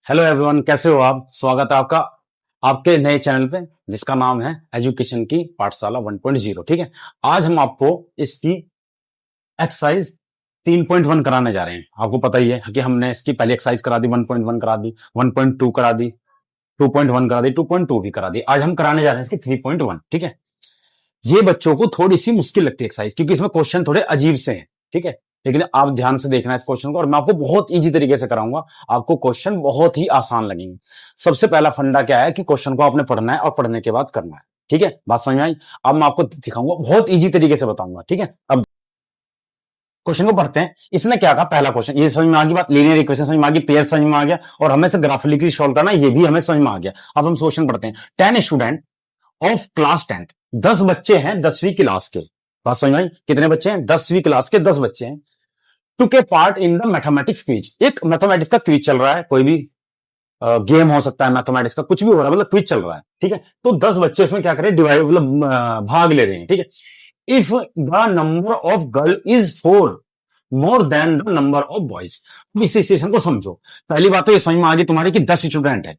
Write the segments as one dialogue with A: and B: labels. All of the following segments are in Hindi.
A: हेलो एवरीवन, कैसे हो आप। स्वागत है आपका आपके नए चैनल पे जिसका नाम है एजुकेशन की पाठशाला 1.0। ठीक है, आज हम आपको इसकी एक्सरसाइज 3.1 कराने जा रहे हैं। आपको पता ही है कि हमने इसकी पहली एक्सरसाइज करा दी, 1.1 करा दी, 1.2 करा दी, 2.1 करा दी, 2.2 भी करा दी। आज हम कराने जा रहे हैं इसकी 3.1। ठीक है, ये बच्चों को थोड़ी सी मुश्किल लगती है एक्सरसाइज, क्योंकि इसमें क्वेश्चन थोड़े अजीब से हैं। ठीक है, लेकिन आप ध्यान से देखना इस क्वेश्चन को, और मैं आपको बहुत इजी तरीके से कराऊंगा। आपको क्वेश्चन बहुत ही आसान लगेंगे। सबसे पहला फंडा क्या है कि क्वेश्चन को आपने पढ़ना है और पढ़ने के बाद करना है। ठीक है, बात समझ में आई। अब मैं आपको दिखाऊंगा, बहुत इजी तरीके से बताऊंगा। ठीक है, अब क्वेश्चन को पढ़ते हैं। इसने क्या कहा, पहला क्वेश्चन ये समझ में आ गई बात, लीनियर इक्वेशन समझ में आ गई, पेयर समझ में आ गया, और हमें से ग्राफिकली सॉल्व करना ये भी हमें समझ में आ गया। अब हम क्वेश्चन पढ़ते हैं। 10 स्टूडेंट ऑफ क्लास 10th, 10 बच्चे हैं 10वीं क्लास के। बात समझ में आई, कितने बच्चे हैं, 10वीं क्लास के 10 बच्चे हैं। Took a part in the mathematics quiz, एक मैथमेटिक्स का क्विज चल रहा है, कोई भी गेम हो सकता है, मैथमेटिक्स का कुछ भी हो रहा है, मतलब क्विज चल रहा है। ठीक है, तो 10 बच्चे उसमें क्या करें, डिवाइड मतलब भाग ले रहे हैं। ठीक है, if the number of girl is 4 more then the number of boys. इस सिचुएशन को समझो। पहली बात तो ये समझ में आ गई तुम्हारी कि 10 स्टूडेंट है,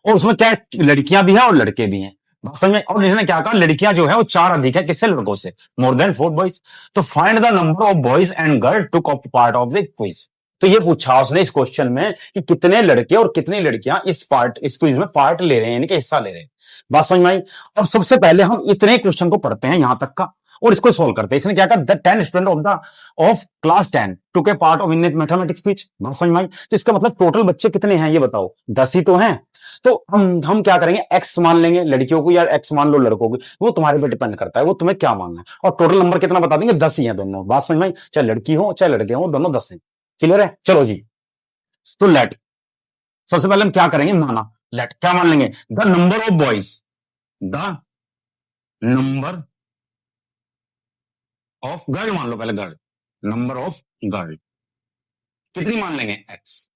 A: और उसमें क्या है, लड़कियां भी है और लड़के भी हैं। समझ में। और इन्होंने क्या कहा, लड़कियां जो है वो 4 अधिक है, किससे, लड़कों से, मोर देन 4 बॉयज। तो find the number of boys and girl took up part of the quiz. तो ये पूछा उसने इस क्वेश्चन में कि कितने लड़के और कितनी लड़कियां इस क्विज में पार्ट ले रहे हैं, यानी कि हिस्सा ले रहे हैं। बात समझ में आई। अब सबसे पहले हम इतने क्वेश्चन को पढ़ते हैं यहां तक का, और इसको सोल्व करते हैं। इसने क्या कहा, the 10 student of class 10 took a part of in mathematics quiz. बात समझ में आई। तो इसका मतलब टोटल बच्चे कितने हैं ये बताओ, 10 ही तो हैं। तो हम क्या करेंगे, एक्स मान लेंगे लड़कियों को, या एक्स मान लो लड़कों को, वो तुम्हारे पे डिपेंड करता है, वो तुम्हें क्या मानना है। और टोटल नंबर कितना बता देंगे, 10 ही है दोनों। बात समझ में आई। चाहे लड़की हो चाहे लड़के हो, दोनों 10 हैं। क्लियर है, चलो जी। तो लेट, सबसे पहले हम क्या करेंगे, माना। लेट क्या मान लेंगे, the number of boys, the number of girl मान लो, पहले गर्ल, नंबर ऑफ गर्ल कितनी मान लेंगे, एक्स।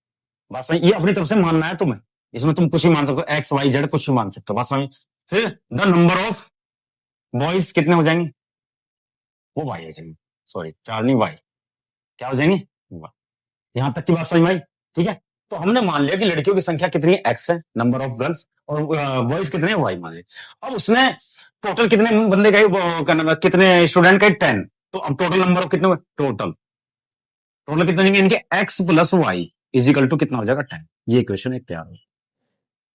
A: बात समझ, ये अपनी तरफ से मानना है तुम्हें, इसमें तुम कुछ ही मान सकते हो, एक्स वाई जेड कुछ भी मान सकते हो। बात समझ। फिर द नंबर ऑफ बॉयज कितने हो जाएंगे, वो वाई हो जाएंगे, सॉरी 4 नहीं वाई, क्या हो जाएंगे, यहां तक की बात समझ में आई। ठीक है, तो हमने मान लिया कि लड़कियों की संख्या कितनी है, एक्स है, नंबर ऑफ गर्ल्स, और बॉयज कितने वाई मान लिया। अब उसने टोटल कितने बंदे गए, कितने स्टूडेंट गए, 10। तो अब टोटल नंबर ऑफ कितने हुए, टोटल टोटल कितने होंगे इनके, x plus y equal to कितना हो जाएगा, 10। ये क्वेश्चन एक तैयार हो।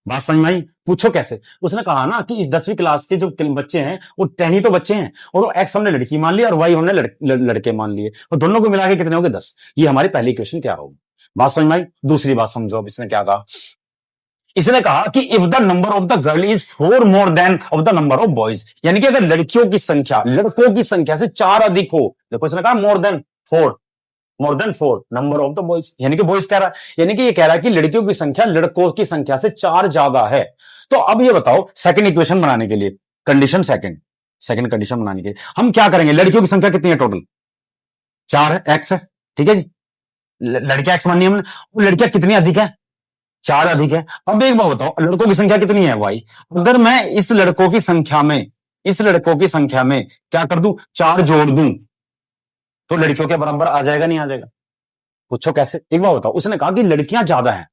A: बात समझ में आई। पूछो कैसे, उसने कहा ना कि इस 10वीं क्लास के जो बच्चे हैं वो 10 ही तो बच्चे हैं, और वो एक्स हमने लड़की मान लिया और वाई हमने लड़के मान लिए, और दोनों को मिला के कितने हो गए, 10। ये हमारी पहली क्वेश्चन तैयार होगी। बात समझ में आई। दूसरी बात समझो, अब इसने क्या कहा, इसने कहा कि if the number of the girl is 4 more then of the number of boys, यानी कि अगर लड़कियों की संख्या लड़कों की संख्या से 4 अधिक हो। देखो इसने कहा more than 4, more then 4 number of the boys, यानी कि बॉयज कह रहा है, यानी कि ये कह रहा है कि लड़कियों की संख्या लड़कों की संख्या से 4 ज्यादा है। तो अब ये बताओ, सेकंड इक्वेशन बनाने के लिए, कंडीशन सेकंड कंडीशन बनाने के लिए हम क्या करेंगे, लड़कियों की संख्या कितनी है टोटल, 4 है, एक्स है। ठीक है जी, लड़कियां एक्स मानी हमने, लड़कियां कितनी अधिक है, 4 अधिक है। अब एक बात बताओ, लड़कों की संख्या कितनी है, वाई। अगर मैं इस लड़कों की संख्या में क्या कर दूं, 4 जोड़ दूं, तो लड़कियों के बराबर आ जाएगा, नहीं आ जाएगा। पूछो कैसे, एक बार बताओ। उसने कहा कि लड़कियां ज्यादा हैं,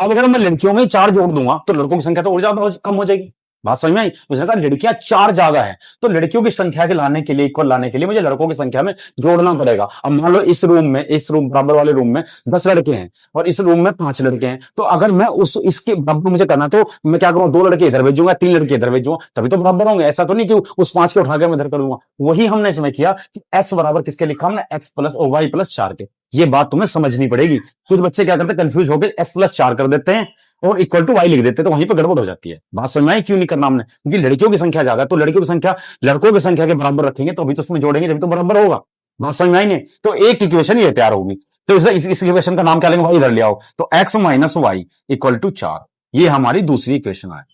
A: अब अगर मैं लड़कियों में 4 जोड़ दूंगा तो लड़कों की संख्या तो और ज्यादा कम हो जाएगी। बात समझ में आई। उसने कहा लड़कियां 4 ज्यादा है, तो लड़कियों की संख्या के लाने के लिए, इक्वल लाने के लिए मुझे लड़कों की संख्या में जोड़ना पड़ेगा। अब मान लो इस रूम बराबर वाले रूम में 10 लड़के हैं और इस रूम में 5 लड़के हैं, तो अगर मैं इसके बराबर मुझे करना, तो मैं क्या करूंगा, 2 लड़के इधर भेजूंगा, 3 लड़के इधर भेजूंगा, तभी तो बराबर होंगे। ऐसा तो नहीं कि उस 5 के उठाकर मैं इधर करूंगा। वही हमने इसमें किया कि एक्स बराबर किसके लिखा हमने, एक्स प्लस वाई प्लस 4 के। ये बात तुम्हें समझनी पड़ेगी। कुछ बच्चे क्या करते हैं, कंफ्यूज होकर एक्स प्लस 4 कर देते हैं और इक्वल टू वाई लिख देते हैं, तो वहीं पर गड़बड़ हो जाती है। बात समझ में आई, क्यों नहीं करना हमने, क्योंकि लड़कियों की संख्या ज्यादा है, तो लड़कियों की संख्या लड़कों की संख्या के बराबर रखेंगे, तो अभी तो उसमें जोड़ेंगे जब तो बराबर होगा। बात समझ में आई नहीं। तो एक इक्वेशन ये तैयार होगी, तो इस इक्वेशन का नाम क्या लेंगे, वाई इधर ले आओ, तो x minus y equal to 4। ये हमारी दूसरी इक्वेशन है।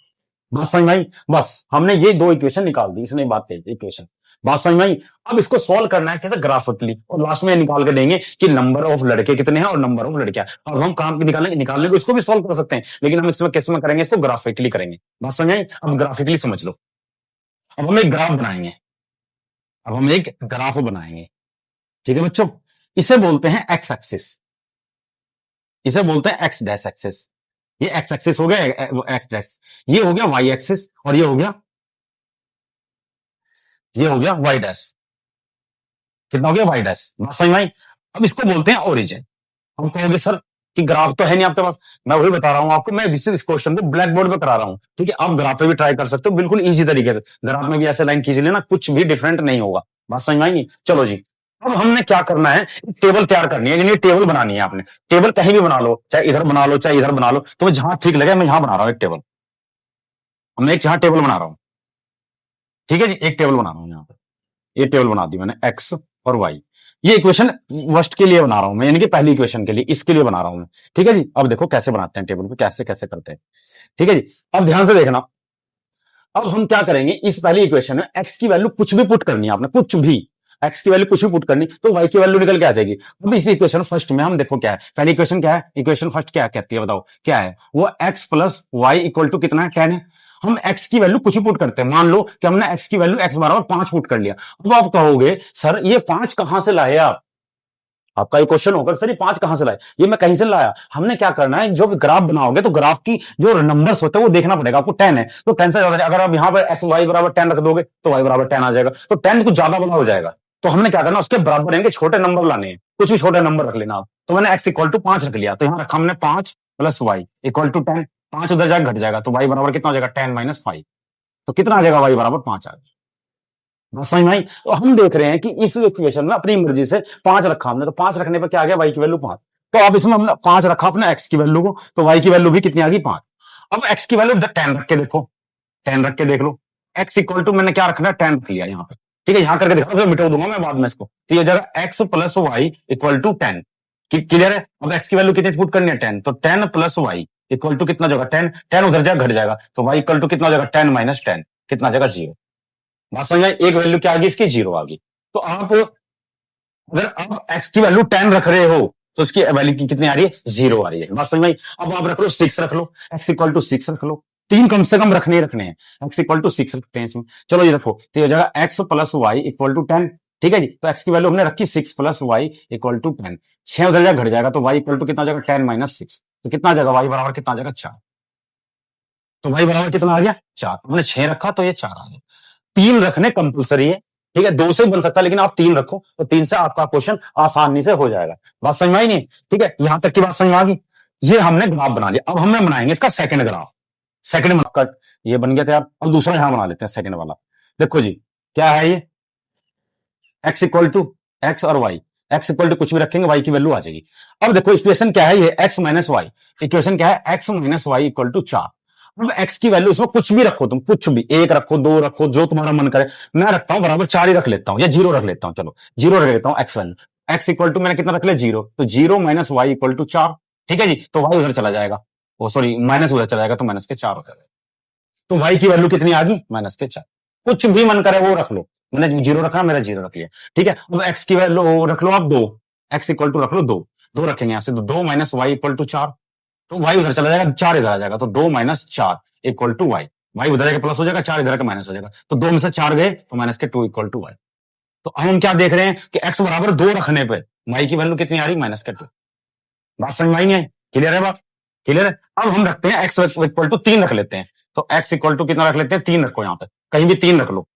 A: बात समझ में आई। बस हमने ये 2 इक्वेशन निकाल दी, इसने बात कही इक्वेशन। बात समझ में आई। अब इसको सॉल्व करना है कैसे, ग्राफिकली, और लास्ट में निकाल के देंगे कि नंबर ऑफ लड़के कितने हैं और नंबर ऑफ लड़कियां। अब हम काम निकालने को इसको भी सॉल्व कर सकते हैं, लेकिन हम इसमें किस में करेंगे, इसको ग्राफिकली करेंगे। बात समझ आई। अब ग्राफिकली समझ लो। अब हम एक ग्राफ बनाएंगे। ठीक है बच्चों, इसे बोलते हैं एक्स एक्सिस, इसे बोलते हैं एक्स डैश एक्सिस। ये एक्स एक्सिस हो गया, एक्स, ये हो गया वाई एक्सिस, और ये हो गया वाई डैश। कितना हो गया? Y dash. बात समझ में आई? अब इसको बोलते हैं ओरिजिन। हम कहोगे सर कि ग्राफ तो है नहीं आपके पास। मैं वही बता रहा हूं आपको, मैं इस क्वेश्चन को ब्लैक बोर्ड पे करा रहा हूं, ठीक है? आप ग्राफ पे भी ट्राई कर सकते हो बिल्कुल इजी तरीके से। ग्राफ में भी ऐसे लाइन खींच लेना, कुछ भी डिफरेंट नहीं होगा। बात समझ में आएगी? चलो जी, अब हमने क्या करना है, टेबल तैयार करनी है, यानी टेबल बनानी है आपने। टेबल कहीं भी बना लो, चाहे इधर बना लो चाहे इधर बना लो, तो जहां ठीक लगे। मैं यहां बना रहा हूं एक टेबल, हमने एक जहां टेबल बना रहा हूं, ठीक है जी, एक टेबल बना रहा हूं यहां पर। ये टेबल बना दी मैंने, एक्स और वाई। ये इक्वेशन फर्स्ट के लिए बना रहा हूं मैं, यानी कि पहली इक्वेशन के लिए, इसके लिए बना रहा हूं मैं, ठीक है जी। अब देखो कैसे बनाते हैं टेबल को, कैसे कैसे करते हैं, ठीक है जी। अब ध्यान से देखना, अब हम क्या करेंगे, इस पहली इक्वेशन में एक्स की वैल्यू कुछ भी पुट करनी है आपने, कुछ भी एक्स की वैल्यू कुछ भी पुट करनी, तो वाई की वैल्यू निकल के आ जाएगी। अब इस इक्वेशन फर्स्ट में हम देखो क्या है, पहली इक्वेशन क्या है, इक्वेशन फर्स्ट क्या कहती है बताओ, क्या है वो, x plus y equal to कितना है, 10 है। हम एक्स की वैल्यू कुछ भी पुट करते हैं, मान लो कि हमने एक्स की वैल्यू एक्स बराबर 5 पुट कर लिया। अब आप कहोगे सर ये 5 कहां से लाए आप, आपका एक क्वेश्चन होगा सर ये 5 कहां से लाए, ये मैं कहीं से लाया। हमने क्या करना है, जो भी ग्राफ बनाओगे तो ग्राफ की जो नंबर्स होते हैं वो देखना पड़ेगा आपको। 10 है तो 10 से ज्यादा, अगर आप यहां पर एक्स वाई बराबर 10 रख दोगे तो वाई बराबर 10 आ जाएगा, तो 10 कुछ ज्यादा बड़ा हो जाएगा। तो हमने क्या करना, उसके बराबर इनके छोटे नंबर लाने हैं, कुछ भी छोटे नंबर रख लेना आप। तो मैंने एक्स इक्वल टू 5 रख लिया, तो यहां रखा हमने 5 प्लस वाई इक्वल टू 10। 5 उधर जाकर घट जाएगा, तो वाई बराबर कितना हो जाएगा, 10 माइनस 5। तो कितना आ जाएगा, वाई बराबर 5 आ जाएगा। बात समझ में आई? तो हम देख रहे हैं कि इस इक्वेशन में अपनी मर्जी से 5 रखा हमने, तो 5 रखने पर क्या आ गया, वाई की वैल्यू 5। तो अब इसमें हमने 5 रखा अपने एक्स की वैल्यू को, तो वाई की वैल्यू भी कितनी आ गई, 5। अब एक्स की वैल्यू 10 रख के देखो, 10 रख के देख लो। एक्स इक्वल टू मैंने क्या रखना, 10 रख लिया यहाँ पे, ठीक है। यहां करके देखो, फिर मिटा दूंगा मैं बाद में इसको। तो ये जगह x plus y equal to 10, clear है? अब एक्स की वैल्यू कितनी पुट करनी है, 10, तो 10 प्लस वाई इक्वल टू कितना जगह 10, 10 उधर जाएगा घट जाएगा, तो वाई इक्वल टू कितना हो जाएगा, 10 माइनस 10, कितना जगह 0। बात समझ में? एक वैल्यू क्या आ गई इसकी, 0 आ गई। तो आप अगर आप एक्स की वैल्यू 10 रख रहे हो तो उसकी वैल्यू की कितनी आ रही है, 0 आ रही है। बात समझ में आई? अब आप रख लो 6 रख लो, एक्स इक्वल टू 6 रख लो, 3 कम से कम रखने ही रखने हैं। एक्स इक्वल टू 6 रखते हैं इसमें, चलो ये रखो, तो ये हो जाएगा x plus y equal to 10, ठीक है जी। तो एक्स की वैल्यू हमने रखी 6 प्लस वाई इक्वल टू 10, 6 उधर जाएगा घट जाएगा, तो वाई इक्वल टू कितना हो जाएगा, 10 माइनस 6, तो कितना आ जाएगा, वाई बराबर कितना आ जाएगा, 4। तो वाई बराबर कितना आ गया, 4। हमने 6 रखा तो ये 4 आ गया। 3 रखने कंपलसरी है, ठीक है, 2 से बन सकता है, लेकिन आप 3 रखो तो 3 से आपका क्वेश्चन आसानी से हो जाएगा। बात समझ में आई नहीं? ठीक है, यहां तक की बात समझ में आ गई। ये हमने ग्राफ बना लिया, अब हमने बनाएंगे इसका सेकंड ग्राफ। सेकंड का ये बन गया तैयार। अब दूसरा यहां बना लेते हैं, सेकंड वाला। देखो जी, क्या है ये, एक्स इक्वल टू एक्स और वाई, एक्स इक्वल टू कुछ भी रखेंगे, वाई की वैल्यू आ जाएगी। अब देखो इक्वेशन क्या है, ये एक्स माइनस वाई, इक्वेशन क्या है, x minus y equal to 4। अब एक्स की वैल्यू इसमें कुछ भी रखो, तुम कुछ भी, 1 रखो, 2 रखो, जो तुम्हारा मन करे। मैं रखता हूं बराबर 4 ही रख लेता हूं, या 0 रख लेता हूं, चलो 0 रख लेता हूं x value. X equal to मैंने कितना रख लिया, 0, तो 0 माइनस वाई इक्वल टू 4, ठीक है जी। तो वाई उधर चला जाएगा, वो सॉरी माइनस उधर चला जाएगा, तो माइनस के 4 हो जाएगा। तो वाई की वैल्यू कितनी आ गई, माइनस के 4। कुछ भी मन करे वो रख लो, मैंने 0 रखा, मेरा 0 रख लिया, ठीक है। अब एक्स की वैल्यू रख लो आप 2, एक्स इक्वल टू रख लो 2, 2 रखेंगे यहां से, तो 2 माइनस वाई इक्वल टू 4, तो वाई उधर चला जाएगा, 4 इधर आ जाएगा, तो 2 minus 4 equal to y. Y उधर प्लस हो जाएगा, 4 इधर का माइनस हो जाएगा, तो 2 में से 4 गए तो माइनस के 2 इक्वल टू वाई। तो हम क्या देख रहे हैं कि एक्स बराबर 2 रखने पे वाई की वैल्यू कितनी आ रही, माइनस के 2। बात समझ में आई नहीं है? क्लियर है बात? क्लियर है? अब हम रखते हैं एक्स इक्वल टू 3 रख लेते हैं, तो एक्स इक्वल टू कितना रख लेते हैं, 3 रखो, यहां पे कहीं भी 3 रख लो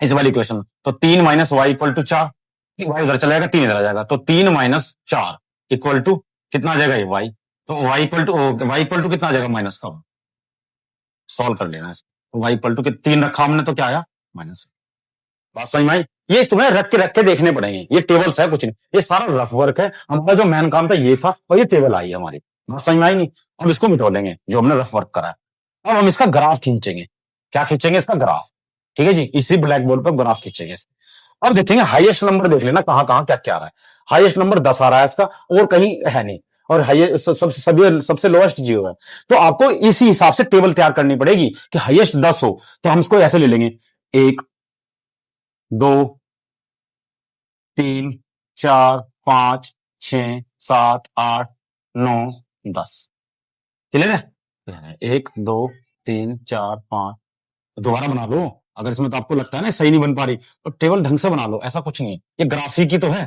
A: इस वाली इक्वेशन। तो 3 minus y equal to 4, y उधर चला जाएगा, 3 इधर आ जाएगा, तो 3 माइनस 4 इक्वल टू कितना आ जाएगा, ये वाई। तो वाई इक्वल टू कितना आ जाएगा, माइनस का। सॉल्व कर लेना इसको, वाई इक्वल टू 3 रखा हमने, तो क्या आया, माइनस। बात समझ में आई? ये तुम्हें रख के देखने पड़ेंगे, ये टेबल्स है कुछ नहीं, ये सारा रफ वर्क है। हमारा जो मेन काम था ये था, और ये टेबल आई है हमारी। बात समझ में आई नहीं? अब इसको मिटो लेंगे जो हमने रफ वर्क करा है। अब हम इसका ग्राफ खींचेंगे। क्या खींचेंगे, इसका ग्राफ, ठीक है जी। इसी ब्लैक बोर्ड पर ग्राफ खींचेंगे। अब देखेंगे हाईएस्ट नंबर, देख लेना कहां कहां क्या क्या आ रहा है। हाईएस्ट नंबर 10 आ रहा है इसका, और कहीं है नहीं, और हाईएस्ट सबसे लोएस्ट 0 है। तो आपको इसी हिसाब से टेबल तैयार करनी पड़ेगी कि हाईएस्ट 10 हो, तो हम इसको ऐसे ले लेंगे, 1 2 3 4 5 6 7 8 9 10, क्लियर है? 1 2 3 4 5, दोबारा बना लो अगर इसमें तो आपको लगता है ना सही नहीं बन पा रही, तो टेबल ढंग से बना लो, ऐसा कुछ नहीं है, ये ग्राफिक ही तो है,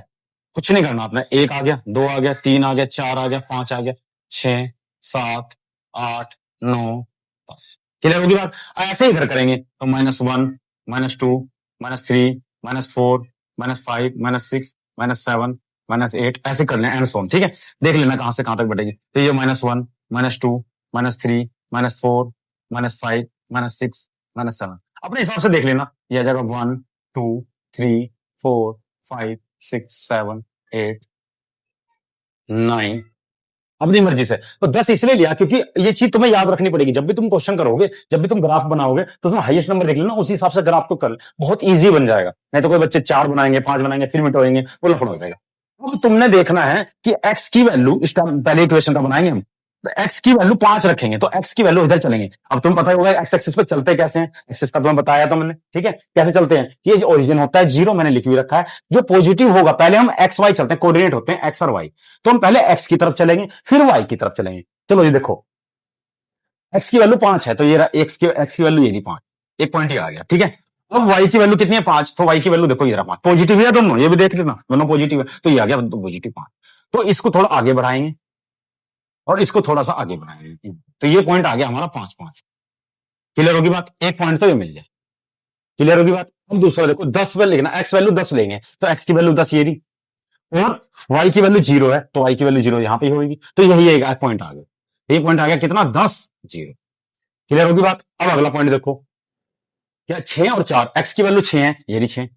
A: कुछ नहीं करना आपने। 1 आ गया, 2 आ गया, 3 आ गया, 4 आ गया, 5 आ गया, 6 7 8 9 10। क्लियर होगी बात? ऐसे इधर करेंगे तो -1 -2 -3 -4 -5 -6 -7 -8 ऐसे कर लें एंड सो ऑन। ठीक है, देख लेना कहां से कहां तक बढ़ेगी। तो ये -1 -2 -3 -4 -5 -6 -7 अपने हिसाब से देख लेना। ये आ जाएगा 1 2 3 4 5 6 7 8 9 अपनी मर्जी से। तो 10 इसलिए लिया क्योंकि ये चीज तुम्हें याद रखनी पड़ेगी। जब भी तुम क्वेश्चन करोगे, जब भी तुम ग्राफ बनाओगे, तो उसमें हाईएस्ट नंबर देख लेना, उसी हिसाब से ग्राफ को कर, बहुत इजी बन जाएगा। नहीं तो कोई बच्चे 4 बनाएंगे, 5 बनाएंगे, फिर मिट होएंगे, वो लफड़ा हो जाएगा। अब तुमने देखना है कि x की वैल्यू, इस टाइम पहले इक्वेशन का बनाएंगे हम, तो x की वैल्यू 5 रखेंगे, तो x की वैल्यू इधर चलेंगे। अब तुम्हें पता होगा एक्स एक्सिस पे चलते कैसे हैं, एक्सिस का तुम्हें बताया था मैंने। ठीक है, कैसे चलते हैं, ये ओरिजिन होता है 0, मैंने लिख भी रखा है। जो पॉजिटिव होगा, पहले हम एक्स वाई चलते हैं, कोऑर्डिनेट होते हैं एक्स और वाई, तो हम पहले एक्स की तरफ चलेंगे, फिर वाई की तरफ चलेंगे। चलो ये देखो, एक्स की वैल्यू 5 है, तो ये एक्स की वैल्यू ये 5, एक पॉइंट ही आ गया। ठीक है, अब y की वैल्यू कितनी है 5, तो y की वैल्यू देखो ये 5, पॉजिटिव है दोनों, ये भी देख लेना, दोनों पॉजिटिव है, तो ये आ गया पॉजिटिव 5। तो इसको थोड़ा आगे बढ़ाएंगे और इसको थोड़ा सा आगे बढ़ाएंगे, तो ये पॉइंट आ गया हमारा 5 5। क्लियर होगी बात? एक पॉइंट तो ये मिल जाए। क्लियर होगी बात? अब दूसरा देखो, 10 वैल्यू लिखना, एक्स वैल्यू 10 लेंगे, तो एक्स की वैल्यू 10 ये रही, और y की वैल्यू 0 है, तो y की वैल्यू 0 यहां पे होगी, तो यही एक पॉइंट आ गया। ये पॉइंट आ गया कितना, 10 0। क्लियर होगी बात? अब अगला पॉइंट देखो, क्या 6 और 4, एक्स की वैल्यू 6 है, ये रही 6,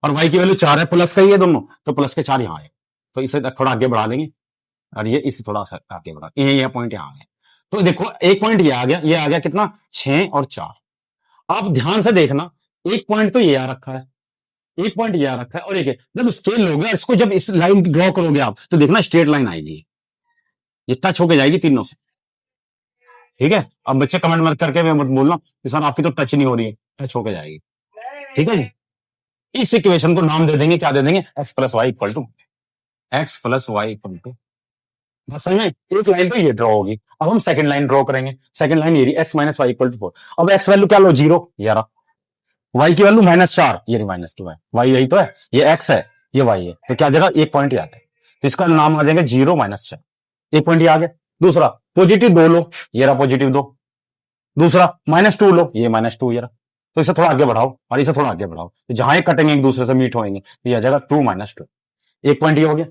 A: और y की वैल्यू 4 है, प्लस का ही है दोनों, तो प्लस के 4 यहां है, तो इसे थोड़ा आगे बढ़ा लेंगे, और ये इसे थोड़ा सा आगे बढ़ा, ये पॉइंट यहां है। तो देखो एक पॉइंट ये आ गया, ये आ गया कितना, 6 और 4। आप ध्यान से देखना, एक पॉइंट तो ये आ रखा है, एक पॉइंट ये आ रखा है, और एक जब स्केल लोगे इसको, जब इस लाइन ड्रॉ करोगे आप, तो देखना स्ट्रेट लाइन आएगी, ये टच होके जाएगी तीनों से। ठीक है, अब बच्चे कमेंट मत करके मत बोलना कि सर आपकी तो टच नहीं हो रही है, टच होके जाएगी। ठीक है जी, इस इक्वेशन को नाम दे देंगे, क्या दे देंगे, x plus y equal to x plus y equal to, बस समझ में? एक लाइन तो ये ड्रॉ होगी। अब हम सेकंड लाइन ड्रॉ करेंगे, सेकंड लाइन ये रही, x minus y equal to 4। अब एक्स वैल्यू क्या लो, 0, ये रहा, वाई की वैल्यू -4, ये रही -2 है, वाई यही तो है, ये एक्स है, ये वाई है, तो क्या जगह एक पॉइंट ही आता है, तो इसका नाम आ जाएगा 0 -4, एक पॉइंट ही आ गया। दूसरा पॉजिटिव 2 लो, ये रहा पॉजिटिव 2, दूसरा -2 लो, ये -2 ये रहा, तो इसे थोड़ा आगे बढ़ाओ और इसे थोड़ा आगे बढ़ाओ, तो जहां ये कटेंगे एक दूसरे से मीट होंगे, तो ये आ जाएगा 2 -2, एक पॉइंट ये हो गया।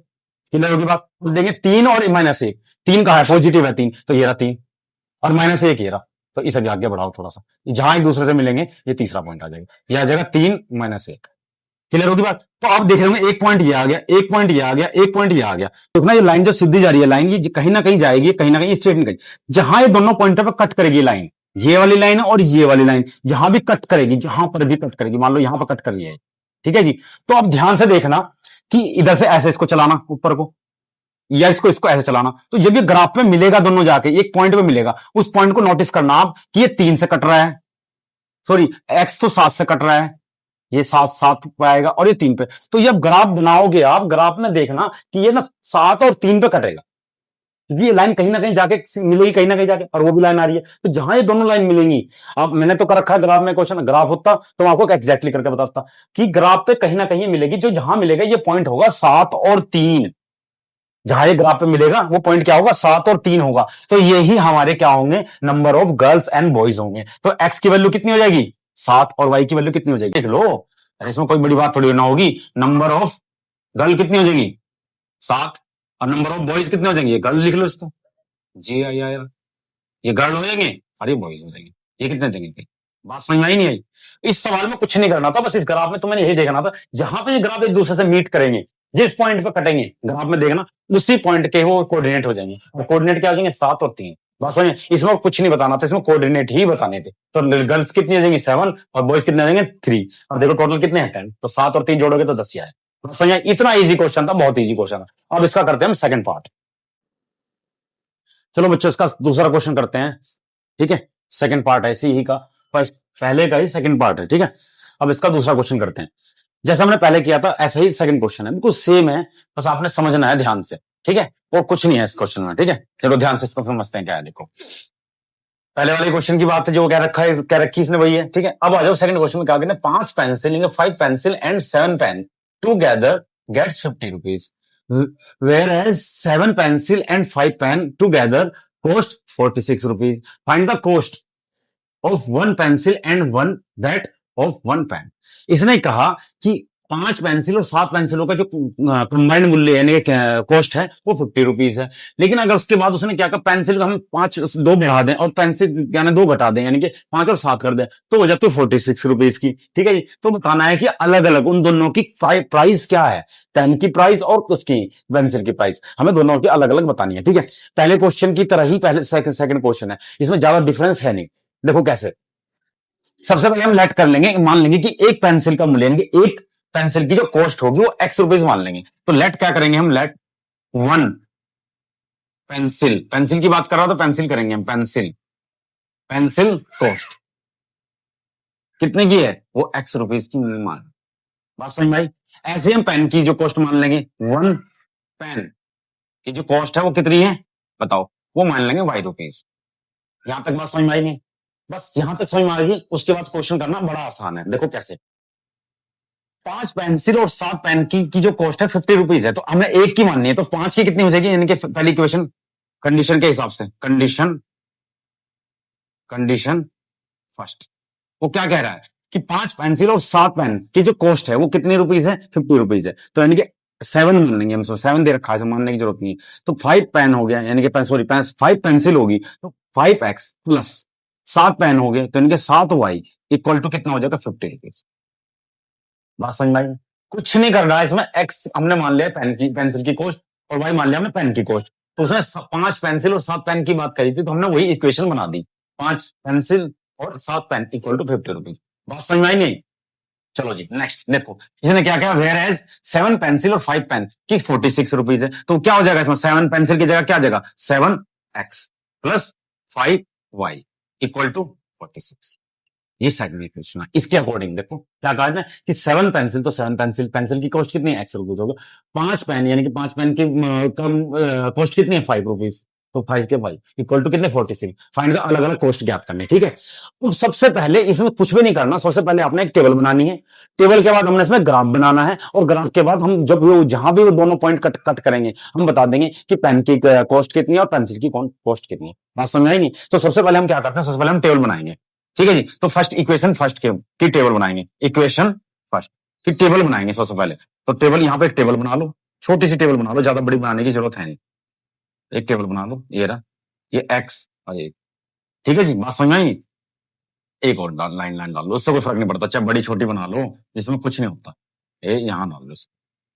A: क्लियर होगी बात? देंगे 3 और -1, 3 कहा है, पॉजिटिव है 3, तो ये रहा 3, और -1 ये रहा, तो इसे भी आगे बढ़ाओ थोड़ा सा, जहां एक दूसरे से मिलेंगे ये तीसरा पॉइंट आ जाएगा, ये आ जाएगा 3 -1। क्लियर होगी बात? तो आप देख रहे होंगे एक पॉइंट ये आ गया, एक पॉइंट ये आ गया, एक पॉइंट ये आ गया, तो ना ये लाइन जो सीधी जा रही है, लाइन ये कहीं ना कहीं जाएगी, कहीं ना कहीं स्ट्रेट निकल, जहां ये दोनों पॉइंटों पर कट करेगी लाइन, ये वाली लाइन और ये वाली लाइन, जहां भी कट करेगी, जहां पर भी कट करेगी, मान लो यहां पर कट कर लिया है, ठीक है जी, तो आप ध्यान से देखना कि इधर से ऐसे इसको चलाना ऊपर को, या इसको इसको ऐसे चलाना, तो जब ये ग्राफ पे मिलेगा दोनों जाके एक पॉइंट पे मिलेगा, उस पॉइंट को नोटिस करना आप कि ये 3 से कट रहा है, सॉरी एक्स तो 7 से कट रहा है, ये 7 पे आएगा, और ये 3 पे, तो जब ग्राफ बनाओगे आप, ग्राफ में देखना कि ये ना 7 और 3 पे कटेगा, क्योंकि ये लाइन कहीं ना कहीं जाके मिलेगी, कहीं ना कहीं जाके, और वो भी लाइन आ रही है, तो जहां ये दोनों लाइन मिलेंगी, अब मैंने तो कर रखा है ग्राफ में क्वेश्चन, ग्राफ होता तो मैं आपको एग्जैक्टली करके बताता कि ग्राफ पे कहीं ना कहीं मिलेगी, जो जहां मिलेगा ये पॉइंट होगा 7 और 3, जहां ये ग्राफ पे मिलेगा वो पॉइंट क्या होगा, 7 और 3 होगा, तो यही हमारे क्या होंगे, number of girls and boys होंगे। तो एक्स की वैल्यू कितनी हो जाएगी 7, और वाई की वैल्यू कितनी हो जाएगी, देख लो, इसमें कोई बड़ी बात थोड़ी ना होगी, नंबर ऑफ गर्ल कितनी हो जाएगी 7, और नंबर ऑफ बॉयज कितने हो जाएंगे, ये गर्ल लिख लो इसको, जी आई यार, ये गर्ल हो जाएंगे और ये बॉयज हो जाएंगे, ये कितने देंगे, बात समझ में आई नहीं आई? इस सवाल में कुछ नहीं करना था, बस इस ग्राफ में तुम्हें यही देखना था, जहां पे ये ग्राफ एक दूसरे से मीट करेंगे, जिस पॉइंट पे कटेंगे ग्राफ में देखना, उसी पॉइंट के वो कोऑर्डिनेट हो जाएंगे, और कोऑर्डिनेट क्या हो जाएंगे 7 और 3, बस समझे? इसमें कुछ नहीं बताना था, इसमें कोऑर्डिनेट ही बताने थे। तो गर्ल्स कितनी हो जाएंगी 7, और बॉयज कितने हो जाएंगे 3, और देखो टोटल कितने हैं 10, तो 7 और 3 जोड़ोगे तो 10 ही आए। बस समझे? इतना इजी क्वेश्चन था, बहुत इजी क्वेश्चन था। अब इसका करते हैं हम सेकंड पार्ट। चलो बच्चों इसका दूसरा क्वेश्चन करते हैं, ठीक है, सेकंड पार्ट है इसी ही का, पहले का ही सेकंड पार्ट है, ठीक है। अब इसका दूसरा क्वेश्चन करते हैं, जैसा हमने पहले किया था ऐसा ही सेकंड क्वेश्चन है, बिल्कुल सेम है, बस आपने समझना है ध्यान से, ठीक है, और कुछ नहीं है इस क्वेश्चन में, ठीक है। चलो ध्यान से इसको समझते हैं क्या है। देखो पहले वाले क्वेश्चन की बात है, जो कह रखा है कह रखी इसने वही है, ठीक है। अब आ जाओ सेकंड क्वेश्चन में, क्या कहना है, 5 pencil 5 pencil and 7 pen together gets 50 rupees, whereas 7 pencil and 5 pen together cost 46 rupees. Find the cost of one pencil and one that of one pen. इसने कहा कि 5 पेंसिल और 7 पेंसिलों का जो कंबाइंड मूल्य यानी कॉस्ट है वो 50 रुपीज है। लेकिन अगर उसके बाद उसने क्या कहा, पेंसिल का हम 5 2 बढ़ा दें और पेंसिल यानी 2 घटा दें, यानी कि 5 और 7 कर दें, तो हो जाती है 46 रुपीज की। ठीक है जी, तो बताना है कि अलग अलग उन दोनों की प्राइस क्या है, पेन की प्राइस और उसकी पेंसिल की प्राइस हमें दोनों की अलग अलग बतानी है। ठीक है, पहले क्वेश्चन की तरह ही पहले सेकंड क्वेश्चन है, इसमें ज्यादा डिफरेंस है नहीं। देखो कैसे, सबसे पहले हम लेट कर लेंगे, मान लेंगे कि एक पेंसिल का मूल्य यानी कि एक पेंसिल की जो कॉस्ट होगी वो एक्स रुपीज मान लेंगे। तो लेट क्या करेंगे हम, लेट वन पेंसिल, पेंसिल की बात कर रहा हो तो पेंसिल करेंगे हम, पेंसिल पेंसिल कॉस्ट कितने की है, वो एक्स रुपीज की मान। बात समझ में आई? ऐसे हम पेन की जो कॉस्ट मान लेंगे, वन पेन की जो कॉस्ट है वो कितनी है बताओ, वो मान लेंगे वाई रुपीज। यहां तक बात समझ में आई नहीं? बस यहां तक समझ में आ गई, उसके बाद क्वेश्चन करना बड़ा आसान है। देखो कैसे, 5 पेंसिल और 7 पेन की जो कॉस्ट है 50 रुपीज है, तो हमने एक की माननी है, तो 5 की कितनी हो जाएगी, यानी कि पहली इक्वेशन कंडीशन के हिसाब से, कंडीशन फर्स्ट, वो क्या कह रहा है कि 5 पेंसिल और 7 पेन की जो कॉस्ट है वो कितनी रुपीज है, 50 रुपीज है। तो यानी कि 7 मान लेंगे हम, 7 दे रखा है, मानने की जरूरत नहीं है। तो 5 पेन हो गया, यानी कि सॉरी 5 पेंसिल होगी तो 5x प्लस 7 पेन हो गए, तो यानी कि 7y इक्वल टू कितना हो जाएगा, 50 रुपीज। बात समझ में आई? कुछ नहीं कर रहा है इसमें, x हमने मान लिया पेन की, पेंसिल की कॉस्ट, और y मान लिया हमने पेन की कॉस्ट। तो उसने 5 पेंसिल और 7 पेन की बात करी थी, तो हमने वही इक्वेशन बना दी, 5 पेंसिल और 7 पेन इक्वल टू 50 रुपीज। बात समझ में आई नहीं? चलो जी नेक्स्ट देखो, इसने क्या किया, वेयर एज 7 पेंसिल और 5 पेन की 46 रुपीज है, तो क्या हो जाएगा इसमें, 7 पेंसिल की जगह क्या आ जाएगा, 7x plus 5y equal to 46। ये सेकंड इक्वेशन है। इसके अकॉर्डिंग देखो क्या कहा है कि 7 पेंसिल, तो 7 पेंसिल, पेंसिल की कॉस्ट कितनी है, एक्स रुपीज होगा। 5 पेन यानी कि 5 पेन की कॉस्ट कितनी है, 5 रुपीज, तो 5 के 5 इक्वल टू कितने, 46। फाइंड द अलग अलग कॉस्ट ज्ञात करने। ठीक है, तो सबसे पहले इसमें कुछ भी नहीं करना, सबसे पहले आपने एक टेबल बनानी है, टेबल के बाद हमने इसमें ग्राफ बनाना है, और ग्राफ के बाद हम जब वो जहां भी वो दोनों पॉइंट कट करेंगे हम बता देंगे कि पेन की कॉस्ट कितनी है और पेंसिल की कॉस्ट कितनी है। बात समझ आई नहीं? तो सबसे पहले हम क्या करते हैं, सबसे पहले हम टेबल बनाएंगे। ठीक है जी, तो फर्स्ट इक्वेशन फर्स्ट की टेबल बनाएंगे, इक्वेशन फर्स्ट की टेबल बनाएंगे सबसे पहले। तो टेबल, यहां पे एक टेबल बना लो, छोटी सी टेबल बना लो, ज्यादा बड़ी बनाने की जरूरत है नहीं। एक टेबल बना लो, ये रहा, ये एक्स और ये। ठीक है जी, बात समझ में आई? एक और लाइन डाल लो, उससे कोई फर्क नहीं पड़ता, चाहे बड़ी छोटी बना लो, इसमें कुछ नहीं होता। ये यहां डाल लो।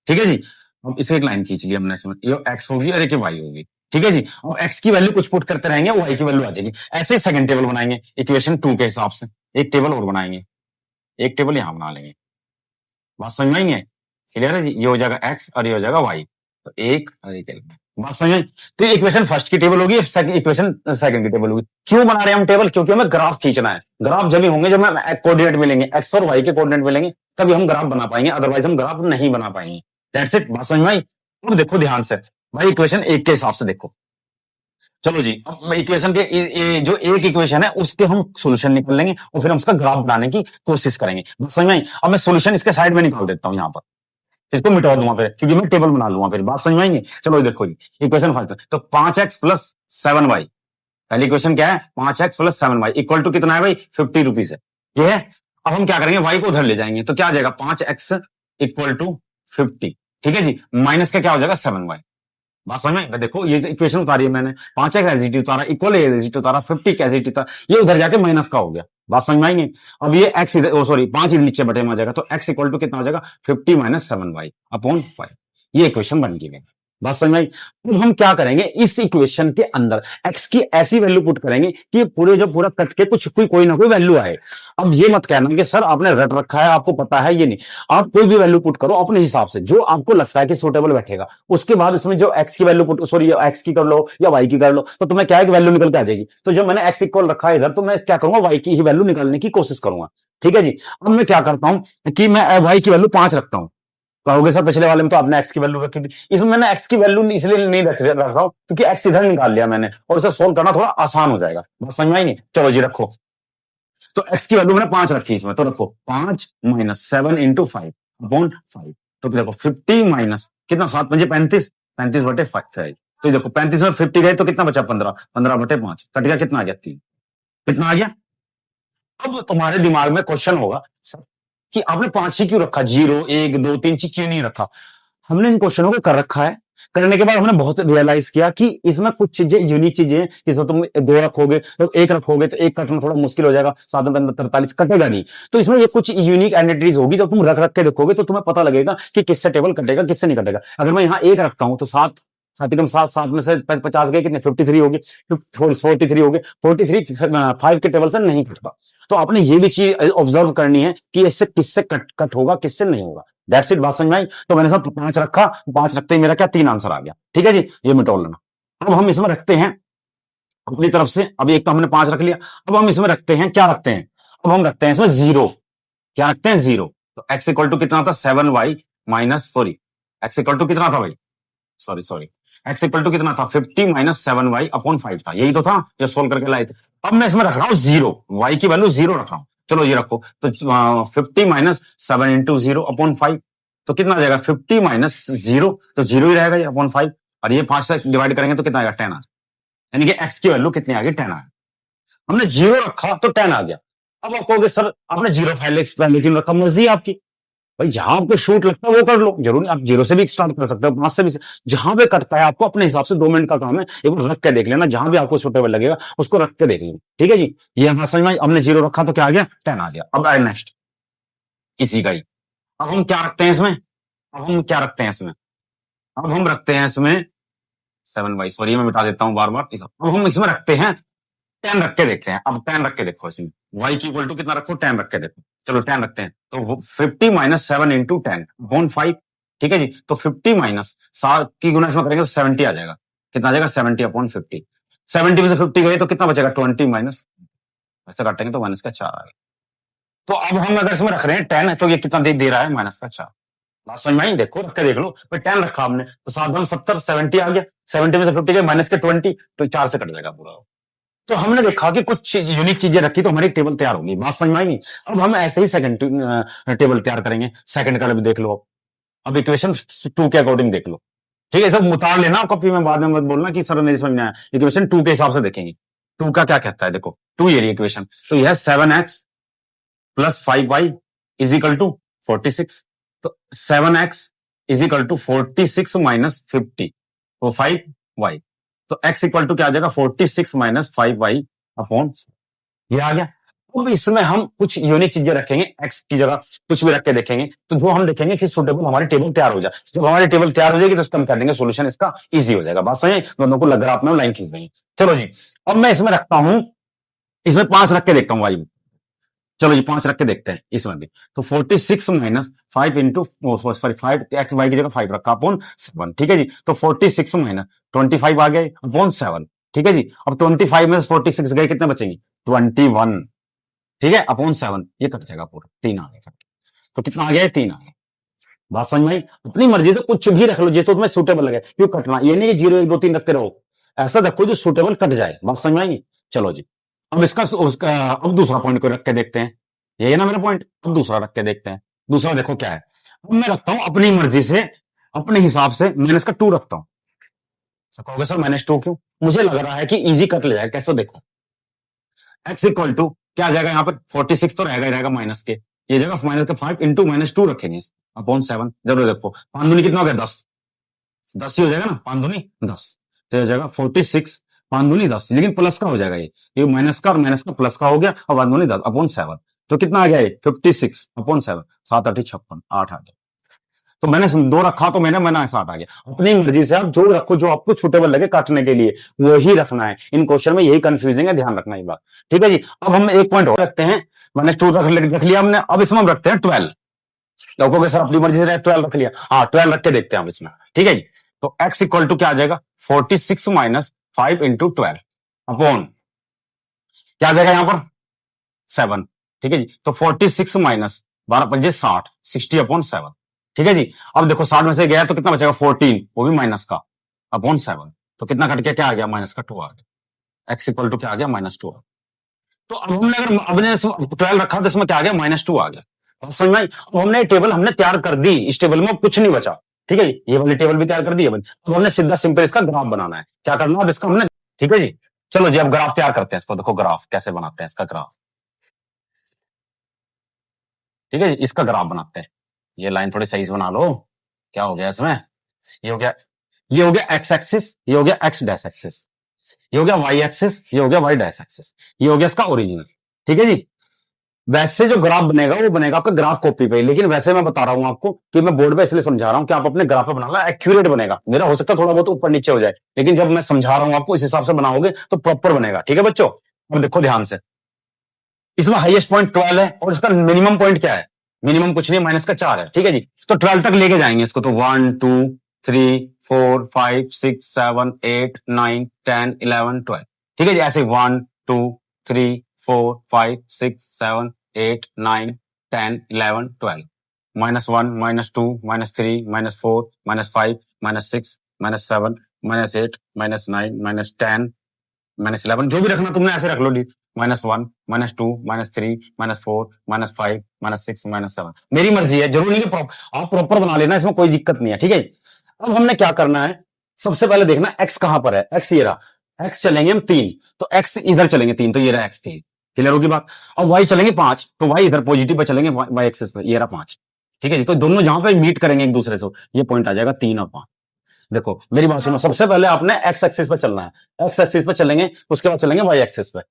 A: ठीक है जी, अब इसे एक लाइन खींच लिया हमने, इसमें ये एक्स होगी और एक वाई होगी। ठीक है जी, अब एक्स की वैल्यू कुछ पुट करते रहेंगे, वाई की वैल्यू आ जाएगी। ऐसे ही सेकंड टेबल बनाएंगे इक्वेशन 2 के हिसाब से, एक टेबल और बनाएंगे, एक टेबल यहां बना लेंगे। बात समझ में आई है? क्लियर है जी, ये हो जाएगा एक्स और ये हो जाएगा वाई, तो एक और एक। बात समझ में? तो इक्वेशन फर्स्ट की टेबल होगी, इक्वेशन सेकंड की टेबल होगी। क्यों बना रहे हैं हम टेबल, क्योंकि हमें ग्राफ खींचना है। ग्राफ जब भी होंगे जब हमें कोऑर्डिनेट मिलेंगे, एक्स और वाई के कोऑर्डिनेट मिलेंगे, तभी हम ग्राफ बना पाएंगे, अदरवाइज हम ग्राफ नहीं बना पाएंगे। That's it. बात समझ में आई? अब देखो ध्यान से भाई, इक्वेशन 1 के हिसाब से देखो। चलो जी, अब इक्वेशन के जो एक इक्वेशन है उसके हम सॉल्यूशन निकाल लेंगे और फिर हम उसका ग्राफ बनाने की कोशिश करेंगे। समझ में आई? अब मैं सॉल्यूशन इसके साइड में निकाल देता हूं, यहां पर इसको मिटा दूंगा फिर, क्योंकि मैं टेबल बना लूंगा फिर। बात समझ में आएंगे? चलो देखो जी, इक्वेशन फर्स्ट, तो 5x प्लस 7y, पहली इक्वेशन क्या है, 5x plus 7y equal to कितना है भाई, 50 रुपीज है, ये है। अब हम क्या करेंगे, y को उधर ले जाएंगे, तो क्या आ जाएगा, 5x इक्वल टू 50। ठीक है जी, माइनस का क्या हो जाएगा, 7y। बात समझ में? देखो ये इक्वेशन उतारी है मैंने, 5x एज इट इज उतारा, इक्वल एज इट उतारा, 50 एज इट उतारा, ये उधर जाके माइनस का हो गया। बात समझ में आएंगे? अब ये x इधर, सॉरी 5 इधर नीचे बटे में आ जाएगा, तो x इक्वल टू कितना हो जाएगा, 50 माइनस 7y अपॉन 5। ये इक्वेशन बन गई। बात समझ में आई? अब हम क्या करेंगे, इस इक्वेशन के अंदर x की ऐसी वैल्यू पुट करेंगे कि पूरे जो पूरा कट के कुछ कोई ना कोई वैल्यू आए। अब ये मत कहना कि सर आपने रट रखा है, आपको पता है, ये नहीं। आप कोई भी वैल्यू पुट करो अपने हिसाब से, जो आपको लगता है कि सूटेबल बैठेगा। उसके बाद इसमें जो x की वैल्यू पुट, सॉरी x की कर लो या y की कर लो, तो तुम्हें क्या है कि वैल्यू निकल के आ जाएगी। तो जो मैंने x इक्वल रखा है इधर, तो मैं क्या करूंगा, y की ही वैल्यू निकालने की कोशिश करूंगा। ठीक है जी, अब मैं क्या करता हूं कि मैं y की वैल्यू 5 रखता हूं। कहोगे सर पिछले वाले में तो आपने x की वैल्यू रखी थी, इसमें मैंने x की वैल्यू इसलिए नहीं रख रहा हूं क्योंकि x इधर निकाल लिया मैंने, और इसे सोल्व करना थोड़ा आसान हो जाएगा। बस समझ में आई नहीं? चलो जी रखो, तो x की वैल्यू मैंने 5 रखी इसमें, तो रखो 5 माइनस 7 इंटू 5 अपॉन 5। तो देखो 50 माइनस कितना, 7 5 35, 35 बटे 5, तो देखो 35 में 50 गए तो कितना बचा 15, 15/5 कट गया, कितना आ गया 3, कितना आ गया। अब तुम्हारे दिमाग में क्वेश्चन होगा सर कि आपने 5 ही क्यों रखा, 0 1 2 3 चीज क्यों नहीं रखा। हमने इन क्वेश्चनों को कर रखा है, करने के बाद हमने बहुत रियलाइज किया कि इसमें कुछ चीजें यूनिक चीजें हैं, जिसमें तुम 2 रखोगे तो 1 रखोगे तो 1 कटना थोड़ा मुश्किल हो जाएगा, 7 में 43 कटेगा नहीं। तो इसमें ये कुछ यूनिक एंटिटीज होगी, जब तुम रख रख के देखोगे तो तुम्हें पता लगेगा कि किससे टेबल कटेगा किससे नहीं कटेगा। अगर मैं यहाँ 1 रखता हूं तो 7 7 एकम 7, 7 में से 50 गए, कितने 53 हो गए, 43 हो गए, 43 5 के टेबल से नहीं कटता। तो आपने ये भी चीज ऑब्जर्व करनी है कि इससे किससे कट होगा किससे नहीं होगा। दैट्स इट, बात समझ में आई। तो मैंने सब 5 रखा, 5 रखते ही मेरा क्या 3 आंसर आ गया, ठीक है जी, ये मिटोल लेना। अब हम इसमें रखते हैं अपनी तरफ से, अब एक तो हमने 5 रख लिया, अब हम इसमें रखते हैं, क्या रखते हैं, अब हम रखते हैं इसमें 0, क्या रखते हैं 0। तो x इक्वल टू कितना था 7y minus, sorry x equal to कितना था भाई, सॉरी x इक्वल टू कितना था 50 माइनस 7y/5 था, यही तो था, ये सोल्व करके लाए थे। अब मैं इसमें रख रहा हूं 0, y की वैल्यू 0 रख रहा हूं, चलो ये रखो, तो 50 माइनस 7 इंटू 0/5 तो कितना आ जाएगा 50 माइनस 0, तो 0 ही रहेगा ये /5, और ये 5 से डिवाइड करेंगे तो कितना आएगा 10 आ, यानी कि x की वैल्यू कितनी आ गई 10 आ गई। हमने 0 रखा तो 10 आ गया। अब आप कहोगे सर आपने 0 वैल्यू क्यों रखा, मर्जी आपकी भाई, जहां आपको शूट लगता है वो कर लो, जरूरी आप 0 से भी स्टार्ट कर सकते हो, 5 से भी, जहां पे कटता है आपको अपने हिसाब से 2 मिनट का काम है, एक बार रख के देख लेना, जहां भी आपको सूटेबल लगेगा उसको रख के देख लेना, ठीक है जी। ये हमारा समझ में, हमने 0 रखा तो क्या आ गया 10 आ गया। अब आए नेक्स्ट इसी का ही, अब हम क्या रखते हैं इसमें, अब हम क्या रखते हैं इसमें, अब हम रखते हैं इसमें 7y, सॉरी मैं मिटा देता हूं बार बार, अब हम इसमें रखते हैं 10 रख के देखते हैं। अब 10 रख के देखो, इसमें y की इक्वल टू कितना रखो 10 रख के देखो, चलो 10 रखते हैं, तो 50 माइनस 7 इंटू 10/5, ठीक है जी। तो 50 माइनस 7 की गुना इसमें करेंगे तो 70 आ जाएगा, कितना आ जाएगा 70/50, 70 में से 50 गए तो कितना बचेगा 20 माइनस, ऐसे काटेंगे तो माइनस का 4 आ गया। तो अब हम अगर इसमें रख रहे हैं 10 तो ये कितना दे रहा है माइनस का 4, बात समझ में आई, देखो रख के देख लो, 10 रखा हमने तो 7 70 70 आ गया, 70 में से 50 गए माइनस के 20, तो 4 से कट जाएगा पूरा। तो हमने देखा कि कुछ यूनिक चीजें रखी तो हमारी टेबल तैयार होगी, बात समझ में आएगी। अब हम ऐसे ही सेकंड टेबल तैयार करेंगे, सेकंड का भी देख लो, अब इक्वेशन 2 के अकॉर्डिंग देख लो, ठीक है, सब उतार लेना कॉपी में, बाद में मत बोलना कि सर मेरी समझ में आया। इक्वेशन 2 के हिसाब से देखेंगे, 2 का क्या कहता है, देखो 2 ये इक्वेशन, तो यह 7x plus 5y is equal to 46, तो 7x is equal to 46 minus 50 तो 5y, तो x इक्वल टू क्या आ जाएगा 46 माइनस 5y अपॉन, ये आ गया। अब इसमें हम कुछ यूनिक चीजें रखेंगे, x की जगह कुछ भी रख के देखेंगे, तो जो हम देखेंगे कि सुटेबल हमारी टेबल तैयार हो जाए, जब हमारी टेबल तैयार हो जाएगी तो उसका हम कर देंगे सोल्यूशन, इसका इजी हो जाएगा, बात समझे, दोनों को लग रहा आपने लाइन खींच देंगे। चलो जी, अब मैं इसमें रखता हूं, इसमें 5 रख के देखता हूं y, चलो जी 5 रख के देखते हैं इसमें भी, तो 46 minus 5 into sorry 5 x y की जगह 5 रखा अपॉन 7, ठीक है जी। तो 46 माइनस 25 आ गए अपॉन 7, ठीक है जी। अब 25 में 46 गए, कितने बचेंगे 21, ठीक है, अपॉन 7, ये कट जाएगा पूरा, 3 आ गया, तो कितना आ गया 3 आ गया। बात समझ में आई, अपनी मर्जी से कुछ भी रख लो जिसको तुम्हें सूटेबल लगे, क्यों कटना, ये नहीं कि 0 1 2 3 रखते रहो, ऐसा रखो जो सूटेबल कट जाए, बात समझ में आएगी। चलो जी, अब इसका उसका अब दूसरा पॉइंट को रख के देखते हैं, यही है ना मेरा पॉइंट, अब दूसरा रख के देखते हैं। दूसरा देखो क्या है, अब मैं रखता हूं अपनी मर्जी से अपने हिसाब से, मैंने इसका 2 रखता हूं, तो कहोगे सर -2 क्यों, मुझे लग रहा है कि इजी कट ले जाएगा, कैसे देखो, x इक्वल टू क्या आ जाएगा यहाँ पर 46 तो रहेगा ही रहेगा माइनस के, ये जगह माइनस के 5 इंटू -2 रखेंगे अपॉन 7, जरूर देखो 5 दूनी कितना हो गया 10, 10 ही हो जाएगा ना, 5 दूनी 10, तो हो जाएगा 46 5 दूनी 10, लेकिन प्लस का हो जाएगा, ये माइनस का और माइनस का प्लस का हो गया, और 5 दूनी 10 अपॉन 7, तो कितना आ गया ये 56 अपॉन 7, 7 8 56 8 आ गया। तो मैंने 2 रखा तो मैंने 8 आ गया। अपनी मर्जी से आप जो रखो जो आपको सुटेबल लगे काटने के लिए वही रखना है, इन क्वेश्चन में यही कंफ्यूजिंग है, ध्यान रखना ये बात, ठीक है जी। अब हम एक पॉइंट और रखते हैं, -2 रख लिया हमने, अब इसमें हम रखते हैं 12, लोगों के सर अपनी मर्जी से 12 रख लिया, हाँ 12 रख के देखते हैं हम इसमें, ठीक है जी। तो x इक्वल टू क्या आ जाएगा 46 माइनस 5 इंटू 12 अपॉन क्या आ जाएगा यहां पर 7, ठीक है जी। तो 46 माइनस 12 पंजे 60, 60 अपॉन 7, ठीक है जी। अब देखो 60 में से गया तो कितना बचेगा 14, वो भी माइनस का अपॉन 7, तो कितना कट गया, क्या आ गया माइनस का 2 आ गया, x इक्वल टू क्या आ गया -2। तो अब हमने अगर अपने 12 रखा तो इसमें क्या आ गया -2 आ गया, समझ में आई। अब हमने टेबल हमने तैयार कर दी, इस टेबल में कुछ नहीं बचा, ठीक है जी, ये वाली टेबल भी तैयार कर दी है। अब हमने सीधा सिंपल इसका ग्राफ बनाना है। क्या करना है अब इसका हमने, ठीक है जी। चलो जी अब ग्राफ तैयार करते हैं इसको। देखो ग्राफ कैसे बनाते हैं इसका ग्राफ, ठीक है जी। इसका ग्राफ बनाते हैं। ये लाइन थोड़ी सही से बना लो। क्या हो गया इसमें, ये हो गया, ये हो गया एक्स एक्सिस, ये हो गया एक्स डैश एक्सिस, ये हो गया वाई एक्सिस, ये हो गया वाई डैश एक्सिस, ये हो गया इसका ओरिजिनल, ठीक है जी। वैसे जो ग्राफ बनेगा वो बनेगा आपका ग्राफ कॉपी पे, लेकिन वैसे मैं बता रहा हूं आपको कि मैं बोर्ड पे इसलिए समझा रहा हूं कि आप अपने ग्राफ पे बनाना एक्यूरेट बनेगा। मेरा हो सकता है थोड़ा बहुत ऊपर नीचे हो जाए, लेकिन जब मैं समझा रहा हूं आपको इस हिसाब से बनाओगे तो प्रॉपर बनेगा, ठीक है बच्चों। अब देखो ध्यान से, इसमें हाईएस्ट पॉइंट 12 है और इसका मिनिमम पॉइंट क्या है, मिनिमम कुछ नहीं माइनस का 4 है, ठीक है जी। तो 12 तक लेके जाएंगे इसको, तो 1 2 3 4 5 6 7 8 9 10 11 12, ठीक है जी। ऐसे 1 2 3 4 5 6 7 8 9 10 11 12, -1 -2 -3 -4 -5 -6 -7 -8 -9 -10 -11, जो भी रखना तुमने ऐसे रख लो, -1 -2 -3 -4 -5 -6 -7, मेरी मर्जी है, जरूरी नहीं कि आप प्रॉपर बना लेना, इसमें कोई दिक्कत नहीं है, ठीक है। अब हमने क्या करना है, सबसे पहले देखना एक्स कहां पर है। एक्स ये रहा, एक्स चलेंगे हम 3, तो एक्स इधर चलेंगे 3, तो ये रहा एक्स 3, क्लियर होगी बात। अब वाई चलेंगे 5, तो वाई इधर पॉजिटिव पे चलेंगे, वाई एक्सिस पे, ये रहा 5, ठीक है जी। तो दोनों जहां पे मीट करेंगे एक दूसरे से, ये पॉइंट आ जाएगा 3 और 5। देखो मेरी बात सुनो, सबसे पहले आपने एक्स एक्सिस पे चलना है, एक्स एक्सिस पे चलेंगे, उसके बाद चलेंगे वाई एक्सिस पे,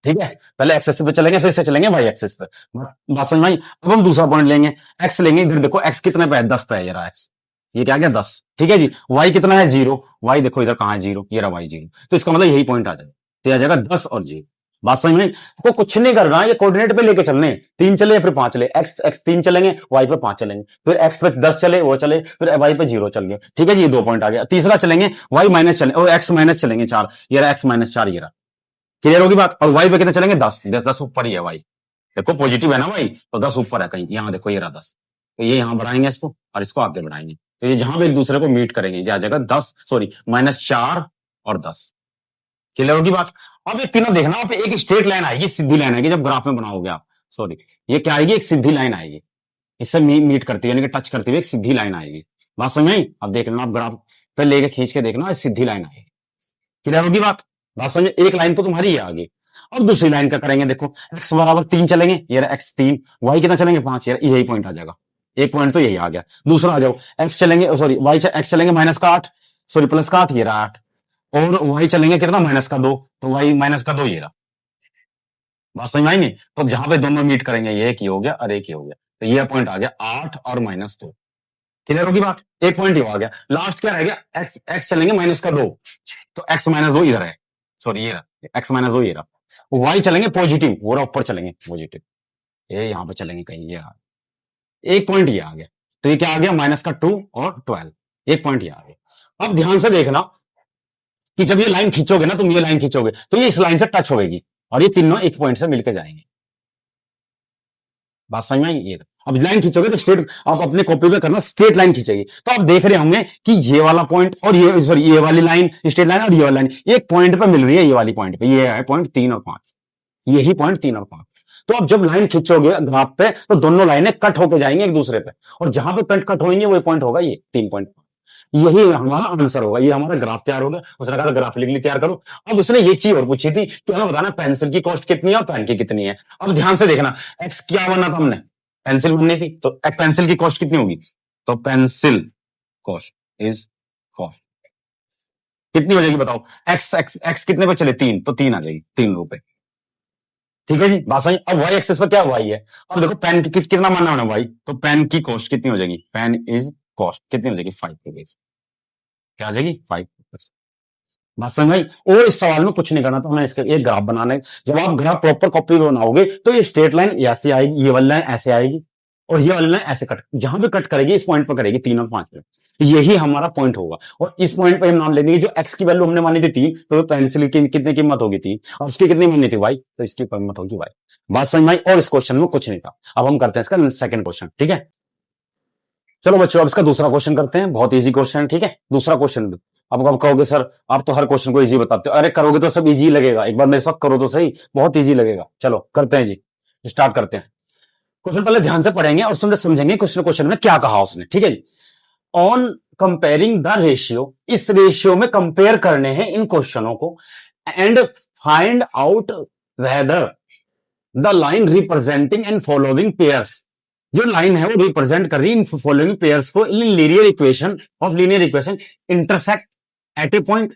A: ठीक है। पहले एक्स एक्सिस पे चलेंगे, फिर से चलेंगे वाई एक्सिस पे, बात समझ में आई। अब हम दूसरा पॉइंट लेंगे, एक्स लेंगे, इधर देखो एक्स कितने पे है, 10 पे है, ये रहा एक्स, ये क्या गया 10, ठीक है जी। वाई कितना है 0, वाई देखो इधर कहां है 0, ये रहा वाई 0, तो इसका मतलब यही पॉइंट आ जाएगा, तो आ जाएगा 10 और 0। बात समझ में, को कुछ नहीं करना, ये कोऑर्डिनेट पे लेके चलने, 3 चले फिर 5 चले, एक्स एक्स 3 चलेंगे, वाई पे 5 चलेंगे, फिर एक्स पे 10 चले वो चले, फिर वाई पे 0 चल गए, ठीक है जी। ये 2 पॉइंट आ गया। तीसरा चलेंगे वाई माइनस चले, और एक्स माइनस चलेंगे 4, ये रहा एक्स माइनस 4, ये रहा, क्लियर होगी बात। और वाई पे कितने चलेंगे 10, 10 ऊपर ही है वाई, देखो पॉजिटिव है ना वाई, तो 10 ऊपर है कहीं, यहां देखो ये रहा 10, तो ये यहां बढ़ाएंगे इसको और इसको आगे बढ़ाएंगे, तो ये जहां पे एक दूसरे को मीट करेंगे ये आ जाएगा 10, सॉरी -4 और 10, क्लियर होगी बात। अब ये तीनों देखना, आप एक स्ट्रेट लाइन आएगी, सीधी लाइन आएगी जब ग्राफ में बनाओगे आप, सॉरी ये क्या आएगी, एक सीधी लाइन आएगी, इससे मीट करती है यानी कि टच करती हुई एक सीधी लाइन आएगी। बात समझ में आई। अब देख लेना आप ग्राफ पे लेके खींच के देखना, सीधी लाइन आएगी, क्लियर होगी बात। बात समझ, एक लाइन तो तुम्हारी है आगे। अब दूसरी लाइन का करेंगे, देखो एक्स बराबर 3 चलेंगे, ये रहा एक्स 3, वाई कितना चलेंगे 5, यही पॉइंट आ जाएगा, एक पॉइंट तो यही आ गया। दूसरा आ जाओ, एक्स चलेंगे, सॉरी वाई एक्स चलेंगे -8, सॉरी +8, ये रहा 8, और वाई चलेंगे कितना -2, तो वाई -2 ये रहा। बात समझ में आई नहीं। तो जहां पे दोनों मीट करेंगे, ये एक ही हो गया और एक ही हो गया, तो ये पॉइंट आ गया 8 और -2, क्लियर होगी बात। एक पॉइंट ही आ गया, लास्ट क्या रह गया, एक्स एक्स चलेंगे -2, तो एक्स -2 इधर है, सॉरी ये रहा एक्स -2 ये रहा। वाई चलेंगे पॉजिटिव, वो रहा ऊपर चलेंगे पॉजिटिव, ये यहां पे चलेंगे कहीं, ये रहा एक पॉइंट ये आ गया, तो ये क्या आ गया -2 और 12, एक पॉइंट ये आ गया। अब ध्यान से देखना कि जब ये लाइन खींचोगे ना, तुम ये लाइन खींचोगे तो ये इस लाइन से टच होगी और ये तीनों एक पॉइंट से मिलकर जाएंगे। बात समझ में आई। ये अब लाइन खींचोगे तो स्ट्रेट, आप अपने कॉपी पे करना स्ट्रेट लाइन खींचेगी, तो आप देख रहे होंगे कि ये वाला पॉइंट और ये, सॉरी ये वाली लाइन स्ट्रेट लाइन और ये वाली लाइन एक पॉइंट पे मिल रही है, ये वाली पॉइंट पे, ये है पॉइंट 3 और 5, यही पॉइंट 3 और 5। तो अब जब लाइन खींचोगे ग्राफ पे तो दोनों लाइनें कट होकर जाएंगे एक दूसरे पे, और जहां पे कट होंगे वो पॉइंट होगा ये 3 पॉइंट, यही हमारा आंसर होगा, ये हमारा ग्राफ तैयार होगा। उसने कहा ग्राफिकली तैयार करो। अब उसने ये चीज और पूछी थी कि हमें बताना पेंसिल की कॉस्ट कितनी है और पेन की कितनी है। अब ध्यान से देखना, एक्स क्या बनना था हमने, पेंसिल बननी थी, तो पेंसिल की कॉस्ट कितनी होगी, तो पेंसिल कॉस्ट इज कॉस्ट कितनी हो जाएगी बताओ, एक्स एक्स एक्स कितने पे चले 3, तो 3 आ जाएगी, 3 रुपए, ठीक है जी। बात समझ। अब वाई एक्सेस पर क्या वाई है, अब देखो पेन कितना मानना होना वाई, तो पेन की कॉस्ट कितनी हो जाएगी, पेन इज कॉस्ट कितनी हो जाएगी 5 रुपीज, क्या आ जाएगी 5 रुपीज। बात समझ में आई। और इस सवाल में कुछ नहीं करना था, हमें इसका एक ग्राफ बनाना है। जब आप ग्राफ प्रॉपर कॉपी बनाओगे तो ये स्ट्रेट लाइन ऐसे आएगी, ये वाली लाइन ऐसे आएगी और ये वाली लाइन ऐसे कट, जहां पे कट करेगी इस पॉइंट पर करेगी 3 और 5 पे, यही हमारा पॉइंट होगा। और इस पॉइंट पे हम नाम लेंगे, जो एक्स की वैल्यू हमने मानी थी 3, तो पेंसिल की कितनी कीमत होगी 3, और उसकी कितनी मानी थी वाई, तो इसकी कीमत होगी वाई। बात समझ में आई। और इस क्वेश्चन में कुछ नहीं था। अब हम करते हैं इसका सेकंड क्वेश्चन, ठीक है। चलो बच्चों अब इसका दूसरा क्वेश्चन करते हैं, बहुत इजी क्वेश्चन है, ठीक है। दूसरा क्वेश्चन, अब कहोगे सर आप तो हर क्वेश्चन को इजी बताते हो, अरे करोगे तो सब इजी लगेगा, एक बार मेरे साथ करो तो सही, बहुत इजी लगेगा। चलो करते हैं जी, स्टार्ट करते हैं। क्वेश्चन पहले ध्यान से पढ़ेंगे और सुन समझेंगे क्वेश्चन में क्या कहा उसने, ठीक है जी। ऑन कंपेयरिंग द रेशियो, इस रेशियो में कंपेयर करने हैं इन क्वेश्चनों को, and find out whether the line representing and following pairs, जो लाइन है वो रिप्रेजेंट कर रही है इन फॉलोइंग पेयर्स को in linear equation intersect at a point.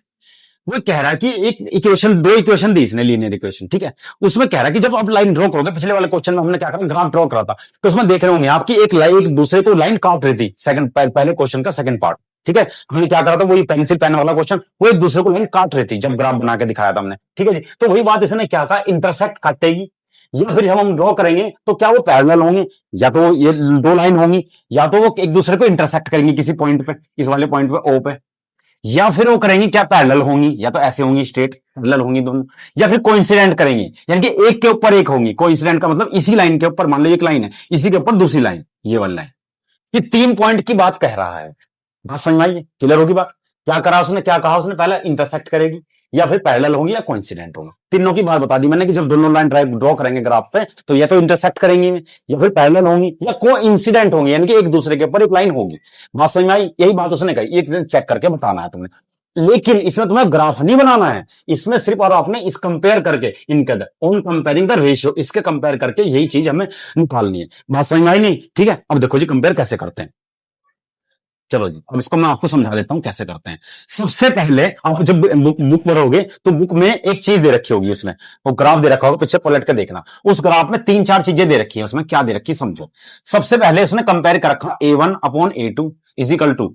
A: वो कह रहा है कि एक इक्वेशन, दो इक्वेशन दी इसने लीनियर इक्वेशन, ठीक है। उसमें कह रहा है कि जब आप लाइन ड्रॉ करोगे, पिछले वाले क्वेश्चन में हमने क्या करा, ग्राफ ड्रॉ करा था, तो उसमें देख रहे होंगे आपकी एक लाइन एक दूसरे को लाइन काट रही थी, पहले क्वेश्चन का सेकंड पार्ट, ठीक है। हमने क्या करा था, वही पेंसिल पेन वाला क्वेश्चन, वो एक दूसरे को लाइन काट रही थी जब ग्राफ बना के दिखाया था हमने, ठीक है जी। तो वही बात इसने क्या कहा, इंटरसेक्ट काटेगी, या फिर जब हम ड्रॉ करेंगे तो क्या वो पैरेलल होंगे, या तो ये दो लाइन होंगी, या तो वो एक दूसरे को इंटरसेक्ट करेंगी किसी पॉइंट पे, इस वाले पॉइंट पे ओ पे, या फिर वो करेंगी क्या, पैरेलल होंगी, या तो ऐसे होंगी स्ट्रेट पैरेलल होंगी दोनों, या फिर कोइंसिडेंट करेंगी, यानी कि एक के ऊपर एक होंगी। कोइंसिडेंट का मतलब इसी लाइन के ऊपर, मान लो एक लाइन है, इसी के ऊपर दूसरी लाइन, ये वाली लाइन। ये 3 पॉइंट की बात कह रहा है, बात समझ में आई, क्लियर होगी बात। क्या करा उसने, क्या कहा उसने, पहले इंटरसेक्ट करेगी, या फिर पैरेलल होंगी, या कोइंसिडेंट होगा। तीनों की बात बता दी मैंने कि जब दोनों लाइन ड्रॉ करेंगे ग्राफ पे, तो या तो इंटरसेक्ट करेंगी, या फिर पैरेलल होंगी, या कोइंसिडेंट होंगी, यानी कि एक दूसरे के ऊपर एक लाइन होगी। बात समझ में आई, यही बात उसने कही, एक दिन चेक करके बताना है तुमने। लेकिन इसमें तुम्हें ग्राफ नहीं बनाना है, इसमें सिर्फ और आपने इस कंपेयर करके, इनके ऑन कंपेयरिंग द रेशियो, इसके कंपेयर करके यही चीज हमें निकालनी है। बात समझ में आई नहीं, ठीक है। अब देखो जी कंपेयर कैसे करते हैं, चलो जी अब इसको मैं आपको समझा देता हूं कैसे करते हैं। सबसे पहले आप जब बुक पढ़ोगे तो बुक में एक चीज दे रखी होगी, उसमें वो ग्राफ दे रखा होगा, पीछे पलट के देखना, उस ग्राफ में 3-4 चीजें दे रखी है, उसमें क्या दे रखी है समझो। सबसे पहले उसने कंपेयर कर रखा A1 upon A2 equal to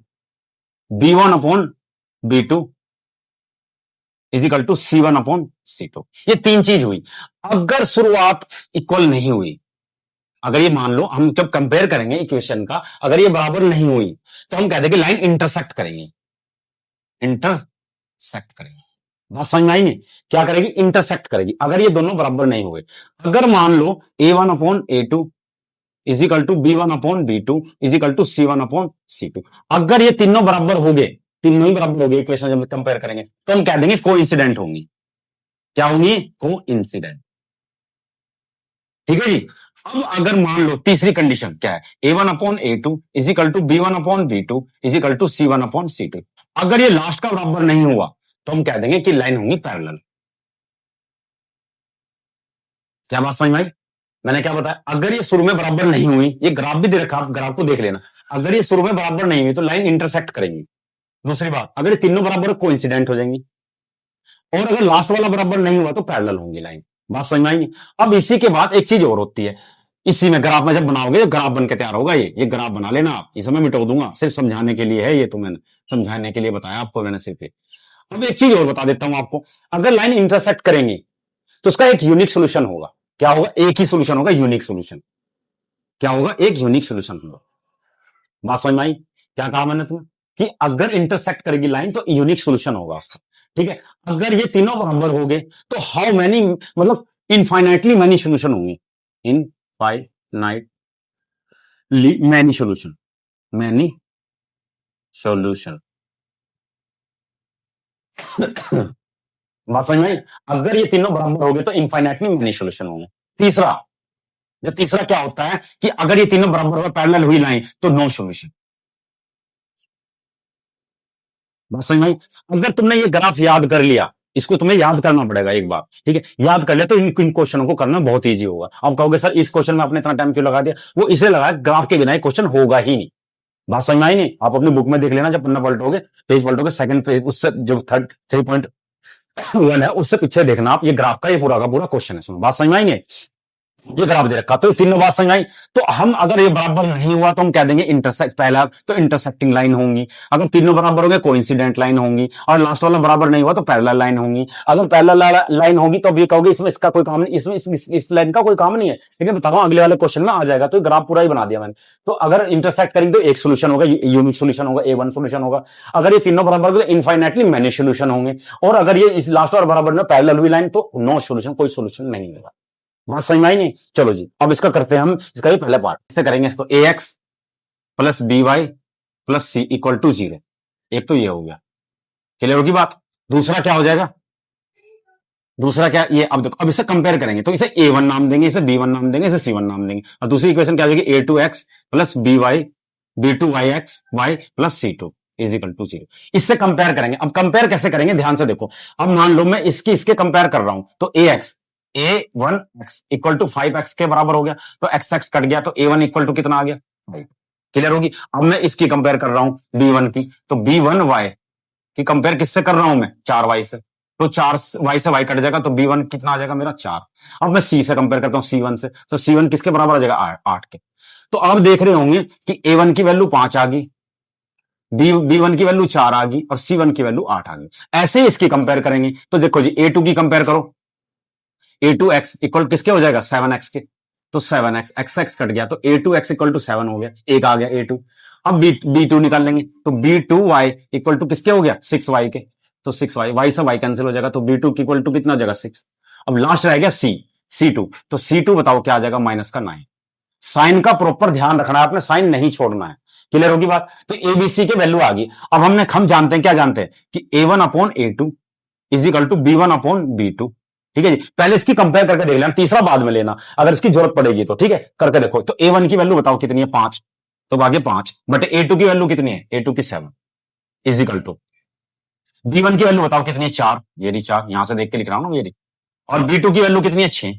A: B1 upon B2 equal to C1 upon C2। ये 3 चीज हुई। अगर शुरुआत इक्वल नहीं हुई, अगर ये मान लो हम जब कंपेयर करेंगे इक्वेशन का, अगर ये बराबर नहीं हुई, तो हम कहते हैं कि लाइन इंटरसेक्ट करेंगे, इंटरसेक्ट करेंगे। बात समझ में आएंगे, क्या करेगी, इंटरसेक्ट करेगी, अगर ये दोनों बराबर नहीं हुए। अगर मान लो A1 upon A2 equal to B1 upon B2 equal to C1 upon C2, अगर ये तीनों बराबर हो गए, तीनों ही बराबर हो गए इक्वेशन जब कंपेयर करेंगे, तो हम कह देंगे कोइंसिडेंट होंगी। क्या होंगी, कोइंसिडेंट, ठीक है जी। अब अगर मान लो तीसरी कंडीशन क्या है, A1 upon A2 equal to B1 upon B2 equal to C1 upon C2, अगर ये लास्ट का बराबर नहीं हुआ, तो हम कह देंगे कि लाइन होंगी पैरेलल। क्या बात समझ में आई, मैंने क्या बताया, अगर ये शुरू में बराबर नहीं हुई, ये ग्राफ भी दे रखा, आप ग्राफ को देख लेना, अगर ये शुरू में बराबर नहीं हुई तो लाइन इंटरसेक्ट करेंगी। दूसरी बात, अगर ये तीनों बराबर कोइंसिडेंट हो जाएंगी, और अगर लास्ट वाला बराबर नहीं हुआ तो पैरेलल होंगी लाइन। बात समझ में आएंगी। अब इसी के बाद एक चीज और होती है, इसी में ग्राफ में जब बनाओगे, ग्राफ बन के तैयार होगा, ये ग्राफ बना लेना आप, इसे मैं मिटा दूंगा, सिर्फ समझाने के लिए है ये, तो मैंने समझाने के लिए बताया आपको मैंने सिर्फ। अब एक चीज और बता देता हूं आपको, अगर लाइन इंटरसेक्ट करेंगी तो उसका एक यूनिक सोल्यूशन होगा। क्या होगा, एक ही सोल्यूशन होगा, यूनिक सोल्यूशन। क्या होगा, एक यूनिक सोल्यूशन होगा। बात समझ में आई, क्या कहा मैंने तुम्हें कि अगर इंटरसेक्ट करेगी लाइन तो यूनिक सोल्यूशन होगा उसका, ठीक है। अगर ये तीनों बराबर हो गए तो हाउ मैनी, मतलब इनफाइनाइटली मैनी सोल्यूशन होंगे, infinitely many solution, many solution. बात समझ में आई, अगर ये तीनों बराबर हो गए तो इनफाइनाइटली मैनी सोल्यूशन होंगे। तीसरा, जो तीसरा क्या होता है कि अगर ये तीनों बराबर हो, पैरेलल हुई लाइन, तो नो सोल्यूशन। बात समझ में आई, अगर तुमने ये ग्राफ याद कर लिया, इसको तुम्हें याद करना पड़ेगा एक बार, ठीक है, याद कर लिया तो इन क्वेश्चनों को करना बहुत इजी होगा। आप कहोगे सर इस क्वेश्चन में आपने इतना टाइम क्यों लगा दिया, वो इसे लगा, ग्राफ के बिना ये क्वेश्चन होगा ही नहीं। बात समझ में आई नहीं, आप अपनी बुक में देख लेना, जब पन्ना पलटोगे, पेज पलटोगे, सेकंड पेज, उससे जो 3.1 है उससे पीछे देखना आप, ये ग्राफ का ये पूरा का पूरा क्वेश्चन है। सुनो, बात समझ में आएंगे, ये बराबर दे रखा, तो तीनों बात समझ आई। तो हम अगर ये बराबर नहीं हुआ तो हम कह देंगे इंटरसेक्ट, पहला तो इंटरसेक्टिंग लाइन होंगी, अगर तीनों बराबर हो गए कोइंसिडेंट लाइन होंगी, और लास्ट वाला बराबर नहीं हुआ तो पैरेलल लाइन होंगी। अगर पैरेलल लाइन होगी तो अब ये कहोगे इसमें इसका कोई काम नहीं, इसमें इस लाइन का कोई काम नहीं है, लेकिन बता रहा हूं अगले वाले क्वेश्चन में आ जाएगा, तो ग्राफ पूरा ही बना दिया मैंने। तो अगर इंटरसेक्ट करेंगे तो एक सोल्यूशन होगा, यूनिक सोल्यूशन होगा, A1 सोल्यूशन होगा। अगर ये तीनों बराबर हो तो इनफाइनाइटली मैनी सोल्यूशन होंगे, और अगर ये इस लास्ट वाला बराबर में पैरेलल हुई लाइन तो नो सोल्यूशन, कोई सोल्यूशन नहीं होगा। बात समझ में आई नहीं, चलो जी अब इसका करते हैं हम, इसका भी पहले पार्ट इससे करेंगे, इसको AX plus BY plus C equal to 0। एक तो ये हो गया, क्लियर होगी बात। दूसरा क्या हो जाएगा, दूसरा क्या, ये अब देखो, अब इसे कंपेयर करेंगे तो इसे A1 नाम देंगे, इसे B1 नाम देंगे, इसे C1 नाम देंगे, और दूसरी इक्वेशन क्या हो जाएगी, A2x plus BY B2yx y plus C2 is equal to 0। इससे कंपेयर करेंगे। अब कंपेयर कैसे करेंगे, ध्यान से देखो। अब मान लो मैं इसके कंपेयर कर रहा हूं, तो A1x इक्वल टू 5x के बराबर हो गया, तो x कट गया, तो A1 इक्वल टू कितना आ गया, 5। क्लियर होगी। अब मैं इसकी कंपेयर कर रहा हूं B1 की, तो B1y की कंपेयर किससे कर रहा हूं मैं, 4y से, तो 4y से y कट जाएगा, तो B1 कितना आ जाएगा मेरा 4। अब मैं C से कंपेयर करता हूं C1 से, तो C1 किसके बराबर आ जाएगा, 8 के। तो आप देख रहे होंगे कि A1 की वैल्यू 5 आ गई, B1 की वैल्यू 4 आ गई, और C1 की वैल्यू 8 आ गई। ऐसे ही इसकी कंपेयर करेंगे, तो देखो जी A2 की कंपेयर करो, A2x इक्वल किसके हो जाएगा, 7x के, तो 7x x कट गया, तो A2x इक्वल टू 7 हो गया, एक आ गया A2। अब B2 निकाल लेंगे, तो B2y इक्वल टू किसके हो गया, 6y के, तो 6y, y से y कैंसिल हो जाएगा, तो B2 की इक्वल टू कितना हो जाएगा, 6। अब लास्ट रह गया C2, तो C2 बताओ क्या आ जाएगा, माइनस का 9। साइन का प्रॉपर ध्यान रखना है आपने, साइन नहीं छोड़ना है। क्लियर होगी बात। तो एबीसी के वैल्यू आ गई। अब हम जानते हैं, क्या जानते हैं कि A1 upon A2 is equal to B1 upon B2। ठीक है जी, पहले इसकी कंपेयर करके देख लेना, तीसरा बाद में लेना अगर इसकी जरूरत पड़ेगी तो। ठीक है, करके देखो। तो A1 की वैल्यू बताओ कितनी है, 5, तो आगे 5 बट A2 की वैल्यू कितनी है, A2 की 7 इज इक्वल टू B1 की वैल्यू बताओ कितनी है, 4, ये रही 4, यहां से देख के लिख रहा हूं ना, ये रही। और B2 की वैल्यू कितनी है, 6।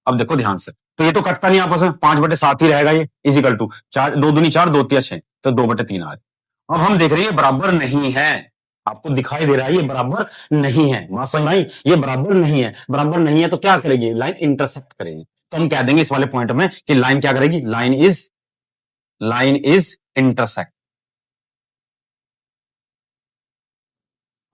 A: अब देखो ध्यान से, तो ये तो कटता नहीं आपस में, 5/7 ही रहेगा ये, इज इक्वल टू 4, 2 दूनी 4, 2 तिया 6, तो 2/3 आ रहा। अब हम देख रहे हैं ये बराबर नहीं है, आपको दिखाई दे रहा है ये बराबर नहीं है, बात समझ में आई, ये बराबर नहीं है। बराबर नहीं है तो क्या करेगी, लाइन इंटरसेक्ट करेगी। तो हम कह देंगे इस वाले पॉइंट में कि लाइन क्या करेगी, लाइन इज इंटरसेक्ट।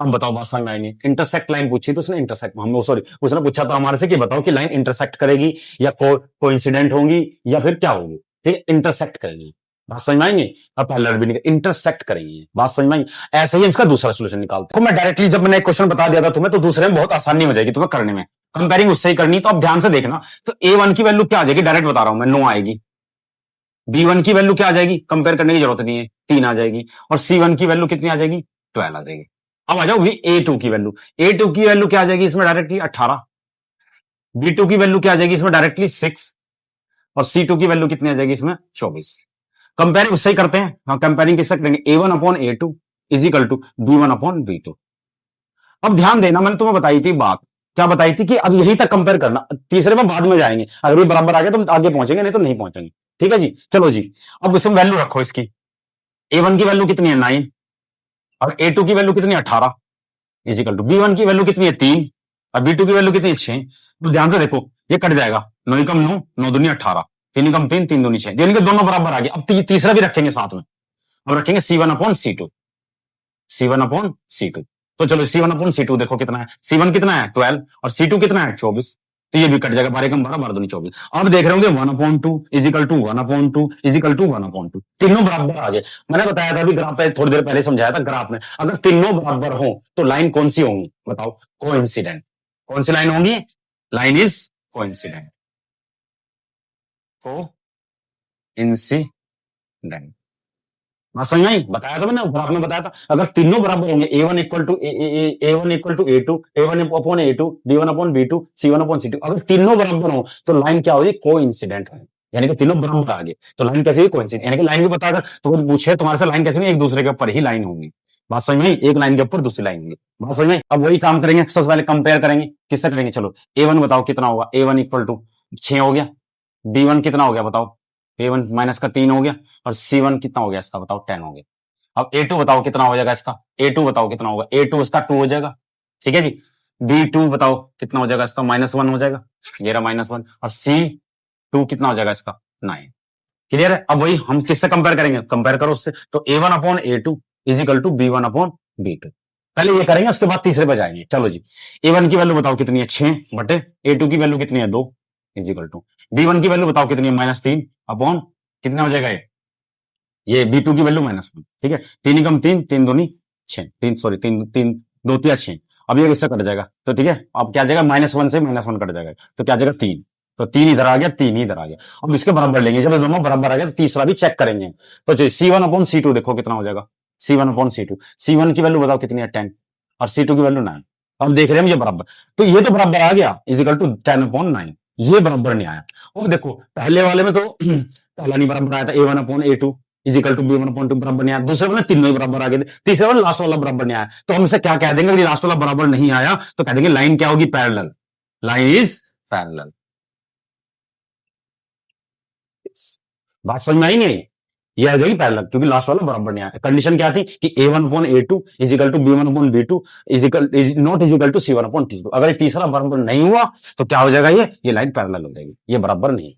A: हम बताओ, बात समझ में आएंगे। इंटरसेक्ट लाइन पूछी तो उसने इंटरसेक्ट, हम सॉरी उसने पूछा तो हमारे से कि बताओ कि लाइन इंटरसेक्ट करेगी या कोइंसिडेंट होंगी या फिर क्या होगी। ठीक है, इंटरसेक्ट करेगी, बात समझ में आएंगे। अब पहले भी नहीं, इंटरसेक्ट करेंगे, बात समझ में आई। ऐसे ही इसका दूसरा सोल्यूशन निकालते हैं। मैं डायरेक्टली जब मैंने एक क्वेश्चन बता दिया था तुम्हें, तो दूसरे में बहुत आसानी हो जाएगी तुम्हें करने में, कंपेयरिंग उससे ही करनी। तो अब ध्यान से देखना, तो A1 की वैल्यू क्या आ जाएगी, डायरेक्ट बता रहा हूं मैं, 9 आएगी। B1 की वैल्यू क्या आ जाएगी, कंपेयर करने की जरूरत नहीं है, 3 आ जाएगी। और C1 की वैल्यू कितनी आ जाएगी, 12 आ जाएगी। अब आ जाओ A2 की वैल्यू, A2 की वैल्यू क्या आ जाएगी इसमें, डायरेक्टली 18। B2 की वैल्यू क्या आ जाएगी इसमें, डायरेक्टली 6। और C2 की वैल्यू कितनी आ जाएगी इसमें, 24। कंपेयरिंग उससे ही करते हैं, हाँ कंपेयरिंग किससे करेंगे, A1 upon A2 is equal to B1 upon B2। अब ध्यान देना, मैंने तुम्हें बताई थी बात, क्या बताई थी कि अब यहीं तक कंपेयर करना, तीसरे में बाद में जाएंगे, अगर भी बराबर आ गया तो आगे पहुंचेंगे, नहीं तो नहीं पहुंचेंगे। ठीक है जी, चलो जी। अब इसमें वैल्यू रखो इसकी, A1 की वैल्यू कितनी है, 9, और A2 की वैल्यू कितनी है, 18 इज इक्वल टू B1 की वैल्यू कितनी है, 3, और B2 की वैल्यू कितनी है, 6। तो ध्यान से देखो, ये कट जाएगा, 9 कम 9, 9 दूनी 18, 3 कम 3, 3 दूनी 6, यानी कि दोनों बराबर आ गए। अब तीसरा भी रखेंगे साथ में, अब रखेंगे C1 upon C2, C1 upon C2। तो चलो C1 अपॉन C2 देखो कितना है, C1 कितना है 12 और C2 कितना है 24, तो ये भी कट जाएगा, 12 कम 12, 12 दूनी 24। अब देख रहे होंगे 1/2 is equal to 1/2 is equal to 1/2, तीनों बराबर आ गए। मैंने बताया था अभी ग्राफ पे, थोड़ी देर पहले समझाया था ग्राफ में, अगर तीनों बराबर हो तो लाइन कौन सी होंगी बताओ, कोइंसिडेंट। कौन सी लाइन होंगी, लाइन इज कोइंसिडेंट, कोइंसिडेंट। हाँ समझ आई, बताया था मैंने, ग्राफ में बताया था, अगर तीनों बराबर होंगे, A1 equal to A1 equal to A2, A1 upon A2, B1 upon B2, C1 upon C2, अगर तीनों बराबर हो तो लाइन क्या होगी, कोइंसिडेंट है, यानी कि तीनों बराबर आ गए तो लाइन कैसी होगी, कोइंसिडेंट। यानी कि लाइन भी बताया था, तो वो पूछे तुम्हारे से लाइन कैसी होगी, एक दूसरे के ऊपर ही लाइन होंगी। बात समझ में आई, एक लाइन के ऊपर दूसरी लाइन होंगी, बात समझ में आई। अब वही काम करेंगे, सबसे पहले कंपेयर करेंगे, किससे करेंगे, चलो A1 बताओ कितना होगा, A1 इक्वल टू 6 हो गया, B1 कितना हो गया बताओ, A1 माइनस का 3 हो गया, और C1 कितना हो गया इसका बताओ, 10 हो गया। अब A2 बताओ कितना हो जाएगा इसका, A2 बताओ कितना होगा, A2 इसका 2 हो जाएगा। ठीक है जी, B2 बताओ कितना हो जाएगा इसका, -1 हो जाएगा, ये रहा -1, और C2 कितना हो जाएगा इसका, 9। क्लियर है। अब वही हम किससे कंपेयर करेंगे, कंपेयर करो उससे, तो A1 upon A2 is equal to B1 upon B2। पहले ये करेंगे, उसके बाद तीसरे पे जाएंगे। चलो जी, A1 की वैल्यू बताओ कितनी है, 6 बटे A2 की वैल्यू कितनी है, 2 इज इक्वल टू B1 की वैल्यू बताओ कितनी है, -3 अपॉन कितना हो जाएगा ये B2 की वैल्यू -1। ठीक है, 3 कम 3, 3 दूनी 6, 3 सॉरी 3 3 2 तिया 6। अब ये इससे कट जाएगा, तो ठीक है, अब क्या जाएगा, -1 से -1 कट जाएगा, तो क्या जाएगा 3, तो 3 इधर आ गया, 3 इधर आ गया। अब इसके बराबर लेंगे, जब दोनों बराबर आ गया तो तीसरा भी चेक करेंगे। तो C1 अपॉन C2 देखो कितना हो जाएगा, C1 अपॉन C2, C1 की वैल्यू बताओ कितनी है, 10, और C2 की वैल्यू 9। अब देख रहे हैं हम ये बराबर, तो ये तो बराबर आ गया इजिकल टू 10/9, ये बराबर नहीं आया। और देखो पहले वाले में तो पहला नहीं बराबर आया था, A1/A2 इजिकल टू B1/2 बराबर नहीं आया, दूसरे वाले तीनों ही बराबर आ गए थे, तीसरे वाले लास्ट वाला बराबर नहीं आया। तो हम इसे क्या कह देंगे, अगर लास्ट वाला बराबर नहीं आया तो कह देंगे लाइन क्या होगी, पैरेलल, लाइन इज पैरेलल। बात समझ में आई नहीं? ये आ जाएगी पैरेलल, क्योंकि लास्ट वाला बराबर नहीं आया। कंडीशन क्या थी कि A1/A2 equal to B1/B2 equal not equal to C1/T2। अगर ये तीसरा बराबर नहीं हुआ तो क्या हो जाएगा, ये लाइन पैरेलल हो जाएगी, ये बराबर नहीं।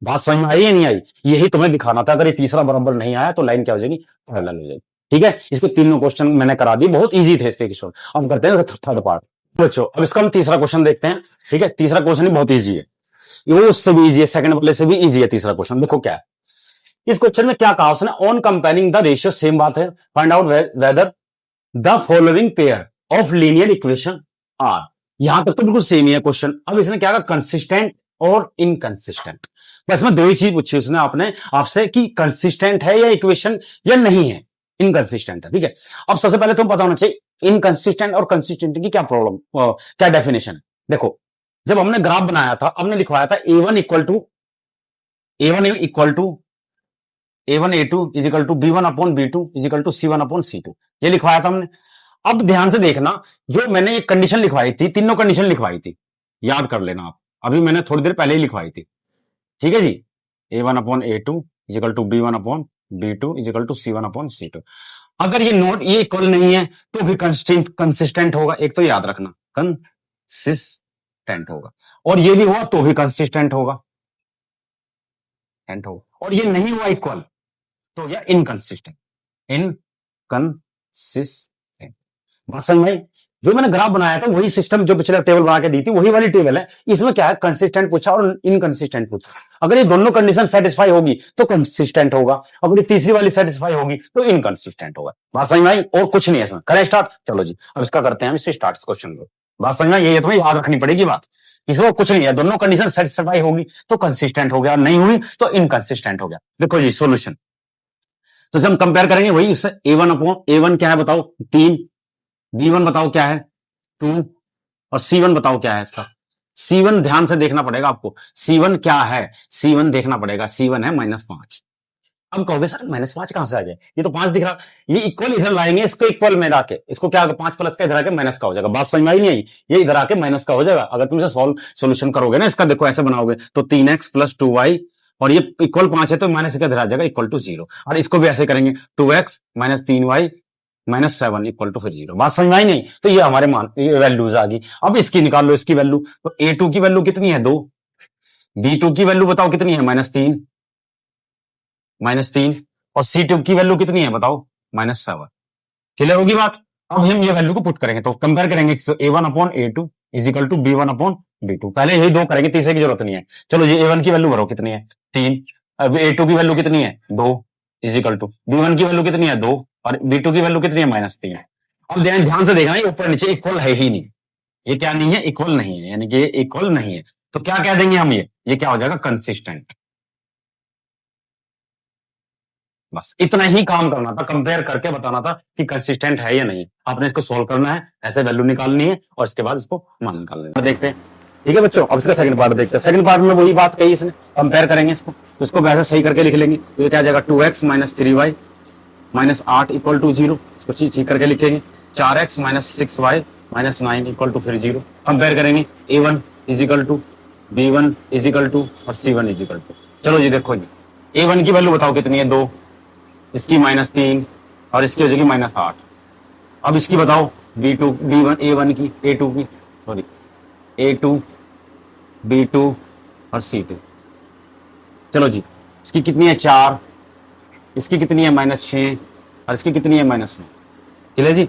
A: बात समझ में आई या नहीं आई? यही तुम्हें दिखाना था, अगर ये तीसरा बराबर नहीं आया तो लाइन क्या हो जाएगी, पैरेलल हो जाएगी। ठीक है, इसको तीनों क्वेश्चन मैंने करा दिए, बहुत इजी थे इसके क्वेश्चन। अब करते हैं थर्ड पार्ट। बच्चों अब इसका हम तीसरा क्वेश्चन देखते हैं। ठीक है, तीसरा क्वेश्चन ही बहुत इजी है, वो उससे भी इजी है, सेकंड वाले से भी इजी है तीसरा क्वेश्चन। देखो क्या है इस क्वेश्चन में, क्या कहा उसने, on comparing the ratio, same बात है, find out whether the following pair of linear equation are. यहां तक तो बिल्कुल सेम ही है क्वेश्चन। अब इसने क्या कहा, कंसिस्टेंट और इनकंसिस्टेंट। बस में दो ही चीज पूछी उसने आपने आपसे कि कंसिस्टेंट है या इक्वेशन या नहीं है, इनकंसिस्टेंट है। ठीक है, अब सबसे पहले तुम पता होना चाहिए इनकंसिस्टेंट और कंसिस्टेंट की क्या प्रॉब्लम, क्या डेफिनेशन है। देखो जब हमने ग्राफ बनाया था, हमने लिखवाया था A1 equal to A1A2 equal to B1/B2 equal to C1/C2, ये लिखवाया था हमने। अब ध्यान से देखना, जो मैंने एक कंडीशन लिखवाई थी, तीनों कंडीशन लिखवाई थी, याद कर लेना आप, अभी मैंने थोड़ी देर पहले ही लिखवाई थी। ठीक है जी, A1/A2 equal to B1/B2 equal to C1/C2। अगर ये इक्वल नहीं है तो भी कंसिस्टेंट होगा, एक तो याद रखना, कंसिस्टेंट होगा, और ये भी हुआ तो भी कंसिस्टेंट होगा, और ये नहीं हुआ इक्वल तो या इनकंसिस्टेंट, इनकंसिस्टेंट। बात समझ में? जो मैंने ग्राफ बनाया था वही सिस्टम जो पिछले टेबल बना के दी थी, वही वाली टेबल है। इसमें क्या है, कंसिस्टेंट पूछा और इनकंसिस्टेंट पूछा। अगर ये दोनों कंडीशन सेटिस्फाई होगी तो कंसिस्टेंट होगा, अगर ये तीसरी वाली सेटिस्फाई होगी तो इनकंसिस्टेंट होगा। बात समझ में आई? और कुछ नहीं है इसमें। करें स्टार्ट, चलो जी अब इसका करते हैं, इससे स्टार्ट क्वेश्चन को। बात समझ में आई? ये तुम्हें याद रखनी पड़ेगी बात, इसमें कुछ नहीं है, दोनों कंडीशन सेटिस्फाई होगी तो कंसिस्टेंट हो गया, नहीं हुई तो इनकंसिस्टेंट हो गया। देखो जी सोल्यूशन, तो जब हम कंपेयर करेंगे वही इससे, A1 क्या है बताओ, 3, B1 बताओ क्या है, 2, और C1 बताओ क्या है इसका। C1 ध्यान से देखना पड़ेगा आपको, C1 क्या है, C1 देखना पड़ेगा, C1 है -5। अब कहोगे सर -5 कहां से आ गया, ये तो 5 दिख रहा, ये इक्वल इधर लाएंगे, इसको इक्वल में लाके इसको क्या 5 प्लस का इधर आके माइनस का हो जाएगा। बात समझ में आई नहीं आई? ये इधर आके माइनस का हो जाएगा अगर तुम इसे सोल्यूशन करोगे ना इसका। देखो ऐसे बनाओगे तो 3x + 2y, और ये इक्वल 5 है तो माइनस का इधर आ जाएगा इक्वल टू 0, और इसको भी ऐसे करेंगे 2x - 3y - 7 इक्वल टू फिर 0। बात समझ में आई नहीं? तो ये हमारे मान वैल्यूज आ गई। अब इसकी निकाल लो, इसकी वैल्यू, तो A2 की वैल्यू कितनी है 2, B2 की वैल्यू बताओ कितनी है -3, और C2 की वैल्यू कितनी है बताओ -7। क्लियर होगी बात? अब हम ये वैल्यू को पुट करेंगे तो कंपेयर करेंगे, A1/A2 इजिकल टू B1/B2। पहले यही दो करेंगे, तीसरे की जरूरत नहीं है। चलो ये A1 की वैल्यू भरो कितनी है 3, अब A2 की वैल्यू कितनी है 2 इजिकल टू B1 की वैल्यू कितनी है 2, और B2 की वैल्यू कितनी है -3। अब ध्यान से देखना, ये ऊपर नीचे इक्वल है ही नहीं, ये क्या नहीं है, इक्वल नहीं है, यानी कि इक्वल नहीं है, तो क्या कह देंगे हम, ये क्या हो जाएगा, कंसिस्टेंट। बस इतना ही काम करना था, कंपेयर करके बताना था कि कंसिस्टेंट है या नहीं। आपने इसको सोल्व करना है, ऐसे वैल्यू निकालनी है और इसके बाद इसको मान निकालना है। देखते हैं, ठीक है बच्चों। अब इसका सेकंड पार्ट देखते हैं। सेकंड पार्ट में वही बात कही इसने, कंपेयर करेंगे इसको, तो इसको वैसे सही करके लिख लेंगे, तो ये क्या आ जाएगा 2x - 3y - 8 इक्वल टू 0। इसको ठीक करके लिखेंगे 4x - 6y - 9 इक्वल टू फिर 0। कंपेयर करेंगे A1 is equal to B1 is equal to और C1 इजिकल टू। चलो जी देखो जी, A1 की वैल्यू बताओ कितनी है 2, इसकी -3 और इसकी हो जाएगी -8। अब इसकी बताओ B2 B1 A1 की A2 की सॉरी A2 B2 और C2। चलो जी, इसकी कितनी है 4, इसकी कितनी है -6 और इसकी कितनी है -9। क्लियर जी?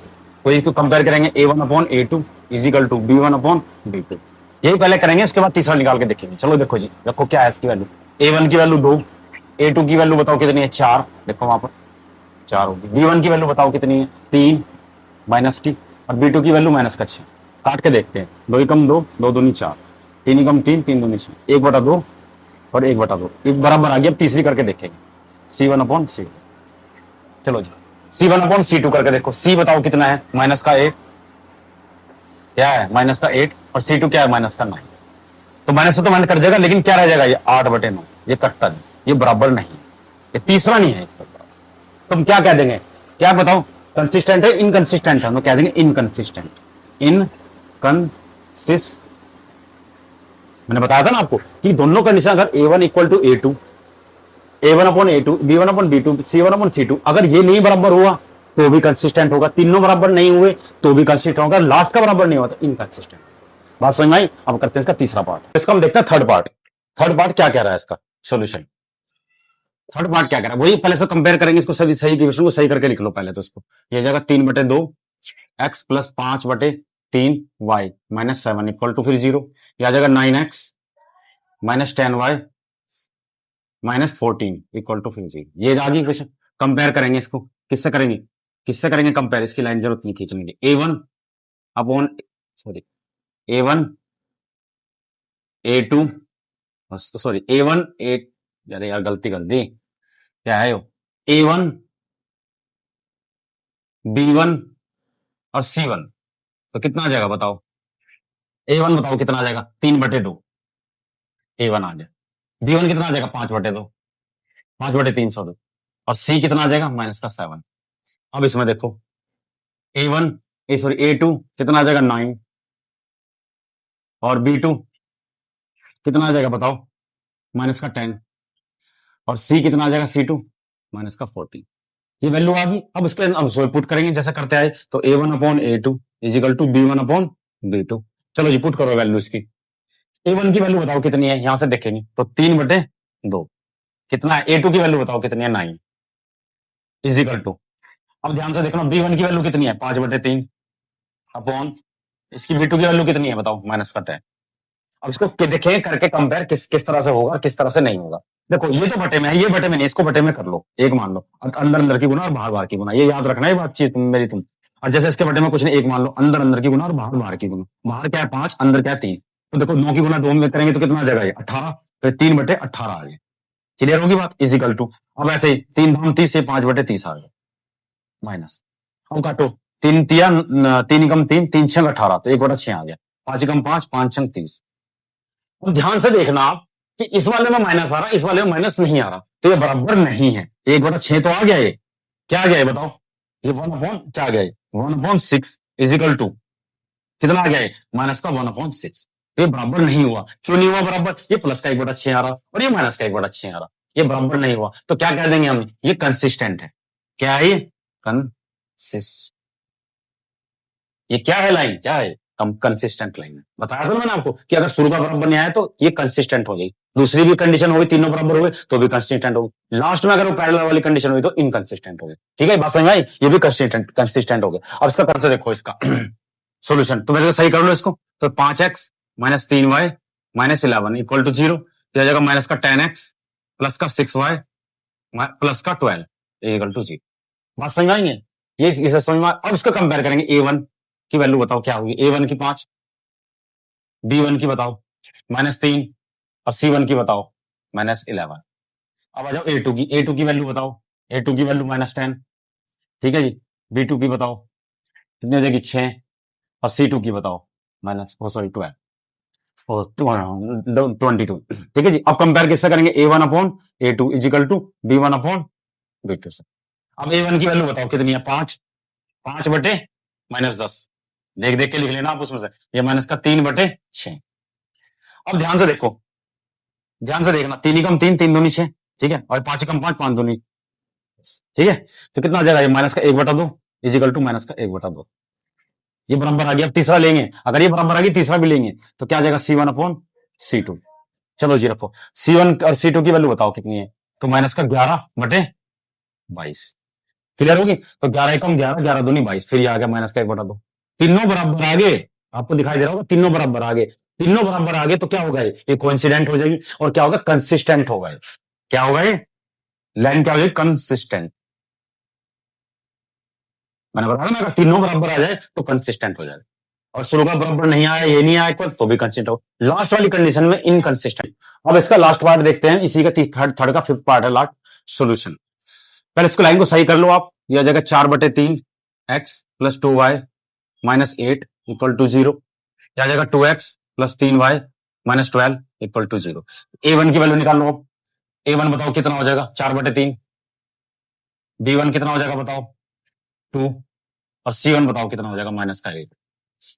A: तो इसको कंपेयर करेंगे A1/A2 इजिकल टू B1/B2। यही पहले करेंगे, उसके बाद तीसरा निकाल के देखेंगे। चलो देखो जी, देखो क्या है इसकी वैल्यू, A1 की वैल्यू 2, A2 की वैल्यू बताओ कितनी है 4, देखो वहां पर 4 होगी। B1 की वैल्यू बताओ कितनी है 3 माइनस की, और B2 की वैल्यू -6। काट के देखते हैं, 2 कम 2, 2 दूनी 4, 3 कम 3, 3 दूनी 6, 1/2 और 1/2 एक बराबर आ गया। अब तीसरी करके देखेंगे C1/C2। चलो जी C1/C2 करके देखो, C बताओ कितना है, माइनस का 1, क्या है माइनस का 8 और C2 क्या है माइनस का 9। तो माइनस से तो माइनस कर जाएगा, लेकिन क्या रह जाएगा ये 8/9, ये कटता नहीं, ये बराबर नहीं, ये तीसरा नहीं है। तुम क्या कह देंगे, क्या बताओ, कंसिस्टेंट है इनकंसिस्टेंट है? हम कह देंगे इनकंसिस्टेंट। इनकंसिस्ट, मैंने बताया था ना आपको कि दोनों कंडीशन अगर A1 equal to A2, A1/A2, B1/B2, C1/C2, अगर ये नहीं बराबर हुआ तो भी कंसिस्टेंट होगा, तीनों बराबर नहीं हुए तो भी कंसिस्टेंट होगा, लास्ट का बराबर नहीं हुआ तो इनकंसिस्टेंट। बात समझ में आई? अब करते हैं इसका तीसरा पार्ट। इसका हम देखते हैं थर्ड पार्ट। थर्ड पार्ट क्या कह रहा है इसका सॉल्यूशन। थर्ड पार्ट क्या कह रहा है वही पहले से कंपेयर करेंगे इसको, सभी सही क्वेश्चन को सही करके लिख लो पहले तो इसको। ये जाएगा 3/2 x plus 5/3 y minus 7 equal to फिर 0। ये आ जाएगा 9x minus 10y minus 14 equal to फिर 0। ये आगे क्वेश्चन कंपेयर करेंगे इसको, किससे करेंगे, किससे करेंगे कंपेयर, इसकी लाइन जरूरत नहीं खींचने की। A1 upon sorry A1 A2 sorry A1 A, अरे यार गलती कर दी, क्या है वो, A1 B1 और C1, तो कितना आ जाएगा बताओ। A1 बताओ कितना आ जाएगा, 3/2 A1 आ गया। B1 कितना आ जाएगा, 5/2, 5/3 सॉरी, और C कितना आ जाएगा माइनस का 7। अब इसमें देखो A1 सॉरी A2 कितना आ जाएगा 9 और B2 कितना आ जाएगा बताओ माइनस का 10 और C कितना आ जाएगा C2 माइनस का 14। ये वैल्यू आ गई। अब इसके अब पुट करेंगे जैसा करते आए, तो A1/A2 इजिकल टू B1/B2। चलो जी पुट करो वैल्यू इसकी। A1 की वैल्यू बताओ कितनी है, यहां से देखेंगे तो 3/2 कितना है, A2 की वैल्यू बताओ कितनी है 9 इजिकल टू, अब ध्यान से देखना B1 की वैल्यू कितनी है 5/3 अपॉन इसकी B2 की वैल्यू कितनी है बताओ माइनस का 10। अब इसको देखें करके कंपेयर किस तरह से होगा किस तरह से नहीं होगा। देखो ये तो बटे में है, ये बटे में नहीं, इसको बटे में कर लो, एक मान लो, अंदर अंदर की गुना और बाहर बाहर की गुना, ये याद रखना है बातचीत मेरी तुम। और जैसे इसके बटे में कुछ नहीं, एक मान लो, अंदर अंदर की गुना और बाहर बाहर की गुना, बाहर क्या है 5, अंदर क्या है 3, तो देखो 9 की गुना 2 में करेंगे तो कितना आ जाएगा ये 18, फिर 3/18 आ गया। क्लियर होगी बात, इजिकल टू, अब ऐसे ही 3×3 से 5/30 आ गया माइनस, अब काटो 3 3 6 18, तो 1/6 आ गया, 5 5 6 30। अब ध्यान से देखना आप कि इस वाले में माइनस आ रहा, इस वाले में माइनस नहीं आ रहा, तो ये बराबर नहीं है। 1/6 तो आ गया, ये क्या आ गया ये बताओ, ये 1/, क्या आ गया ये 1/6 इजिकल टू कितना आ गया ये माइनस का 1/6। तो ये बराबर नहीं हुआ, क्यों नहीं हुआ बराबर, ये प्लस का 1/6 आ रहा और ये माइनस का 1/6 आ रहा, ये बराबर नहीं हुआ, तो क्या कह देंगे हम, ये कंसिस्टेंट है। क्या है ये कंसिस्ट, ये क्या है लाइन, क्या है कंसिस्टेंट लाइन है। बताया था मैंने आपको कि अगर शुरू का बराबर नहीं आया तो ये कंसिस्टेंट हो जाएगी, दूसरी भी कंडीशन होगी, तीनों बराबर हुए तो भी कंसिस्टेंट होगी, लास्ट में अगर वो पैरेलल वाली कंडीशन हुई तो इनकंसिस्टेंट हो गई। ठीक है बात समझ आई, ये भी कंसिस्टेंट हो गया। अब इसका कंसेप्ट देखो, इसका सोल्यूशन तो मेरे सही कर लो इसको, तो 5x minus 3y minus 11 equal to 0, यह जाएगा माइनस का 10x प्लस का 6y प्लस का 12 इक्वल टू 0। बात समझ आएंगे, ये इसे समझ में। अब इसका कंपेयर करेंगे, A1 की वैल्यू बताओ क्या होगी, A1 की 5, B1 की बताओ -3 और C1 की बताओ -11। अब आ जाओ A2 की, A2 की वैल्यू बताओ, A2 की वैल्यू -10, ठीक है जी। B2 की बताओ कितनी हो जाएगी 6 और C2 की बताओ माइनस सॉरी 12 22। ठीक है जी। अब कंपेयर किससे करेंगे, A1/A2 इजिकल टू B1/B2 से। अब A1 की वैल्यू बताओ कितनी है 5 -10, देख देख के लिख लेना आप उसमें से, ये माइनस का 3/6। अब ध्यान से देखो, ध्यान से देखना, 3 3 दूनी 6, ठीक है, और 5 5 दूनी, ठीक है, तो कितना आ जाएगा ये माइनस का 1/2 इजिकल टू माइनस का 1/2। ये बराबर आ गया, अब तीसरा लेंगे, अगर ये बराबर आ गई तीसरा भी लेंगे तो क्या आ जाएगा C1/C2। चलो जी रखो, C1 और C2 की वैल्यू बताओ कितनी है, तो माइनस का 11/22। क्लियर होगी, तो 11 एकम 11, 11 दूनी 22, फिर ये आ गया माइनस का 1/2। तीनों बराबर आगे, आपको दिखाई दे रहा होगा, तीनों बराबर आगे, तीनों बराबर आगे तो क्या होगा, ये कोइंसिडेंट हो जाएगी और क्या होगा कंसिस्टेंट होगा। क्या होगा ये लाइन, क्या हो जाएगी कंसिस्टेंट। मैंने बताया ना, अगर तीनों बराबर आ जाए तो कंसिस्टेंट हो जाए, और शुरू का बराबर नहीं आया, ये नहीं आया इक्वल, तो भी कंसिस्टेंट हो। लास्ट वाली कंडीशन में इनकंसिस्टेंट। अब इसका लास्ट पार्ट देखते हैं, इसी का थर्ड का फिफ्थ पार्ट है लास्ट सोल्यूशन। पहले इसको लाइन को सही कर लो आप, यह आ जाएगा 4/3 x plus 2y minus 8 equal to 0। क्या आ जाएगा 2x plus 3y minus 12 equal to 0। a1 की वैल्यू निकाल लो। अब a1 बताओ कितना हो जाएगा 4/3, b1 कितना हो जाएगा बताओ 2, और c1 बताओ कितना हो जाएगा माइनस का 8।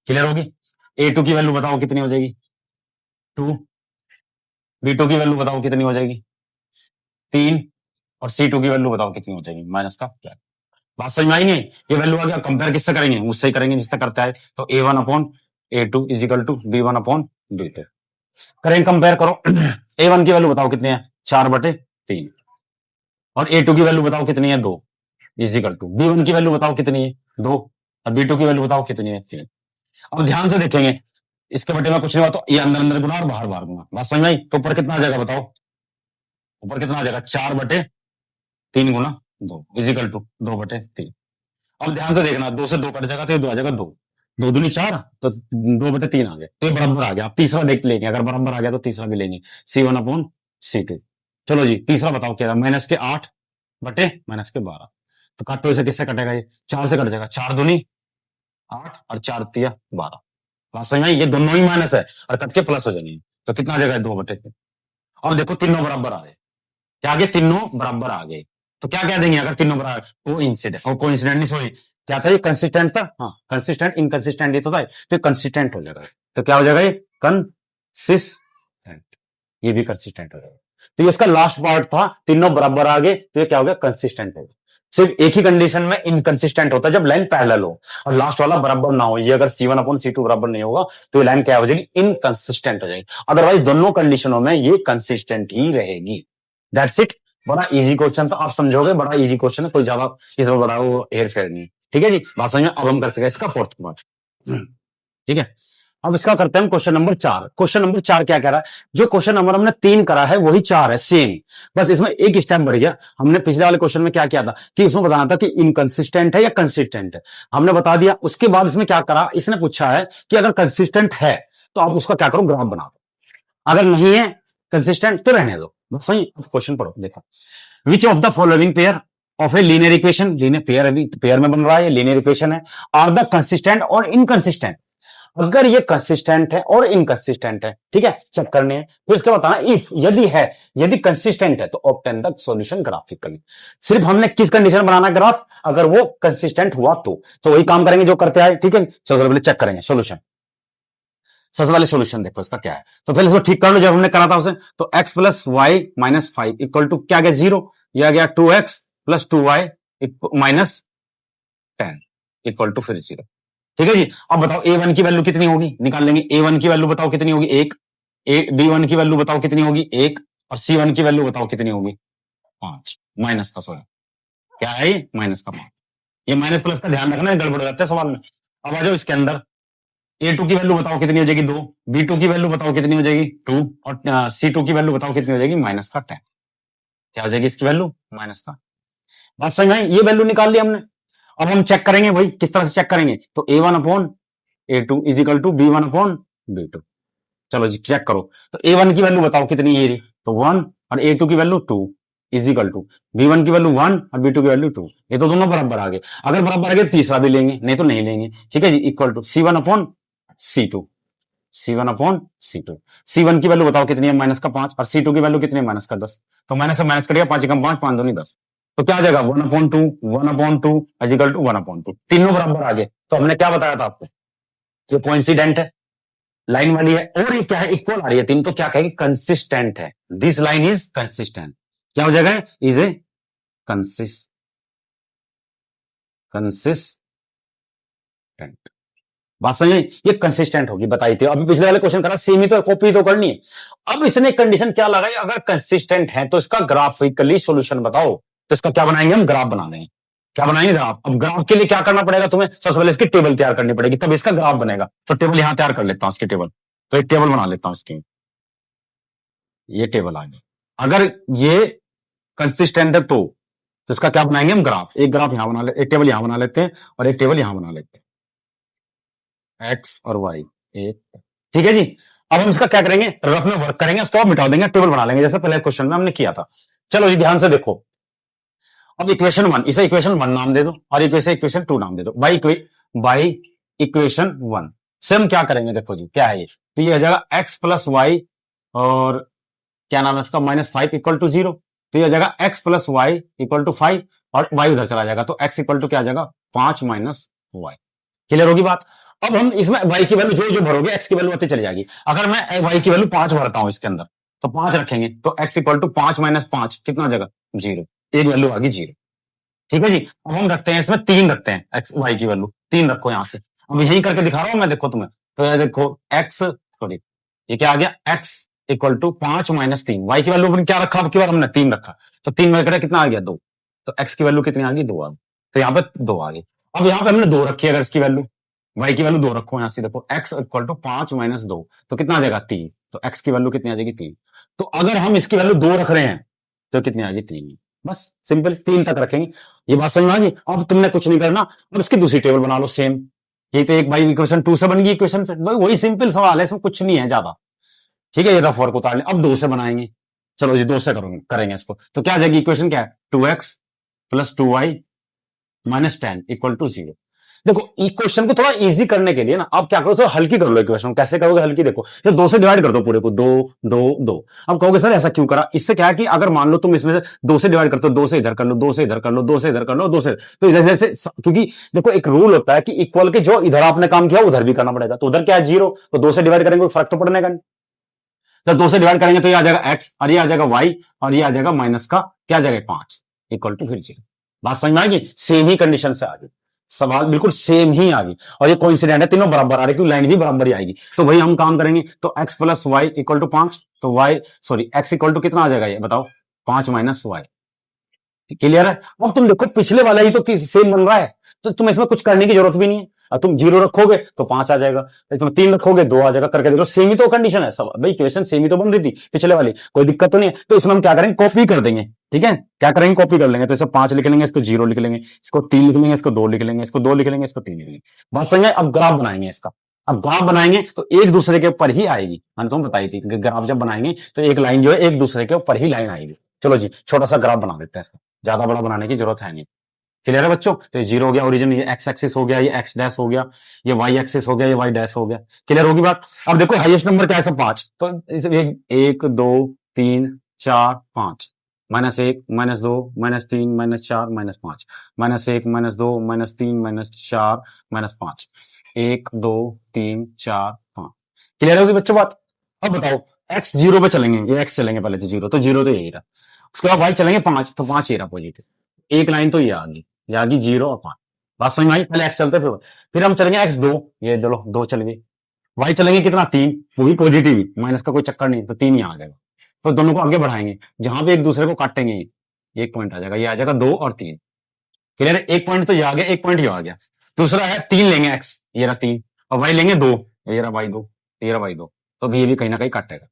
A: क्लियर होगी। a2 की वैल्यू बताओ कितनी हो जाएगी 2, b2 की वैल्यू बताओ कितनी हो जाएगी 3, और c2 की वैल्यू बताओ कितनी हो जाएगी माइनस का 12। बात समझ में आई नहीं। ये वैल्यू आ गया, कंपेयर किससे करेंगे, उससे ही करेंगे जिससे करता है। तो a1 upon a2 is equal to b1 upon b2 करेंगे, कंपेयर करो। a1 की वैल्यू बताओ कितनी है 4/3, और a2 की वैल्यू बताओ कितनी है 2 इज इक्वल टू b1 की वैल्यू बताओ कितनी है 2, और b2 की वैल्यू बताओ कितनी है 3। अब ध्यान से देखेंगे, इसके बटे में कुछ नहीं हुआ तो ये अंदर अंदर गुना और बाहर बाहर गुना। बात समझ में आई। तो ऊपर कितना आ जाएगा बताओ, ऊपर कितना आ जाएगा 4/3 गुना 2 इज इक्वल टू 2/3। अब ध्यान से देखना, 2 से 2 कट जाएगा तो ये 2 आ जाएगा 2, 2 दूनी 4, तो 2/3 आ गए, तो ये बराबर आ गया। अब तीसरा देख लेंगे, अगर बराबर आ गया तो तीसरा भी लेंगे, c1 अपॉन c2। चलो जी तीसरा बताओ क्या, माइनस के 8 बटे माइनस के 12। तो काटो इसे, किससे कटेगा ये 4 से कट जाएगा, 4 दूनी 8 और 4 तिया 12। बात समझ में आई। ये दोनों ही माइनस है और कट के प्लस हो जाएंगे, तो कितना आ जाएगा 2/3। और देखो तीनों बराबर आ गए, क्या आ गए तीनों बराबर आ गए। तो क्या कह देंगे अगर तीनों बराबर, कोइंसिडेंट नहीं, सॉरी क्या था ये, कंसिस्टेंट था। हाँ कंसिस्टेंट इनकंसिस्टेंट ये तो था, तो कंसिस्टेंट हो जाएगा। तो क्या हो जाएगा ये कंसिस्टेंट, ये भी कंसिस्टेंट हो जाएगा। तो ये इसका लास्ट पार्ट था, तीनों बराबर आ गए, तो ये क्या हो गया कंसिस्टेंट हो गया। सिर्फ एक ही कंडीशन में इनकंसिस्टेंट होता है, जब लाइन पैरेलल हो और लास्ट वाला बराबर ना हो। ये अगर c1 अपॉन c2 बराबर नहीं होगा तो ये लाइन क्या हो जाएगी, इनकंसिस्टेंट हो जाएगी। अदरवाइज दोनों कंडीशनों में ये कंसिस्टेंट ही रहेगी। That's it. बड़ा इजी क्वेश्चन था, आप समझोगे, बड़ा इजी क्वेश्चन है, कोई ज्यादा इसमें बड़ा वो हेर फेर नहीं। ठीक है जी, बात समझ में। अब हम कर सके इसका फोर्थ पार्ट। ठीक है, अब इसका करते हैं हम क्वेश्चन नंबर 4। क्वेश्चन नंबर 4 क्या कह रहा है, जो क्वेश्चन नंबर हमने 3 करा है वही 4 है, सेम, बस इसमें एक स्टेप बढ़ गया। हमने पिछले वाले क्वेश्चन में क्या किया था कि इसमें बताना था कि इनकंसिस्टेंट है या कंसिस्टेंट है, हमने बता दिया। उसके बाद इसमें क्या करा, इसने पूछा है कि अगर कंसिस्टेंट है तो आप उसका क्या करो, ग्राफ बना दो, अगर नहीं है कंसिस्टेंट तो रहने दो। बस सही। अब क्वेश्चन पढ़ो, देखो, which of the following pair of a linear equation, linear pair अभी पेयर में बन रहा है, लीनियर इक्वेशन है, आर द कंसिस्टेंट और इनकंसिस्टेंट। अगर ये कंसिस्टेंट है और इनकंसिस्टेंट है, ठीक है, चेक करने हैं। फिर इसके बताना इफ, यदि है, यदि कंसिस्टेंट है तो ऑब्टेन द सॉल्यूशन ग्राफिकली। सिर्फ हमने किस कंडीशन बनाना ग्राफ, अगर वो कंसिस्टेंट हुआ तो वही काम करेंगे जो करते आए। ठीक है, चलो पहले चेक करेंगे सॉल्यूशन। सबसे पहले सॉल्यूशन देखो इसका क्या है, तो पहले इसको ठीक कर लो, जब हमने करा था उसे, तो x plus y minus 5 equal to क्या गया 0, यह आ गया 2x plus 2y minus 10 equal to फिर 0। ठीक है जी। अब बताओ a1 की वैल्यू कितनी होगी, निकाल लेंगे। a1 की वैल्यू बताओ कितनी होगी 1, b1 की वैल्यू बताओ कितनी होगी 1, और c1 की वैल्यू बताओ कितनी होगी 5, माइनस का, सॉरी क्या है ये माइनस का 5। ये माइनस प्लस का ध्यान रखना, गड़बड़ हो जाता है सवाल में। अब आ जाओ इसके अंदर, a2 की वैल्यू बताओ कितनी हो जाएगी 2, b2 की वैल्यू बताओ कितनी हो जाएगी 2, और c2 की वैल्यू बताओ कितनी हो जाएगी माइनस का 10। क्या हो जाएगी इसकी वैल्यू माइनस का। बात समझ में आई। ये वैल्यू निकाल ली हमने। अब हम चेक करेंगे वही, किस तरह से चेक करेंगे, तो a1 upon a2 is equal to b1 upon b2। चलो जी चेक करो, तो a1 की वैल्यू बताओ कितनी है, तो 1, और a2 की value 2 is equal to b1 की वैल्यू 1 और b2 की वैल्यू 2। ये तो दोनों बराबर आ गए, अगर बराबर आ गए तो तीसरा भी लेंगे, नहीं तो नहीं लेंगे। ठीक है जी, equal to c1 upon c2, c1 upon c2। c1 की वैल्यू बताओ कितनी है माइनस का 5, और c2 की वैल्यू कितनी है माइनस का 10। तो माइनस से माइनस कटेगा, 5 कम 5, 5 दूनी 10, तो क्या आ जाएगा 1/2 1/2 इज इक्वल टू 1/2। तीनों बराबर आ गए। तो हमने क्या बताया था आपको, ये कोइंसिडेंट है, लाइन वाली है, और ये क्या है इक्वल आ रही है तीन, तो क्या कहेंगे कंसिस्टेंट है। This line is consistent. क्या हो जाएगा, इज ए कंसिस्टेंट। बात समझ में, ये कंसिस्टेंट होगी, बताई थी। अभी पिछले वाले क्वेश्चन करा, सेम ही तो कॉपी तो करनी है। अब इसने कंडीशन क्या लगाई, अगर कंसिस्टेंट है तो इसका ग्राफिकली सॉल्यूशन बताओ। तो इसका क्या बनाएंगे हम, ग्राफ बना लेंगे। क्या बनाएंगे, ग्राफ। अब ग्राफ के लिए क्या करना पड़ेगा तुम्हें, सबसे पहले इसकी टेबल तैयार करनी पड़ेगी, तब इसका ग्राफ बनेगा। तो टेबल यहां तैयार कर लेता हूं, इसकी टेबल, तो एक टेबल बना लेता हूं इसकी, ये टेबल आ गई। अगर ये कंसिस्टेंट है तो इसका क्या बनाएंगे हम, ग्राफ। एक ग्राफ यहां बना ले, एक टेबल यहां बना लेते हैं और एक टेबल यहां बना लेते हैं, एक्स और वाई एक। ठीक है जी। अब हम इसका क्या करेंगे, रफ में वर्क करेंगे, उसको मिटा देंगे, टेबल बना लेंगे, जैसे पहले क्वेश्चन में हमने किया था। चलो जी ध्यान से देखो, अब इक्वेशन 1, इसे इक्वेशन 1 नाम दे दो, और इक्वेशन 2 नाम दे दो। बाई इक्वेशन 1 सेम क्या करेंगे, देखो जी क्या है ये, तो ये हो जाएगा एक्स प्लस वाई और क्या नाम है इसका -5 इक्वल टू 0। तो ये हो जाएगा x plus y equal to 5 और वाई उधर चला जाएगा, तो एक्स इक्वल टू क्या आ जाएगा 5 माइनस वाई। क्लियर होगी बात। अब हम इसमें वाई की वैल्यू जो जो भरोगे एक्स की वैल्यू आती चली जाएगी। अगर मैं वाई की वैल्यू 5 भरता हूं इसके अंदर, तो 5 रखेंगे, तो एक्स इक्वल टू 5 माइनस 5 कितना आ जाएगा 0, एक वैल्यू आ गई 0। ठीक है जी। अब हम रखते हैं इसमें 3 रखते हैं, एक्स वाई की वैल्यू 3 रखो यहां से। अब यही करके दिखा रहा हूं मैं, देखो तुम्हें, तो ये देखो एक्स सॉरी ये क्या आ गया, x equal to 5 minus 3, y की वैल्यू हमने क्या रखा, अब की बार हमने 3 रखा, तो 3 में कितना आ गया 2, तो एक्स की वैल्यू कितनी आ गई 2 आ गई, तो यहाँ पे 2 आ गई। अब यहाँ पे हमने 2 रखी है, अगर इसकी वैल्यू वाई की वैल्यू 2 रखो यहां से, देखो एक्स इक्वल टू 5 माइनस 2, तो कितना आ जाएगा 3, तो एक्स की वैल्यू कितनी आ जाएगी 3। तो अगर हम इसकी वैल्यू 2 रख रहे हैं तो कितनी आ गई 3, बस सिंपल 3 तक रखेंगे। ये बात समझ में आ गई। अब तुमने कुछ नहीं करना, अब इसकी दूसरी टेबल बना लो सेम, ये तो एक बाई इक्वेशन 2 से बन गई इक्वेशन से, वही सिंपल सवाल है, इसमें कुछ नहीं है ज्यादा। ठीक है, ये रफ वर्क उतार लें। अब 2 से बनाएंगे, चलो जी 2 से करेंगे इसको, तो क्या आ जाएगी इक्वेशन, क्या है 2x plus 2y minus 10 equal to 0। देखो इक्वेशन को थोड़ा इजी करने के लिए ना आप क्या करो, तो हल्की कर लो इक्वेशन। कैसे करोगे हल्की, देखो ये 2 से डिवाइड कर दो पूरे को, 2 2 2। अब कहोगे सर ऐसा क्यों करा, इससे क्या है कि अगर मान लो तुम इसमें से 2 से डिवाइड करते हो, 2 से इधर कर लो, 2 से इधर कर लो, 2 से इधर कर लो, 2 से, तो जैसे जैसे, क्योंकि देखो एक रूल होता है कि इक्वल के जो इधर आपने काम किया उधर भी करना पड़ेगा, तो उधर क्या है 0, तो 2 से डिवाइड करेंगे फर्क तो पड़ने का नहीं। जब 2 से डिवाइड करेंगे तो ये आ जाएगा x और ये आ जाएगा y और ये आ जाएगा माइनस का क्या आ जाएगा 5 इक्वल टू फिर 0। बात समझ में आएगी, सेम ही कंडीशन से आ गई, सवाल बिल्कुल सेम ही आ गई, और ये कोइंसिडेंट है, तीनों बराबर आ रहे, क्योंकि लाइन भी बराबर ही आएगी। तो वही हम काम करेंगे, तो x plus y equal to 5, तो y sorry x equal to कितना आ जाएगा ये बताओ 5 माइनस वाई। क्लियर है। अब तुम देखो पिछले वाला ही तो सेम बन रहा है, तो तुम इसमें कुछ करने की जरूरत भी नहीं है। अब तुम 0 रखोगे तो 5 आ जाएगा, इसमें 3 रखोगे 2 आ जाएगा, करके देखो सेम ही तो कंडीशन है सब भाई, इक्वेशन सेम ही तो बन रही थी पिछले वाली, कोई दिक्कत तो नहीं है। तो इसमें हम क्या करेंगे, कॉपी कर देंगे। ठीक है, क्या करेंगे कॉपी कर लेंगे, तो इसको 5 लिख लेंगे, इसको 0 लिख लेंगे, इसको 3 लिख लेंगे, इसको 2 लिख लेंगे, इसको 2 लिख लेंगे, इसको 3 लिख लेंगे। बात समझ में। अब ग्राफ बनाएंगे इसका, अब ग्राफ बनाएंगे तो एक दूसरे के ऊपर ही आएगी, मैंने तुम बताई थी ग्राफ जब बनाएंगे तो एक लाइन जो है एक दूसरे के ऊपर ही लाइन आएगी। चलो जी छोटा सा ग्राफ बना देते हैं इसका, ज्यादा बड़ा बनाने की जरूरत है नहीं। क्लियर है बच्चों, तो ये 0 हो गया ओरिजिन, ये एक्स एक्सिस हो गया, ये एक्स डैश हो गया, ये वाई एक्सिस हो गया, ये वाई डैश हो गया। क्लियर होगी बात। अब देखो हाईएस्ट नंबर क्या है सब 5, तो 1 2 3 4 5 -1 -2 -3 -4 -5 -1 -2 -3 -4 -5 1 2 3 4 5। क्लियर होगी बच्चों बात। अब बताओ x 0 पे चलेंगे, ये x चलेंगे पहले तो 0, तो 0 तो यही रहा, उसके बाद y चलेंगे 5, तो 5 ये रहा पॉजिटिव, एक लाइन तो ये आ गई, ये आ गई 0 और 5। बात समझ में आई। पहले x चलते फिर हम चलेंगे x2, ये चलो 2 चल गए, y चलेंगे कितना 3, वो भी पॉजिटिव ही, माइनस का कोई चक्कर नहीं, तो 3 ही आ जाएगा। तो दोनों को आगे बढ़ाएंगे, जहां पे एक दूसरे को काटेंगे एक पॉइंट आ जाएगा, ये आ जाएगा 2 और 3। क्लियर है, एक पॉइंट तो ये आ गया, एक पॉइंट ये आ गया। दूसरा है 3 लेंगे x, ये रहा 3, और y लेंगे 2, ये रहा y 2, ये रहा y 2, तो ये भी कहीं ना कहीं काटेगा,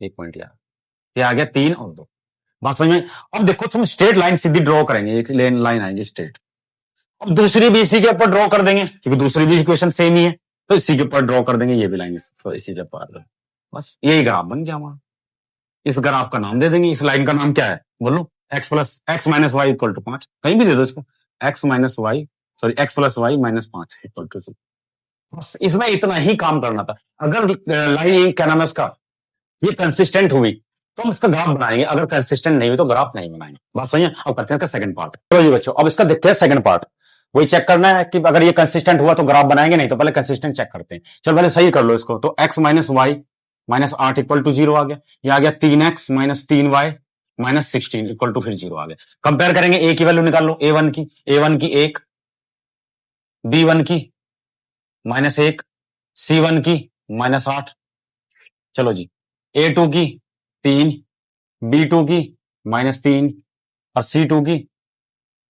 A: एक पॉइंट ये आ गया 3 और 2। बात समझ में। अब देखो तुम स्ट्रेट लाइन सीधी ड्रॉ करेंगे, एक लाइन आएगी स्ट्रेट, अब दूसरी भी इसी के ऊपर ड्रॉ कर देंगे, क्योंकि दूसरी भी इक्वेशन सेम ही है, तो इसी के ऊपर ड्रॉ कर देंगे, ये भी लाइन तो इसी के ऊपर, बस यही ग्राफ बन गया हमारा। इस ग्राफ का नाम दे देंगे, इस लाइन का नाम क्या है बोलो, x minus y equal to 5, कहीं भी दे दो इसको, x minus y sorry x plus y minus 5 equal to 2। बस इसमें इतना ही काम करना था। अगर लाइन क्या नाम है उसका, ये कंसिस्टेंट हुई तो हम इसका ग्राफ बनाएंगे, अगर कंसिस्टेंट नहीं हुई तो ग्राफ नहीं बनाएंगे। बात सही है। अब करते हैं इसका सेकंड पार्ट। चलो जी बच्चों, अब इसका देखते हैं सेकंड पार्ट। वही चेक करना है कि अगर ये कंसिस्टेंट हुआ तो ग्राफ बनाएंगे, नहीं तो पहले कंसिस्टेंट चेक करते हैं। चलो पहले सही कर लो इसको, तो x minus y minus 8 equal to 0 आ गया, ये आ गया 3x minus 3y minus 16 equal to फिर 0 आ गया। कंपेयर करेंगे, a की वैल्यू निकाल लो, a1 की 1, b1 की -1, c1 की -8। चलो जी a2 की 3, b2 की -3 और c2 की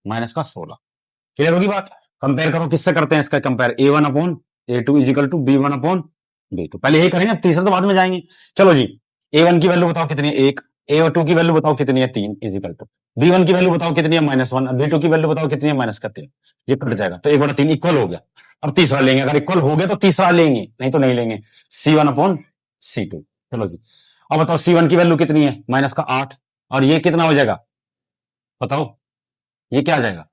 A: -16। क्लियर होगी बात। कंपेयर करो, किससे करते हैं इसका compare, a1 upon a2 equal to b1 upon b2, पहले यही करेंगे, तीसरा तो बाद में जाएंगे। चलो जी a1 की वैल्यू बताओ कितनी है 1, a2 की वैल्यू बताओ कितनी है 3 इजिकल टू b1 की वैल्यू बताओ कितनी है -1, b2 की वैल्यू बताओ कितनी है -3, ये कट जाएगा, तो 1/3 इक्वल हो गया। अब तीसरा लेंगे, अगर इक्वल हो गया तो तीसरा लेंगे, नहीं तो नहीं लेंगे, c1 अपॉन c2। चलो जी अब बताओ c1 की वैल्यू कितनी है -8, और ये कितना हो जाएगा बताओ, ये क्या आ जाएगा,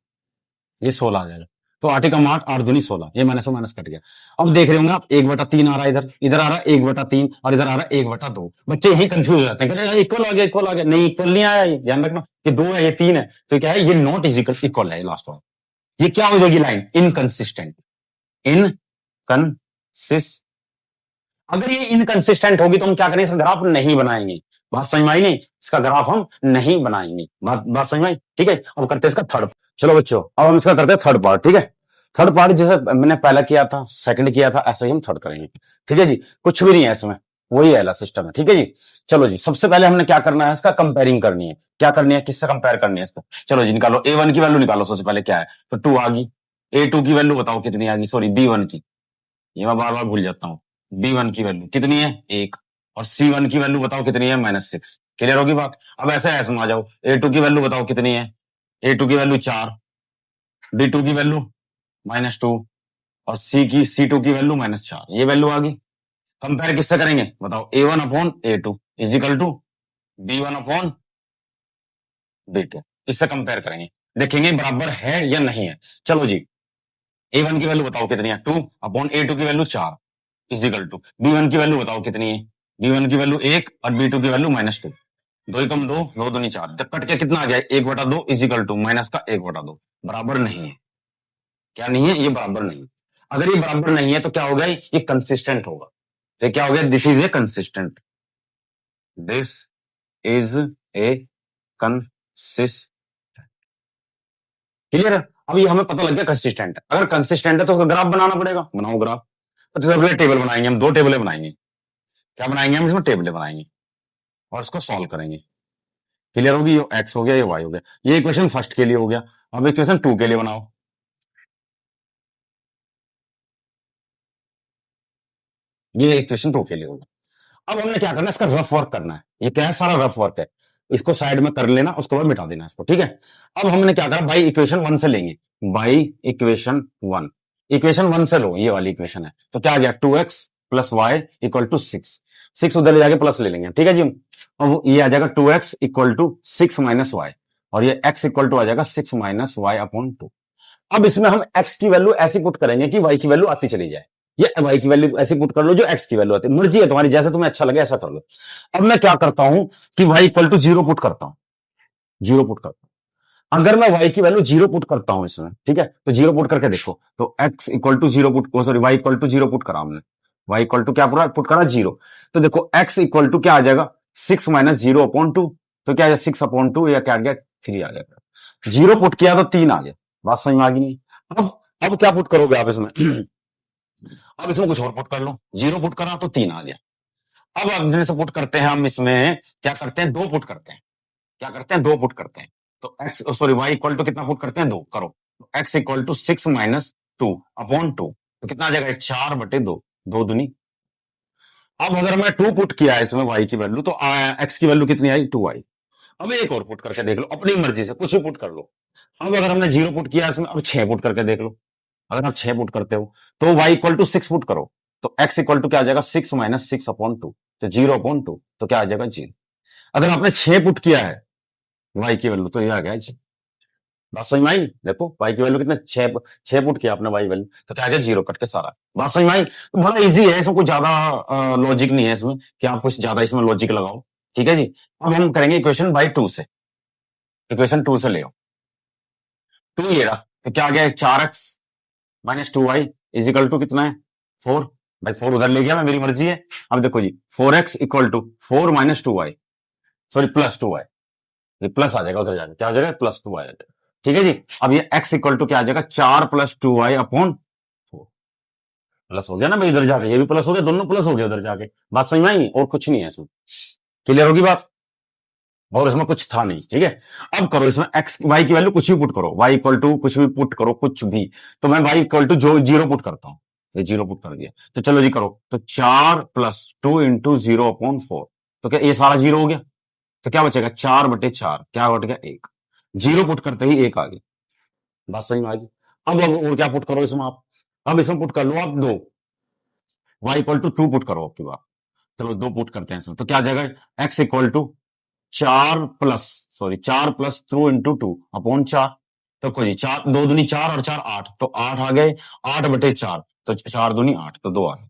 A: ये 16 आ जाएगा। तो 8 एकम 8, 8 दूनी 16, ये माइनस से माइनस कट गया। अब देख रहे होंगे आप 1/3 आ रहा है, इधर इधर आ रहा है 1/3 और इधर आ रहा है 1/2। बच्चे यही कंफ्यूज हो जाते हैं, इक्वल आ गया, इक्वल आ गया। नहीं, इक्वल नहीं आया, ध्यान रखना कि 2 है, ये 3 है, तो क्या है, ये नॉट इक्वल है लास्ट वाला। ये क्या हो जाएगी लाइन? इनकंसिस्टेंट। इनकंसिस्ट अगर ये इनकंसिस्टेंट होगी तो हम क्या करेंगे, इसका ग्राफ नहीं बनाएंगे। बात समझ में आई नहीं? इसका ग्राफ हम नहीं बनाएंगे। बात समझ में आई? ठीक है। अब करते हैं इसका थर्ड। चलो बच्चों, अब हम इसका करते हैं थर्ड पार्ट। ठीक है, थर्ड पार्ट जैसे मैंने पहला किया था, सेकंड किया था, ऐसे ही हम थर्ड करेंगे। ठीक है जी, कुछ भी नहीं है इसमें, वही वाला सिस्टम है। ठीक है जी, चलो जी, सबसे पहले हमने क्या करना है, इसका कंपेयरिंग करनी है। क्या करनी है, किससे कंपेयर करनी है इसको? चलो जी, निकालो A1 की वैल्यू निकालो। सबसे पहले क्या है, तो 2 आ गई। A2 की वैल्यू बताओ कितनी आ गई, सॉरी B1 की, ये मैं बार बार भूल जाता हूँ। B1 की वैल्यू कितनी है, 1। और C1 की वैल्यू बताओ कितनी है, -6। क्लियर होगी बात? अब ऐसे ऐसे में आ जाओ, A2 की वैल्यू बताओ कितनी है, A2 की वैल्यू 4, B2 की वैल्यू -2 और C2 की वैल्यू -4। ये वैल्यू आ गई। कंपेयर किससे करेंगे बताओ, A1 upon A2 equal to B1 upon B2। इससे कंपेयर करेंगे, देखेंगे बराबर है या नहीं है। चलो जी, A1 की वैल्यू बताओ कितनी है, 2 अपॉन A2 की वैल्यू 4 इजिकल टू B1 की वैल्यू बताओ कितनी है, B1 की वैल्यू 1 और B2 की वैल्यू -2। 2 एकम 2, 2 दूनी 4, जब कट के कितना आ गया, 1/2 इजिकल टू माइनस का 1/2। बराबर नहीं है। क्या नहीं है, ये बराबर नहीं है। अगर ये बराबर नहीं है तो क्या होगा, ये कंसिस्टेंट होगा। तो क्या हो गया, this is a consistent. This is a consistent. Clear है? अब ये हमें पता लग गया कंसिस्टेंट है। अगर कंसिस्टेंट है तो उसका ग्राफ बनाना पड़ेगा। बनाओ ग्राफ। तो सबसे पहले टेबल बनाएंगे हम, 2 टेबलें बनाएंगे। क्या बनाएंगे हम, इसमें टेबलें बनाएंगे और इसको सॉल्व करेंगे। क्लियर होगी? ये एक्स हो गया, ये वाई हो गया। ये इक्वेशन फर्स्ट के लिए हो गया। अब इक्वेशन 2 के लिए बनाओ। ये इक्वेशन 2 के लिए होगा। अब हमने क्या करना है, इसका रफ वर्क करना है। ये क्या है, सारा रफ वर्क है। इसको साइड में कर लेना, उसके बाद मिटा देना इसको। ठीक है, अब हमने क्या करा, बाई इक्वेशन 1 से लेंगे। बाई इक्वेशन 1, इक्वेशन 1 से लो, ये वाली इक्वेशन है। तो क्या आ गया, 2x plus y equal to 6। 6 उधर ले जाके प्लस ले लेंगे। ठीक है जी, अब ये आ जाएगा 2x equal to 6 minus Y, और ये x इक्वल टू आ जाएगा 6 माइनस वाई अपॉन 2। अब इसमें हम x की वैल्यू ऐसी पुट करेंगे कि y की वैल्यू आती चली जाए। ये y की वैल्यू ऐसी पुट कर लो जो x की वैल्यू आती है। मर्जी है तुम्हारी, जैसे तुम्हें अच्छा लगे ऐसा कर लो। अब मैं क्या करता हूं कि y इक्वल टू 0 पुट करता हूं। 0 पुट करता हूं। अगर मैं y की वैल्यू 0 पुट करता हूं इसमें, ठीक है, तो 0 पुट करके देखो, तो x equal to 0 put, sorry y equal to 0 put करा हमने। y इक्वल टू क्या पूरा पुट करा, 0। तो देखो x इक्वल टू क्या आ जाएगा, 6 माइनस 0 अपॉन 2। तो क्या आ जाएगा, 6 अपॉन 2, या क्या आ गया, 3 आ जाएगा। 0 पुट किया तो 3 आ गया। बात समझ में आ गई नहीं? अब क्या पुट करोगे आप इसमें? अब इसमें कुछ और पुट कर लो। 0 पुट करा तो 3 आ गया। अब अपने से पुट करते हैं हम इसमें, क्या करते हैं, 2 पुट करते हैं। क्या करते हैं, 2 पुट करते हैं। तो x sorry y equal to कितना पुट करते हैं, 2 करो। तो x equal to 6 minus 2 upon 2, तो कितना आ जाएगा, 4/2, 2 दूनी। अब अगर मैं 2 पुट किया है इसमें y की वैल्यू, तो x की वैल्यू कितनी आई, 2y। अब एक और पुट करके देख लो, अपनी मर्जी से कुछ भी पुट कर लो। अब अगर हमने 0 पुट किया इसमें, अब 6 पुट करके देख लो। अगर आप 6 पुट करते हो तो y इक्वल टू 6 पुट करो, तो x इक्वल टू क्या आ जाएगा, 6 माइनस 6 अपॉन 2, तो 0/2, तो क्या आ जाएगा, 0। अगर आपने 6 पुट किया है y की वैल्यू, तो ये आ गया 0। बात समझ में आई? देखो y की वैल्यू कितने, 6 पुट किया आपने y वैल्यू, तो क्या आ गया, 0 कट के सारा। बात समझ में आई? तो बड़ा इजी है, इसमें कुछ ज्यादा लॉजिक नहीं है इसमें कि आप कुछ ज्यादा इसमें लॉजिक लगाओ। ठीक है जी, अब हम करेंगे इक्वेशन बाई 2 से। इक्वेशन 2 से ले आओ। 2 ये रहा, तो क्या आ गया, 4x minus 2y is equal to कितना है, 4। भाई 4 उधर ले गया मैं, मेरी मर्जी है। अब देखो जी, 4x equal to 4 minus 2y, sorry plus 2y, ये प्लस आ जाएगा उधर जाके, क्या हो जाएगा, प्लस 2y आ जाएगा। ठीक है जी, अब ये x इक्वल टू क्या आ जाएगा, 4 प्लस 2y अपॉन 4। प्लस हो गया ना भाई, इधर जाके ये भी प्लस हो गया, दोनों प्लस हो गया उधर जाके। बात समझ में आई? और कुछ नहीं है इसमें। क्लियर होगी बात? और इसमें कुछ था नहीं। ठीक है, अब करो इसमें x y की वैल्यू कुछ भी पुट करो, y इक्वल टू कुछ भी पुट करो, कुछ भी। तो मैं y इक्वल टू जो 0 पुट करता हूं, ये 0 पुट कर दिया। तो चलो जी करो, तो 4 प्लस 2 इंटू 0 अपॉन 4, तो क्या ये सारा 0 हो गया? तो क्या बचेगा, 4/4, क्या बच गया, 1। 0 पुट करते ही 1 आ गई। बात समझ में आ गई? अब और क्या पुट करो इसमें आप? अब इसमें पुट कर लो आप 2, y इक्वल टू 2 पुट करो आपकी बात। चलो 2 पुट करते हैं इसमें, तो क्या आ जाएगा, x equal to 4 plus 2 into 2 upon 4। तो कोई चार, दो दूनी चार और चार आठ, तो आठ आ गए, 8/4, तो चार दूनी आठ, तो दो आ गए।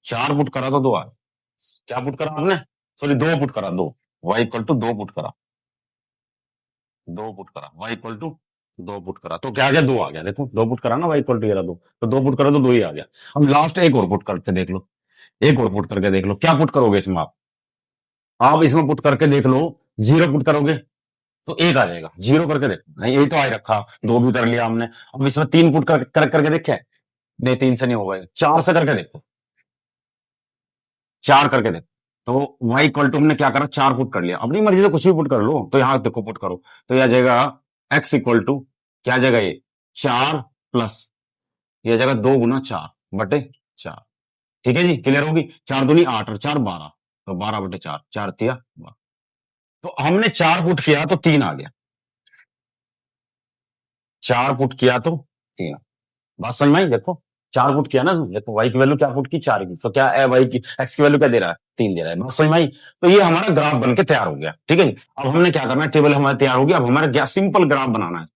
A: चार पुट करा तो दो आ गए। क्या पुट करा आपने? सॉरी, दो पुट करा, दो। y इक्वल टू दो पुट करा, दो पुट करा, y इक्वल टू दो पुट करा, तो क्या आ गया? दो आ गया। देखो, दो पुट करा ना, y इक्वल टू ये रहा दो, तो दो पुट करा तो दो ही आ गया। अब लास्ट एक और पुट करके देख लो, एक और पुट करके देख लो, क्या पुट करोगे इसमें आप इसमें पुट करके देख लो, जीरो पुट करोगे तो एक आ जाएगा। जीरो करके देखो, नहीं यही तो आ रखा, दो भी कर लिया हमने। अब इसमें तीन पुट करके देखे, नहीं तीन से नहीं होगा, चार से करके देखो, चार करके देखो। तो y इक्वल टू हमने क्या करा, चार पुट कर लिया। अपनी मर्जी से कुछ भी पुट कर लो, तो यहां देखो पुट करो, तो यह आ जाएगा x इक्वल टू, क्या आ जाएगा ये, चार प्लस, ये आ जाएगा 2 गुना 4/4। ठीक है जी, क्लियर होगी। चार दूनी आठ और चार 12, तो 12/4, चार तिया 12। तो हमने चार पुट किया तो तीन आ गया, चार पुट किया तो तीन। बात समझ में आई? देखो, चार पुट किया ना, देखो वाई की वैल्यू क्या पुट की, चार की, तो क्या है, वाई की एक्स की वैल्यू क्या दे रहा है, तीन दे रहा है। बात समझ में आई? तो ये हमारा ग्राफ बन के तैयार हो गया। ठीक है जी, अब हमने क्या करना है, टेबल हमारा तैयार हो गया, अब हमारा सिंपल ग्राफ बनाना है,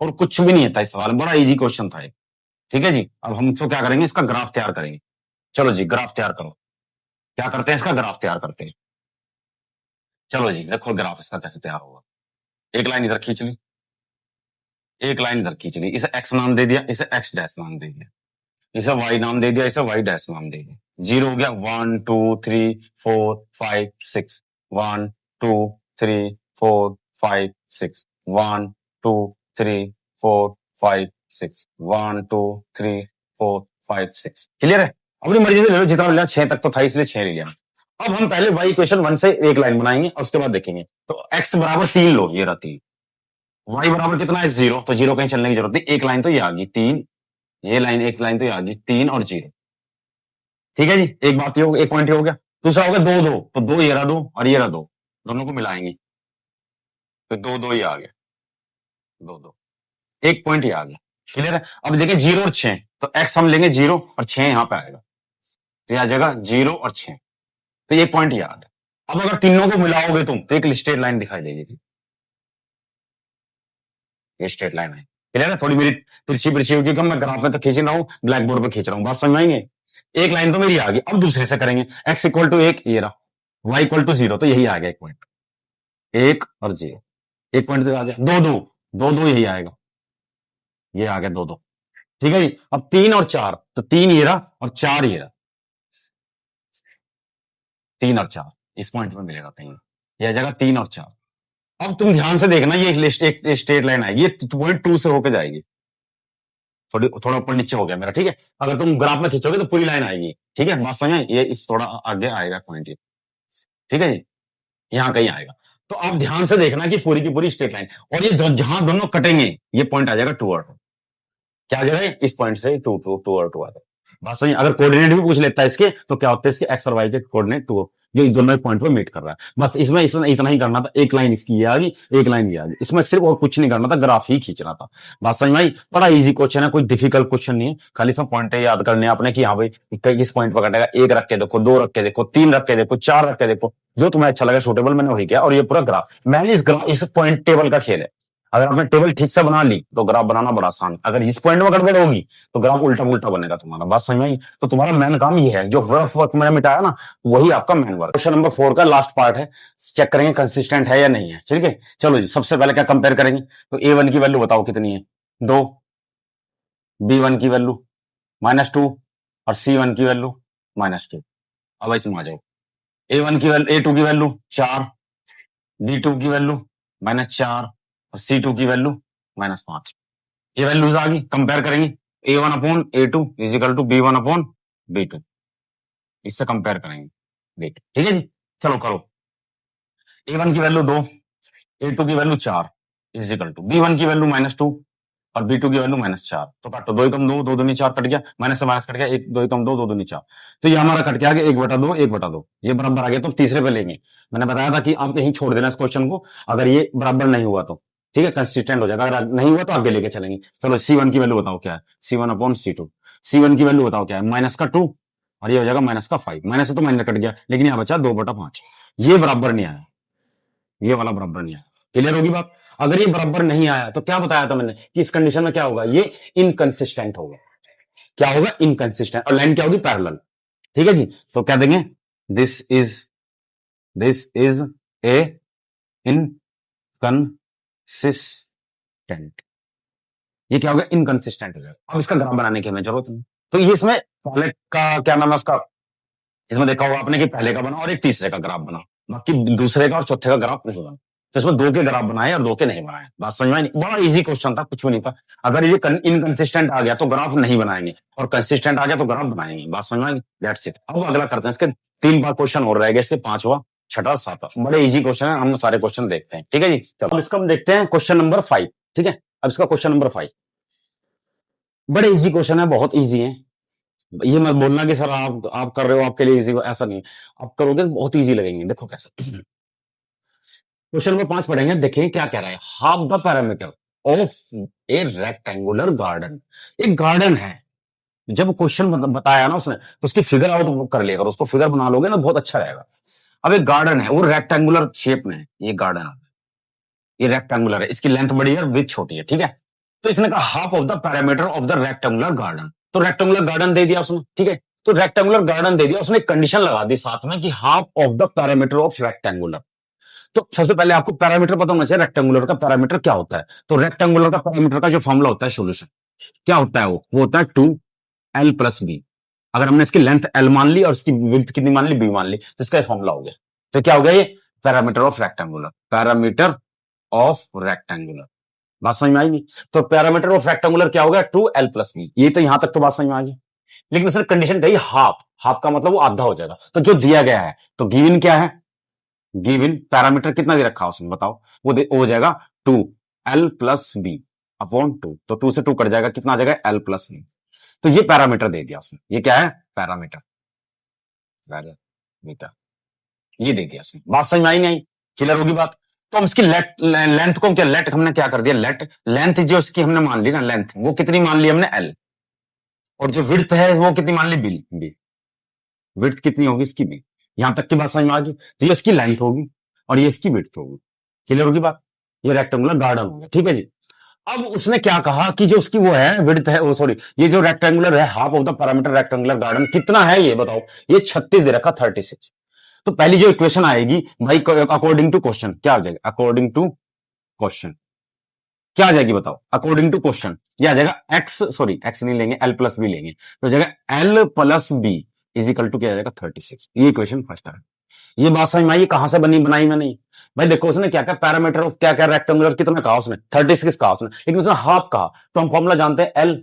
A: और कुछ भी नहीं है था इस सवाल, बड़ा इजी क्वेश्चन था ये। ठीक है जी, अब हम तो क्या करेंगे, इसका ग्राफ तैयार करेंगे। चलो जी, ग्राफ तैयार करो। क्या करते हैं, इसका ग्राफ तैयार करते हैं। चलो जी, देखो ग्राफ इसका कैसे तैयार होगा। एक लाइन इधर खींच ली, एक लाइन इधर खींच ली, इसे एक्स नाम दे दिया, इसे एक्स डैश नाम दे दिया, इसे वाई नाम दे दिया, इसे वाई डैश नाम दे दिया। जीरो हो गया, 1 2 3 4 5 6, 1 2 3 4 5 6, 1 2 3 4 5 6, 1 2 3 4 5 6। क्लियर है? अपनी मर्जी से ले लो, जितना लिया, 6 तक तो था इसलिए 6 ले लिया। अब हम पहले वाई इक्वेशन 1 से एक लाइन बनाएंगे और उसके बाद देखेंगे। तो x बराबर 3 लो, ये रहा 3। y बराबर कितना है, 0, तो 0 कहीं चलने की जरूरत नहीं, एक लाइन तो ये आ गई 3, ये लाइन, एक लाइन तो ये आ गई 3 और 0। ठीक है जी, एक बात ये हो गई, एक पॉइंट ये हो गया। दूसरा हो गया दो दो, तो दो ये रहा दो और ये रहा दो, दोनों को मिलाएंगे तो दो दो ये आ गया, दो दो, एक पॉइंट ये आ गया। क्लियर है? अब देखिए 0 और 6, तो x हम लेंगे 0 और 6 यहां पे आएगा, तो यह आ जाएगा 0 और 6, तो ये पॉइंट ये आ गया। अब अगर तीनों को मिलाओगे तुम तो एक स्ट्रेट लाइन दिखाई देगी, ये स्ट्रेट लाइन है। क्लियर है? थोड़ी मेरी तिरछी बिरछी होगी, क्योंकि मैं ग्राफ में तो खींच रहा हूँ, ब्लैक बोर्ड पर खींच रहा हूँ, बात समझ में आएंगे। एक लाइन तो मेरी आ गई, अब दूसरे से करेंगे। x इक्वल टू 1 ये रहा, y इक्वल टू 0, तो यही आ गया एक पॉइंट, 1 और 0, एक पॉइंट तो आ गया। दो दो, दो दो यही आएगा, ये आ गया दो दो। ठीक है जी, अब 3 और 4, तो 3 ये रहा और 4 ये रहा, 3 और 4 इस पॉइंट में मिलेगा कहीं, यह आ जाएगा 3 और 4। अब तुम ध्यान से देखना, ये एक स्ट्रेट लाइन आएगी, ये पॉइंट 2 से होकर जाएगी, थोड़ी थोड़ा ऊपर नीचे हो गया मेरा। ठीक है, अगर तुम ग्राफ में खींचोगे तो पूरी लाइन आएगी। ठीक है, बात समझ, ये इस थोड़ा आगे आएगा पॉइंट ये। ठीक है जी, यहां कहीं आएगा, तो आप ध्यान से देखना कि पूरी की पूरी स्ट्रेट लाइन, और ये जहां दोनों कटेंगे ये पॉइंट आ जाएगा 2 और 2। क्या आ जाएगा, इस पॉइंट से 2 2 2 और 2 आ जाएगा। बात सही। अगर कोऑर्डिनेट भी पूछ लेता है इसके, तो क्या होता है, इसके एक्स और वाई के कोऑर्डिनेट 2, जो इस दोनों पॉइंट पे मीट कर रहा है। बस इसमें इसमें इतना ही करना था, एक लाइन इसकी ये आ गई, एक लाइन ये आ गई, इसमें सिर्फ और कुछ नहीं करना था, ग्राफ ही खींचना था। बात समझ में आई? बड़ा इजी क्वेश्चन है, कोई डिफिकल्ट क्वेश्चन नहीं है, खाली सब पॉइंट याद करने आपने कि हाँ भाई किस पॉइंट पर कटेगा। एक रख के देखो, दो रख के देखो, तीन रख के देखो, चार रख के देखो, जो तुम्हें अच्छा लगे सूटेबल, मैंने वही किया। और ये पूरा ग्राफ, मैंने इस पॉइंट टेबल का खेल है। अगर आपने टेबल ठीक से बना ली तो ग्राफ बनाना बड़ा आसान है। अगर इस पॉइंट में गड़बड़ होगी तो ग्राफ उल्टा उल्टा बनेगा तुम्हारा। बात समझ में आई? तो तुम्हारा मेन काम ये है, जो रफ वर्क मैंने मिटाया ना, वही आपका मेन वर्क। क्वेश्चन नंबर 4 का लास्ट पार्ट है, चेक करेंगे कंसिस्टेंट है या नहीं है। ठीक है, चलो जी, सबसे पहले क्या कंपेयर करेंगे, तो A1 की वैल्यू बताओ कितनी है, 2, B1 की वैल्यू -2 और C1 की वैल्यू -2। अब इसमें आ जाओ, A1 की वैल्यू, A2 की वैल्यू 4, B2 की वैल्यू -4 और C2 की वैल्यू -5। ये वैल्यूज आ गई, कंपेयर करेंगे, A1/A2 is equal to B1/B2, इससे कंपेयर करेंगे वेट। ठीक है जी, चलो करो। A1 की वैल्यू 2, A2 की value 4 is equal to B1 की वैल्यू -2 और B2 की वैल्यू -4। तो काटो, 2 एकम 2, 2 दूनी 4 कट गया, माइनस से माइनस कट गया, 1 2 एकम 2, 2 दूनी 4, तो ये हमारा कट के आ गया 1/2 1/2, ये बराबर आ गया। तो तीसरे पे लेंगे, मैंने बताया था कि आप यहीं छोड़ देना इस क्वेश्चन को, अगर ये बराबर नहीं हुआ तो ठीक है, कंसिस्टेंट हो जाएगा, अगर नहीं हुआ तो आगे लेके चलेंगे। चलो C1 की वैल्यू बताओ क्या है, C1/C2, C1 की वैल्यू बताओ क्या है, -2 और ये हो जाएगा -5, माइनस से तो माइनस कट गया, लेकिन यहां बचा 2/5, ये बराबर नहीं आया, ये वाला बराबर नहीं आया, क्लियर होगी बात। अगर ये बराबर नहीं आया तो क्या बताया था मैंने कि इस कंडीशन में क्या होगा, ये इनकंसिस्टेंट होगा। क्या होगा, इनकंसिस्टेंट। और लाइन क्या होगी, पैरेलल। ठीक है जी, तो क्या देंगे, दिस इज ए इनकंसिस्टेंट। ये क्या होगा, इनकंसिस्टेंट हो जाएगा। अब इसका ग्राफ बनाने की हमें जरूरत नहीं। तो ये इसमें पहले का क्या नाम है उसका, इसमें देखा होगा आपने कि पहले का बना और एक तीसरे का ग्राफ बना, बाकी दूसरे का और चौथे का ग्राफ नहीं बना। तो इसमें दो के ग्राफ बनाए और दो के नहीं बनाए। बात समझ में आई नहीं? बड़ा इजी क्वेश्चन था, कुछ भी नहीं था। अगर ये इनकंसिस्टेंट आ गया तो ग्राफ नहीं बनाएंगे, और कंसिस्टेंट आ गया तो ग्राफ बनाएंगे। बात समझ में आई? That's it. अब अगला करते हैं, इसके 3 बार क्वेश्चन और रहेगा, इसके 5वां 6वां 7वां। बड़े इजी क्वेश्चन है, हम सारे क्वेश्चन देखते हैं। ठीक है जी, चलो अब इसका हम देखते हैं क्वेश्चन नंबर 5। ठीक है, अब इसका क्वेश्चन नंबर 5 बड़े इजी क्वेश्चन है, बहुत इजी है। ये मत बोलना कि सर आप कर रहे हो आपके लिए इजी, ऐसा नहीं। आप करोगे तो बहुत इजी लगेंगे। देखो कैसे, क्वेश्चन नंबर 5 पढ़ेंगे, देखें क्या कह रहा है। Half the parameter of A rectangular garden. एक गार्डन है, जब क्वेश्चन बताया ना उसने तो उसकी फिगर आउट कर लिया, अगर उसको फिगर बना लोगे ना बहुत अच्छा रहेगा। अब एक गार्डन है, वो रेक्टेंगुलर शेप में है। ये गार्डन, ये रेक्टेंगुलर है, इसकी लेंथ बड़ी है और विड्थ छोटी है। ठीक है, तो इसने कहा half of the parameter of the rectangular garden. तो रेक्टेंगुलर गार्डन दे दिया उसने। ठीक है, तो रेक्टेंगुलर गार्डन दे दिया उसने, एक कंडीशन लगा दी साथ में कि half of the parameter of rectangular. तो सबसे पहले आपको पैरामीटर पता होना चाहिए, रेक्टेंगुलर का पैरामीटर क्या होता है। तो रेक्टेंगुलर का पैरामीटर का जो फॉर्मूला होता है, सोल्यूशन क्या होता है, वो होता है 2l + b। अगर हमने इसकी लेंथ l मान ली और इसकी विड्थ कितनी मान ली, b मान ली, तो इसका फॉर्मूला हो गया। तो क्या हो गया, ये parameter of rectangular, parameter of rectangular. बात समझ में आएगी? तो पैरामीटर ऑफ रेक्टेंगुलर क्या हो गया, 2l + b। ये तो यहां तक तो बात समझ में आ गई। लेकिन उसने कंडीशन कही हाफ, हाफ का मतलब वो आधा हो जाएगा। तो जो दिया गया है, तो गिवन क्या है, गिवन पैरामीटर कितना दे रखा उसने, बताओ। वो हो जाएगा 2l + b अपॉन 2। तो 2 से 2 कट जाएगा, कितना आ जाएगा, l + b। तो ये पैरामीटर दे दिया उसने। ये क्या है, पैरामीटर, पैरामीटर ये दे दिया उसने। बात समझ में आई नहीं आई? क्लियर होगी बात। तो हम इसकी लेंथ को क्या, लेट हमने क्या कर दिया, लेंथ जो इसकी हमने मान ली ना, लेंथ वो कितनी मान ली हमने, l। और जो विड्थ है वो कितनी मान ली, b। विड्थ कितनी होगी इसकी, b। यहां तक की बात समझ में आ गई। तो ये इसकी लेंथ होगी और ये इसकी विड्थ होगी। क्लियर होगी बात। ये रेक्टेंगुलर गार्डन हो गया। ठीक है जी। अब उसने क्या कहा कि जो उसकी वो है विड्थ है, सॉरी, ये जो रेक्टेंगुलर है, half of the parameter rectangular garden कितना है, ये बताओ। ये 36 दे रखा, 36। तो पहली जो इक्वेशन आएगी भाई, अकॉर्डिंग टू क्वेश्चन क्या आ जाएगा, अकॉर्डिंग टू क्वेश्चन क्या आ जाएगी, बताओ। अकॉर्डिंग टू क्वेश्चन ये आ जाएगा एक्स नहीं लेंगे, l + b लेंगे, तो हो जाएगा l + b = क्या आ जाएगा, 36। ये इक्वेशन फर्स्ट है। ये बात समझ में आई, कहां से बनाई मैंने। भाई देखो उसने क्या कहा, पैरामीटर ऑफ क्या क्या रेक्टेंगुलर कितना कहा उसने, 36 कहा उसने, लेकिन उसने हाफ कहा। तो हम फॉर्मूला जानते हैं, l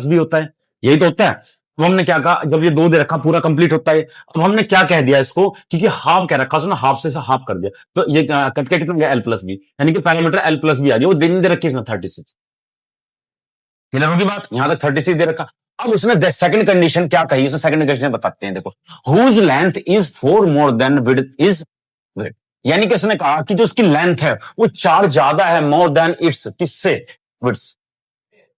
A: + b होता है, यही तो होता है। तो हमने क्या कहा, जब ये 2 दे रखा पूरा कंप्लीट होता है। अब हमने क्या कह दिया इसको, क्योंकि हाफ कह रखा उसने, हाफ से हाफ कर दिया, तो ये कट के कितना गया, l + b, यानी कि पैरामीटर l + b आ गया। वो दिन दे रखी इसने 36। क्लियर होगी बात, यहां तक 36 दे रखा। अब उसने सेकंड कंडीशन क्या कही, उसने सेकंड कंडीशन बताते हैं, देखो। Whose length is 4 more than width is width. यानी कि उसने कहा कि जो उसकी लेंथ है वो 4 ज्यादा है, मोर देन इट्स, किससे, विड्थ।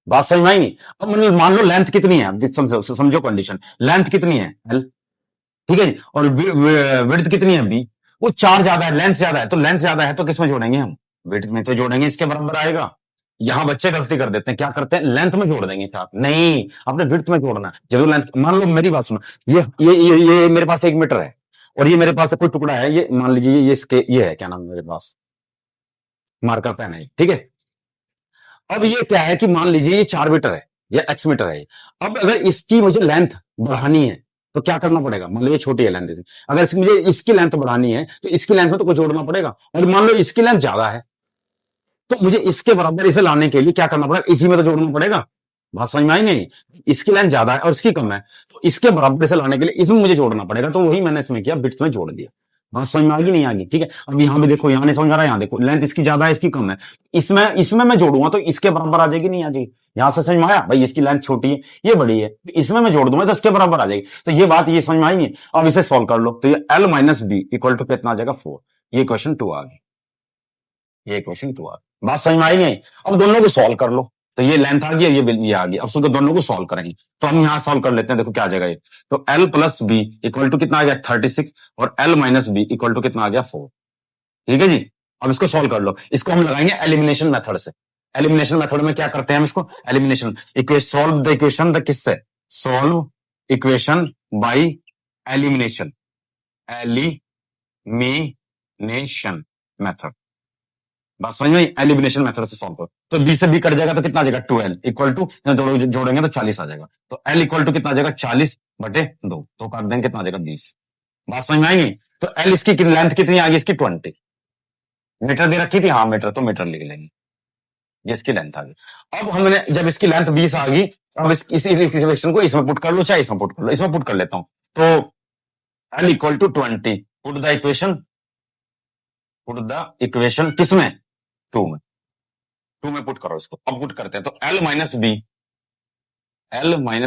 A: बात समझ में आई नहीं? अब मान लो लेंथ कितनी है, समझो कंडीशन, लेंथ कितनी है l, ठीक है जी, और विड्थ कितनी है b। वो 4 ज्यादा है, लेंथ ज्यादा है, तो लेंथ ज्यादा है तो किसमें जोड़ेंगे हम, विड्थ में तो जोड़ेंगे, इसके बराबर आएगा। यहां बच्चे गलती कर देते हैं, क्या करते हैं, लेंथ में जोड़ देंगे, क्या नहीं, आपने विड्थ में जोड़ना है। जब लेंथ, मान लो मेरी बात सुनो, ये मेरे पास 1 मीटर है और ये मेरे पास कोई टुकड़ा है, ये मान लीजिए ये इसके ये है, क्या नाम मेरे पास, मार्कर पेन है, ठीक है। अब ये क्या है कि मान लीजिए ये 4 मीटर है या x मीटर है। अब अगर इसकी मुझे लेंथ बढ़ानी है तो क्या करना पड़ेगा, मान लो ये छोटी है लेंथ, अगर मुझे इसकी लेंथ बढ़ानी है तो इसकी लेंथ में तो कुछ जोड़ना पड़ेगा। और मान लो इसकी लेंथ ज्यादा है तो मुझे इसके बराबर इसे लाने के लिए क्या करना पड़ेगा, इसी में तो जोड़ना पड़ेगा। बात समझ में आई नहीं? इसकी लेंथ ज्यादा है और इसकी कम है, तो इसके बराबर से लाने के लिए इसमें मुझे जोड़ना पड़ेगा। तो वही मैंने इसमें किया, विड्थ में जोड़ दिया। बात समझ में आ गई नहीं आ गई? ठीक है। अब यहां भी देखो, यहां नहीं समझ आ रहा, यहां देखो लेंथ इसकी ज्यादा है इसकी कम है, इसमें मैं जोड़ूंगा तो इसके बराबर आ जाएगी, नहीं आ जाएगी? यहां से समझ में आया भाई, इसकी लेंथ छोटी है ये बड़ी है, तो इसमें मैं जोड़ दूंगा तो इसके बराबर आ जाएगी। तो ये बात ये समझ में आई नहीं? अब इसे सॉल्व कर लो, तो ये l - b = कितना आ जाएगा, 4। ये क्वेश्चन 2 आ गई, ये क्वेश्चन 2 आ गई। बात समझ में आई नहीं? अब दोनों को सॉल्व कर लो, तो ये लेंथ आ गई, ये आ गई। अब उसको दोनों को सॉल्व करेंगे, तो हम यहां सॉल्व कर लेते हैं। देखो क्या आ जाएगा ये, तो l + b = कितना आ गया, 36, और l - b = कितना आ गया, 4। ठीक है जी। अब इसको सॉल्व कर लो। इसको हम लगाएंगे एलिमिनेशन मेथड से। एलिमिनेशन मेथड में क्या करते हैं हम इसको, elimination equation, solve the equation the किससे, solve equation by elimination, elimination method. बात समझ में, एलिमिनेशन मेथड से सॉल्व करो। तो बी से बी कट जाएगा तो कितना आ जाएगा, 2l इक्वल टू, जोड़ेंगे तो 40 आ जाएगा। तो l इक्वल टू कितना आ जाएगा, 40/2, तो काट देंगे कितना आ जाएगा, 20। बात समझ में आएंगी। तो l इसकी लेंथ कितनी आ गई, इसकी 20 मीटर दे रखी थी, हाँ मीटर, तो मीटर लिख लेंगे, ये इसकी लेंथ आ गई। अब हमने जब इसकी लेंथ 20 आ गई, अब इस इक्वेशन को इसमें पुट कर लो, चाहे इसमें पुट कर लो, इसमें पुट कर लेता हूं। तो l equal to 20, put the equation किसमें, 2 में पुट करो इसको। अब पुट करते हैं तो l minus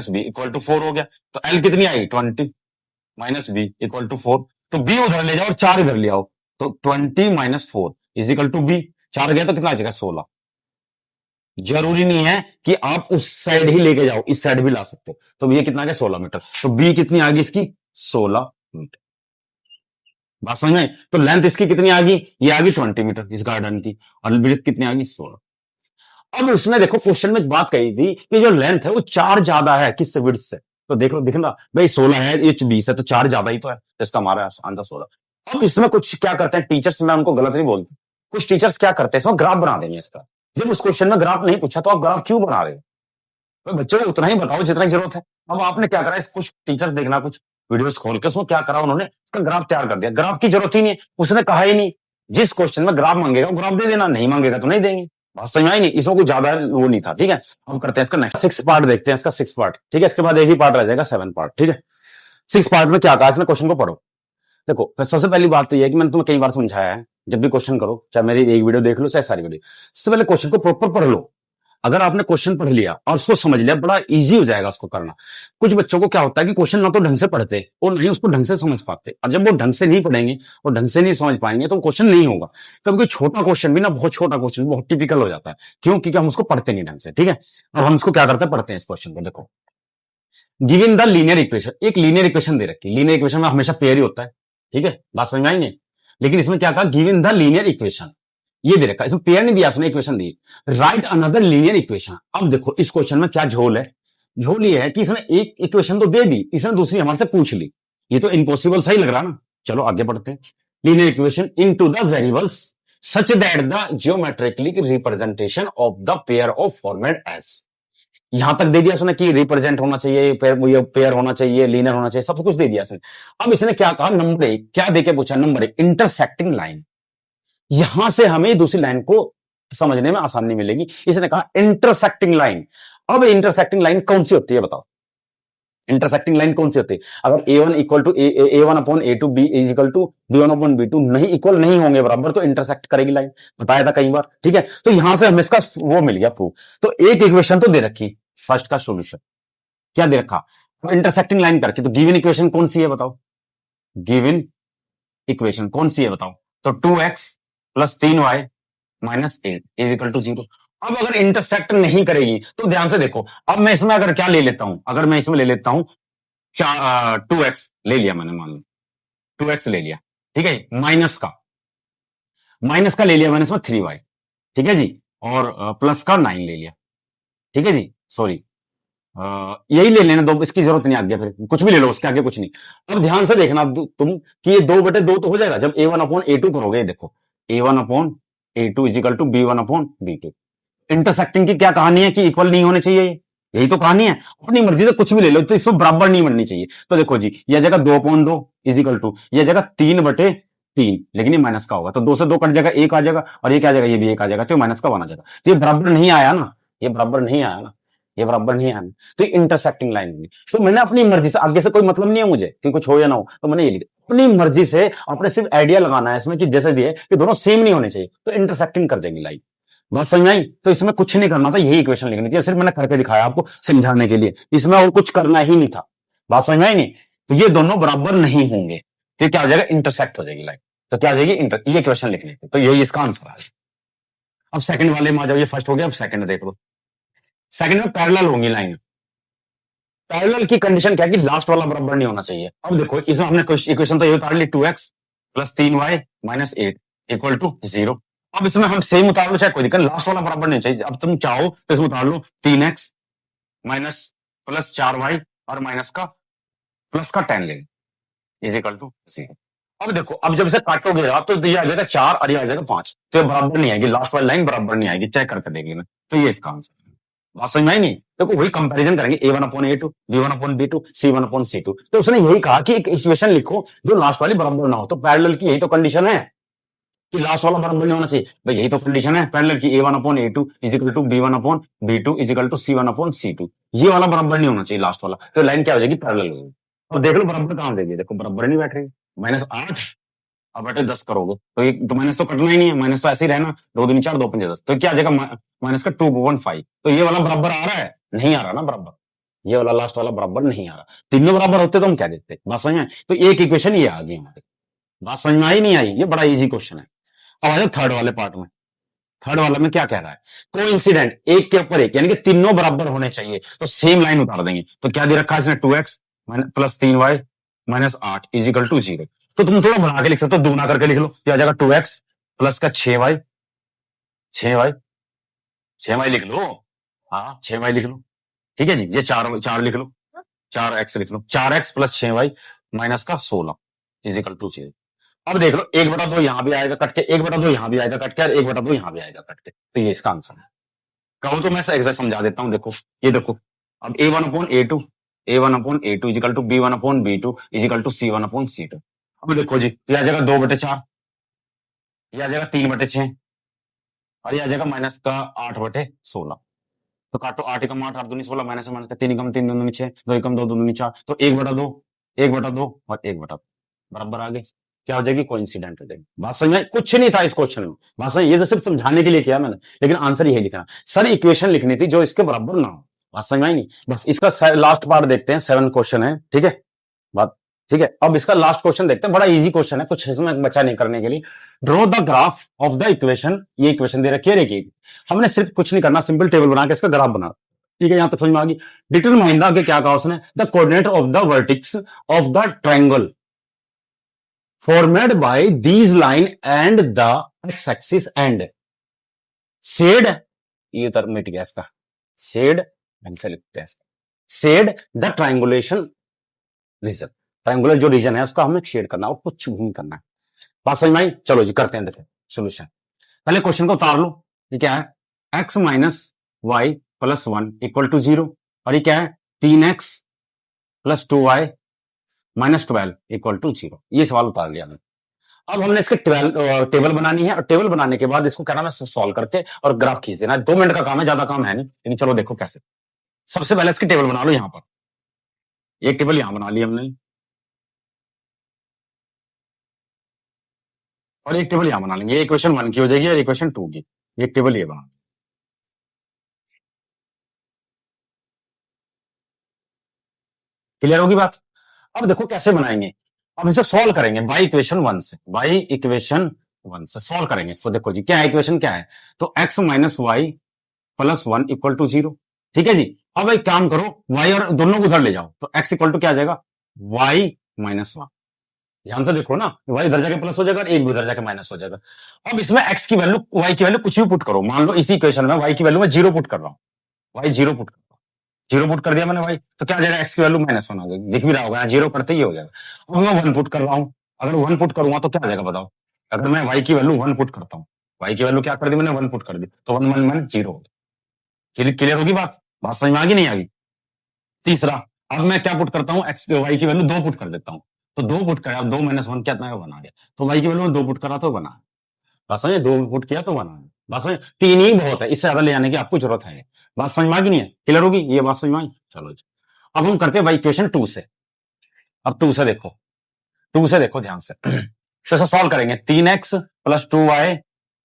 A: b equal to 4 हो गया। तो l कितनी आई, 20 माइनस बी इक्वल टू 4। तो b उधर ले जाओ और 4 इधर ले आओ, तो 20 minus 4 is equal to b। 4 गया तो कितना आ जाएगा, 16। जरूरी नहीं है कि आप उस साइड ही लेके जाओ, इस साइड भी ला सकते हो। तो ये कितना आ गया, 16 मीटर। तो b कितनी आ गई इसकी, 16 मीटर। बात समझ में। तो लेंथ इसकी कितनी आ गई, ये आ गई 20 मीटर इस गार्डन की, और विड्थ कितनी आ गई, 16। अब उसने देखो क्वेश्चन में एक बात कही थी कि जो लेंथ है वो 4 ज्यादा है किससे, विड्थ से। तो देख लो, दिखना भाई 16 है, ये 20 है, तो 4 ज्यादा ही तो है, तो इसका हमारा आंसर 16। अब इसमें कुछ क्या करते हैं टीचर्स, मैं उनको गलत नहीं बोलती, कुछ टीचर्स क्या करते हैं, इसमें ग्राफ बना देंगे इसका। जब उस क्वेश्चन में ग्राफ नहीं पूछा तो आप ग्राफ क्यों बना रहे हो, तो बच्चों को उतना ही बताओ जितना ही जरूरत है। अब आपने क्या करा, कुछ टीचर्स देखना, कुछ वीडियोस खोल के उसमें क्या करा उन्होंने, इसका ग्राफ तैयार कर दिया। ग्राफ की जरूरत ही नहीं है, उसने कहा ही नहीं, जिस क्वेश्चन में ग्राफ मांगेगा वो ग्राफ दे देना, नहीं मांगेगा तो नहीं देंगे। बात समझ में आई नहीं, इसमें कुछ ज्यादा वो नहीं था। ठीक है, हम करते हैं इसका नेक्स्ट 6 पार्ट देखते हैं, इसका 6 पार्ट। ठीक है, इसके बाद एक ही पार्ट रह जाएगा, 7 पार्ट। ठीक है, 6 पार्ट में क्या कहा इसने, क्वेश्चन को पढ़ो। देखो सबसे पहली बात तो यह है कि मैंने तुम्हें कई बार समझाया है, जब भी क्वेश्चन करो, चाहे मेरी एक वीडियो देख लो चाहे सारी वीडियो, सबसे पहले क्वेश्चन को प्रॉपर पढ़ लो। अगर आपने क्वेश्चन पढ़ लिया और उसको समझ लिया, बड़ा इजी हो जाएगा उसको करना। कुछ बच्चों को क्या होता है कि क्वेश्चन ना तो ढंग से पढ़ते और नहीं उसको ढंग से समझ पाते, और जब वो ढंग से नहीं पढ़ेंगे और ढंग से नहीं समझ पाएंगे तो क्वेश्चन नहीं होगा। कभी कोई छोटा क्वेश्चन भी ना, बहुत छोटा क्वेश्चन बहुत टिपिकल हो जाता है, क्यों, क्योंकि हम उसको पढ़ते नहीं ढंग से। ठीक है, अब हम इसको क्या करते हैं, पढ़ते हैं इस क्वेश्चन को। देखो, गिवन द लीनियर इक्वेशन, एक लीनियर इक्वेशन दे रखी है। लीनियर इक्वेशन में हमेशा पेयर ही होता है, ठीक है, बात समझ में आएंगे। लेकिन इसमें क्या कहा, गिवन द लीनियर इक्वेशन, ये दे रखा है, इसमें पेयर नहीं दिया, उसने इक्वेशन दी, राइट अनदर लीनियर इक्वेशन। अब देखो इस क्वेश्चन में क्या झोल है, झोल ये है कि इसने एक इक्वेशन तो दे दी, इसने दूसरी हमारे से पूछ ली। ये तो इम्पॉसिबल सही लग रहा ना। चलो आगे बढ़ते हैं। Linear equation into the variables such that the geometrically representation of the pair of format S. यहां तक दे दिया उसने कि रिप्रेजेंट होना चाहिए, पेयर होना चाहिए, लीनियर होना चाहिए, सब कुछ दे दिया इसने। अब इसने क्या कहा, नंबर एक क्या देके पूछा, नंबर एक इंटरसेक्टिंग लाइन। यहां से हमें दूसरी लाइन को समझने में आसानी मिलेगी। इसने कहा इंटरसेक्टिंग लाइन। अब इंटरसेक्टिंग लाइन कौन सी होती है बताओ, इंटरसेक्टिंग लाइन कौन सी होती है। अगर a1 equal to a1 upon a2 b is equal to b1 upon b2 नहीं इक्वल नहीं होंगे बराबर, तो इंटरसेक्ट करेगी लाइन, बताया था कई बार। ठीक है, तो यहां से हमें इसका वो मिल गया प्रूफ। तो एक इक्वेशन तो दे रखी, फर्स्ट का सॉल्यूशन क्या दे रखा, इंटरसेक्टिंग लाइन करके। तो गिवन इक्वेशन कौन सी है बताओ, गिवन इक्वेशन कौन सी है बताओ। तो 2x plus 3y minus 8 is equal to 0। अब अगर इंटरसेक्ट नहीं करेगी तो ध्यान से देखो, अब मैं इसमें अगर क्या ले लेता हूं, अगर मैं इसमें ले लेता हूं 2x ले लिया मैंने, मान लो 2x ले लिया, ठीक है, माइनस का ले लिया मैंने इसमें 3y, ठीक है जी, और प्लस का 9 ले लिया, ठीक है जी, सॉरी यही ले लेना, दो इसकी जरूरत नहीं आगे, फिर कुछ भी ले लो उसके आगे कुछ नहीं। अब ध्यान से देखना तुम कि ये 2/2 तो हो जाएगा जब a1 अपॉन a2 करोगे। देखो a1 upon a2 is equal to b1 upon b2। Intersecting की क्या कहानी है कि इक्वल नहीं होने चाहिए, यही तो कहानी है। अपनी मर्जी से कुछ भी ले लो, तो इसमें बराबर नहीं बननी चाहिए। तो देखो जी, यह जगह 2/2 इज इक्वल टू, यह जगह 3/3, लेकिन ये माइनस का होगा, तो 2 से 2 कट जाएगा, 1 आ जाएगा, और ये क्या आ जाएगा, ये भी 1 आ जाएगा, तो माइनस का 1 आ जाएगा। तो ये बराबर नहीं आया ना, ये बराबर नहीं आया ना, ये बराबर नहीं आया, तो इंटरसेक्टिंग लाइन में। तो मैंने अपनी मर्जी से, आगे से कोई मतलब नहीं है मुझे कि कुछ हो या ना हो, तो मैंने ये लिखा अपनी मर्जी से। आपने सिर्फ आइडिया लगाना है इसमें कि जैसे दिए कि दोनों सेम नहीं होने चाहिए, तो इंटरसेक्टिंग कर जाएंगी लाइन। बात समझ में आई। तो इसमें कुछ नहीं करना था, यही इक्वेशन लिखनी थी, सिर्फ मैंने करके दिखाया आपको समझाने के लिए, इसमें और कुछ करना ही नहीं था। बात समझ में आई नहीं। तो ये दोनों बराबर नहीं होंगे, तो क्या हो जाएगा, इंटरसेक्ट हो जाएगी लाइन। तो क्या हो जाएगी, ये इक्वेशन लिखनी थी, तो यही इसका आंसर है। अब सेकंड वाले में आ जाओ, ये फर्स्ट हो गया, अब सेकंड देख लो। सेकंड में पैरेलल होंगी लाइन। पैरेलल की कंडीशन क्या है कि लास्ट वाला बराबर नहीं होना चाहिए। अब देखो इसमें हमने इक्वेशन तो ये उतार ली, 2x plus 3y minus 8 equal to 0। अब इसमें हम सेम उतार लो चाहे कोई दिक्कत, लास्ट वाला बराबर नहीं चाहिए। अब तुम चाहो तो इसमें उतार लो 3x माइनस प्लस 4y और माइनस का प्लस का 10 ले इज इक्वल टू 0। अब देखो, अब जब इसे काटोगे आप तो ये आ जाएगा 4 और ये आ जाएगा 5, तो ये बराबर नहीं आएगी, लास्ट वाली लाइन बराबर नहीं आएगी, चेक करके देख लेना। तो ये इसका आंसर है। बात समझ में आई नहीं? देखो वही कंपैरिजन करेंगे, a1 upon a2, b1 upon b2, c1 upon c2। तो उसने यही कहा कि एक इक्वेशन लिखो जो लास्ट वाली बराबर ना हो। तो पैरेलल की यही तो कंडीशन है कि लास्ट वाला बराबर नहीं होना चाहिए भाई, यही तो कंडीशन है पैरेलल की, a1 upon a2 is equal to b1 upon b2 is equal to c1 upon c2। ये वाला बराबर नहीं होना चाहिए लास्ट वाला, तो लाइन क्या हो जाएगी, पैरेलल होगी। और देख लो बराबर कहां देगी, देखो बराबर नहीं बैठ रही, -8। अब बेटे 10 करोगे तो ये तो माइनस तो कटना ही नहीं है, माइनस तो ऐसे ही रहना, 2 दूनी 4 2 पंजे 10, तो क्या आ जाएगा माइनस का 2.5। तो ये वाला बराबर आ रहा है, नहीं आ रहा ना बराबर, ये वाला लास्ट वाला बराबर नहीं आ रहा। तीनों बराबर होते तो हम क्या देते, बात समझ में? तो एक इक्वेशन ये आ गई हमारी, बात समझ में आई नहीं आई? ये बड़ा इजी क्वेश्चन है। अब आ जाओ थर्ड वाले पार्ट में। थर्ड वाला में क्या कह रहा है, कोइंसिडेंट एक के ऊपर एक, यानी कि तीनों बराबर होने चाहिए, तो सेम लाइन उतार देंगे। तो क्या दे रखा है इसने, 2x plus 3y minus 8 is equal to 0। तो तुम थोड़ा बढ़ा के लिख सकते हो, दुगना करके लिख लो, क्या आ जाएगा 2x प्लस का 6y 6y 6y लिख लो, हाँ 6y लिख लो, ठीक है जी। ये 4 लिख लो, 4x लिख लो, 4x प्लस 6y माइनस का 16 इज इक्वल टू 0। अब देख लो 1/2 यहां भी आएगा कट के, 1/2 यहां भी आएगा कट के, और 1/2 यहां भी आएगा कट के, तो ये इसका आंसर है। कहूं तो मैं एग्जैक्ट समझा देता हूं, देखो ये देखो, अब a1/a2 equal to b1/b2 equal to c1/c2। अब देखो जी, ये आ जाएगा 2/4, ये आ जाएगा 3/6, और ये आ जाएगा माइनस का 8/16। तो काटो, 8 एकम 8, 8 दूनी 16, माइनस माइनस का 3 एकम 3 दूनी 6, 2 एकम 2 दूनी 4, तो 1/2 1/2 और 1/2 बराबर आ गए, क्या हो जाएगी, कोइंसिडेंट हो जाएगी। बात समझ में? कुछ नहीं था इस क्वेश्चन में, बात समझ, ये तो सिर्फ समझाने के लिए किया मैंने, लेकिन आंसर यही लिखना। सर इक्वेशन लिखनी थी जो इसके बराबर ना हो, बात समझ में आई नहीं? बस इसका लास्ट पार्ट देखते हैं, 7 क्वेश्चन है, ठीक है बात, ठीक है। अब इसका लास्ट क्वेश्चन देखते हैं, बड़ा इजी क्वेश्चन है, कुछ इसमें बचा नहीं करने के लिए। Draw the graph of the equation, ये इक्वेशन दे रखी है, देखिए हमने सिर्फ कुछ नहीं करना, सिंपल टेबल बना के इसका ग्राफ बना, ठीक है, यहां तक समझ में आ गई। डिटरमाइन आगे क्या कहा उसने, the coordinate of the vertex of the triangle formed by these line and the x-axis and shade, ये तर मिट गया इसका, shade ढंग से लिखते हैं इसका, shade the triangulation region, triangular जो रीजन है उसका हमें शेड करना, और कुछ भी करना है। बात समझ में आई? चलो जी करते हैं, देखो सोल्यूशन। पहले क्वेश्चन को उतार लो, ये क्या है, x minus y plus 1 equal to 0, और ये क्या है 3x plus 2y minus 12 equal to 0। ये सवाल उतार लिया मैंने। अब हमने इसके टेबल बनानी है, और टेबल बनाने के बाद इसको कहना है सॉल्व करके और ग्राफ खींच देना है। 2 मिनट का काम है, ज्यादा काम है नहीं, लेकिन चलो देखो कैसे। सबसे पहले इसकी टेबल बना लो, यहां पर एक टेबल यहां बना ली हमने, और एक टेबल यहां बना लेंगे, ये इक्वेशन 1 की हो जाएगी और इक्वेशन 2 की, एक टेबल ये बना। क्लियर होगी बात? अब देखो कैसे बनाएंगे, अब इसे सॉल्व करेंगे बाई इक्वेशन 1 से, बाई इक्वेशन 1 से सॉल्व करेंगे इसको। देखो जी क्या है, इक्वेशन क्या है, तो x minus y plus 1 equal to 0, ठीक है जी। अब एक काम करो, y और दोनों को उधर ले जाओ, तो x इक्वल टू क्या आ जाएगा, y माइनस 1। ध्यान से देखो ना, y इधर जाके प्लस हो जाएगा और एक भी उधर जाके माइनस हो जाएगा। अब इसमें x की वैल्यू, y की वैल्यू कुछ भी पुट करो, मान लो इसी इक्वेशन में y की वैल्यू में 0 पुट कर रहा हूं, y 0 पुट कर रहा हूं, 0 पुट कर दिया मैंने भाई, तो क्या आ जाएगा, x की वैल्यू -1 हो जाएगी, दिख भी रहा होगा, 0 करते ही हो जाएगा। अब मैं 1 पुट कर रहा हूं, अगर 1 पुट करूंगा तो क्या आ जाएगा बताओ, अगर मैं y की वैल्यू 1 पुट करता हूं, y की वैल्यू क्या कर दी मैंने, 1 पुट कर दी, तो 1 1 1 0 हो गया। क्लियर होगी बात? बात समझ में आ गई नहीं आ गई? तीसरा, अब मैं क्या पुट करता हूँ, एक्स वाई की वैल्यू 2 पुट कर देता हूँ, तो 2 पुट कर, 2 माइनस 1 कितना है, बना गया। तो वाई की वैल्यू 2 पुट करा तो बना, बात समझे, 2 पुट किया तो बना, बात समझ, 3 ही बहुत है, इससे ज्यादा ले आने की आपको जरूरत है। बात समझ में आ गई नहीं है? क्लियर होगी ये बात समझ में आई? चलो जी अब हम करते हैं भाई इक्वेशन 2 से। अब 2 से देखो, 2 से देखो ध्यान से, तो इसे सॉल्व करेंगे, 3x plus 2y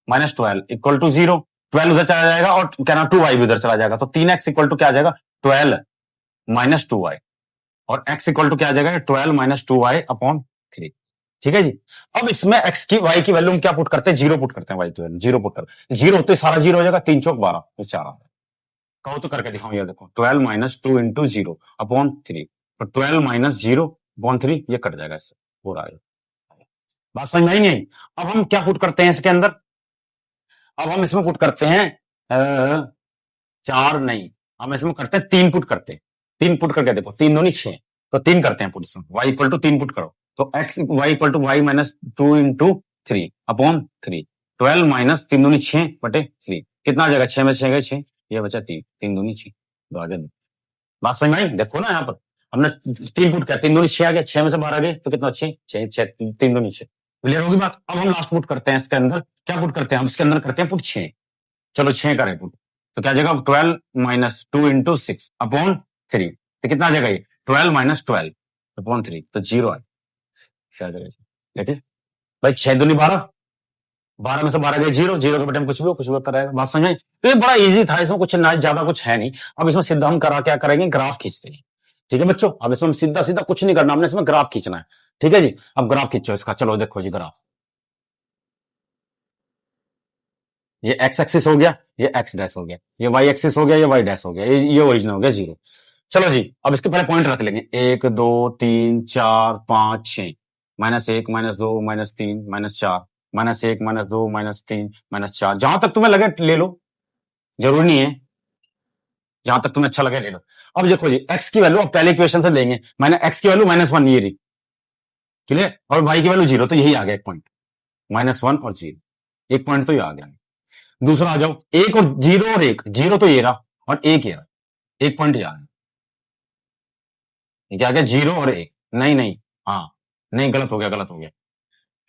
A: minus 12 equal to 0, 12 उधर चला जाएगा और क्या ना 2y भी उधर चला जाएगा, तो 3x इक्वल टू क्या आ जाएगा, 12 माइनस 2y, और x इक्वल टू क्या आ जाएगा, 12 माइनस 2y अपॉन 3, ठीक है जी। अब इसमें x की y की वैल्यू हम क्या पुट करते हैं, 0 पुट करते हैं, y की वैल्यू 0 पुट करते, 0 होते सारा 0 हो जाएगा, 3 चौक 12, तो 4 आ जाएगा। कहो तो करके दिखाऊं, ये देखो 12 माइनस 2 इंटू 0 अपॉन 3, तो 12 माइनस 0 अपॉन 3 ये कट जाएगा, इससे पूरा आएगा। बात समझ में आई नहीं? अब हम क्या पुट करते हैं इसके अंदर, अब हम इसमें पुट करते हैं 4 नहीं, हम इसमें करते हैं 3 पुट करते हैं। 3 पुट करके देखो, 3 दूनी 6, तो 3 करते हैं पुट इसमें, y इक्वल टू 3 पुट करो, तो x y equal to y minus 2 into 3 upon 3, 12 minus 3 दूनी 6 बटे 3, कितना आ जाएगा, 6 में 6 गए 6, ये बचा 3, 3 दूनी 6, तो आगे बात समझ में आई? देखो ना यहाँ पर हमने 3 पुट किया, 3 दूनी 6 आ गया, 6 में से 12 गए तो कितना 6 6 6 3 दूनी 6, क्लियर होगी बात? अब हम लास्ट पुट करते हैं इसके अंदर, क्या पुट करते हैं हम इसके अंदर, करते हैं पुट 6, चलो 6 करें पुट, तो क्या आ जाएगा 12 माइनस 2 इंटू 6 अपॉन 3, तो कितना आ जाएगा ये 12 माइनस 12 अपॉन 3, तो 0 आए, क्या आ जाएगा, ठीक है भाई, 6 दूनी 12, 12 में से 12 गए 0, 0 के बटे में कुछ भी होता रहेगा, बात समझ में आई? तो ये बड़ा इजी था, इसमें कुछ ना ज्यादा कुछ है नहीं। अब इसमें सीधा हम क्या करेंगे, ग्राफ खींचते हैं, ठीक है बच्चों? अब इसमें सीधा सीधा कुछ नहीं करना, हमने इसमें ग्राफ खींचना है, ठीक है जी? अब ग्राफ खींचो इसका, चलो देखो जी ग्राफ, ये एक्स एक्सिस हो गया, ये एक्स डैश हो गया, ये वाई एक्सिस हो गया, ये वाई डैश हो गया, ये ओरिजिन हो गया 0। चलो जी, अब इसके पहले पॉइंट रख लेंगे, 1 2 3 4 5 6, -1 -2 -3 -4, -1 -2 -3 -4, जहां तक तुम्हें लगे ले लो, जरूरी नहीं है, जहां तक तुम्हें अच्छा लगे ले लो। अब देखो जी, एक्स की वैल्यू अब पहले इक्वेशन से लेंगे, मैंने एक्स की वैल्यू -1 ये रही, क्लियर, और वाई की वैल्यू 0, तो यही आ गया एक पॉइंट, -1 और 0, एक पॉइंट तो ये आ गया। दूसरा आ जाओ, 1 और 0 और 1, 0 तो ये रहा और 1 ये रहा, एक पॉइंट ये आ गया, क्या आ गया, 0 और 1, नहीं नहीं, हाँ नहीं, गलत हो गया,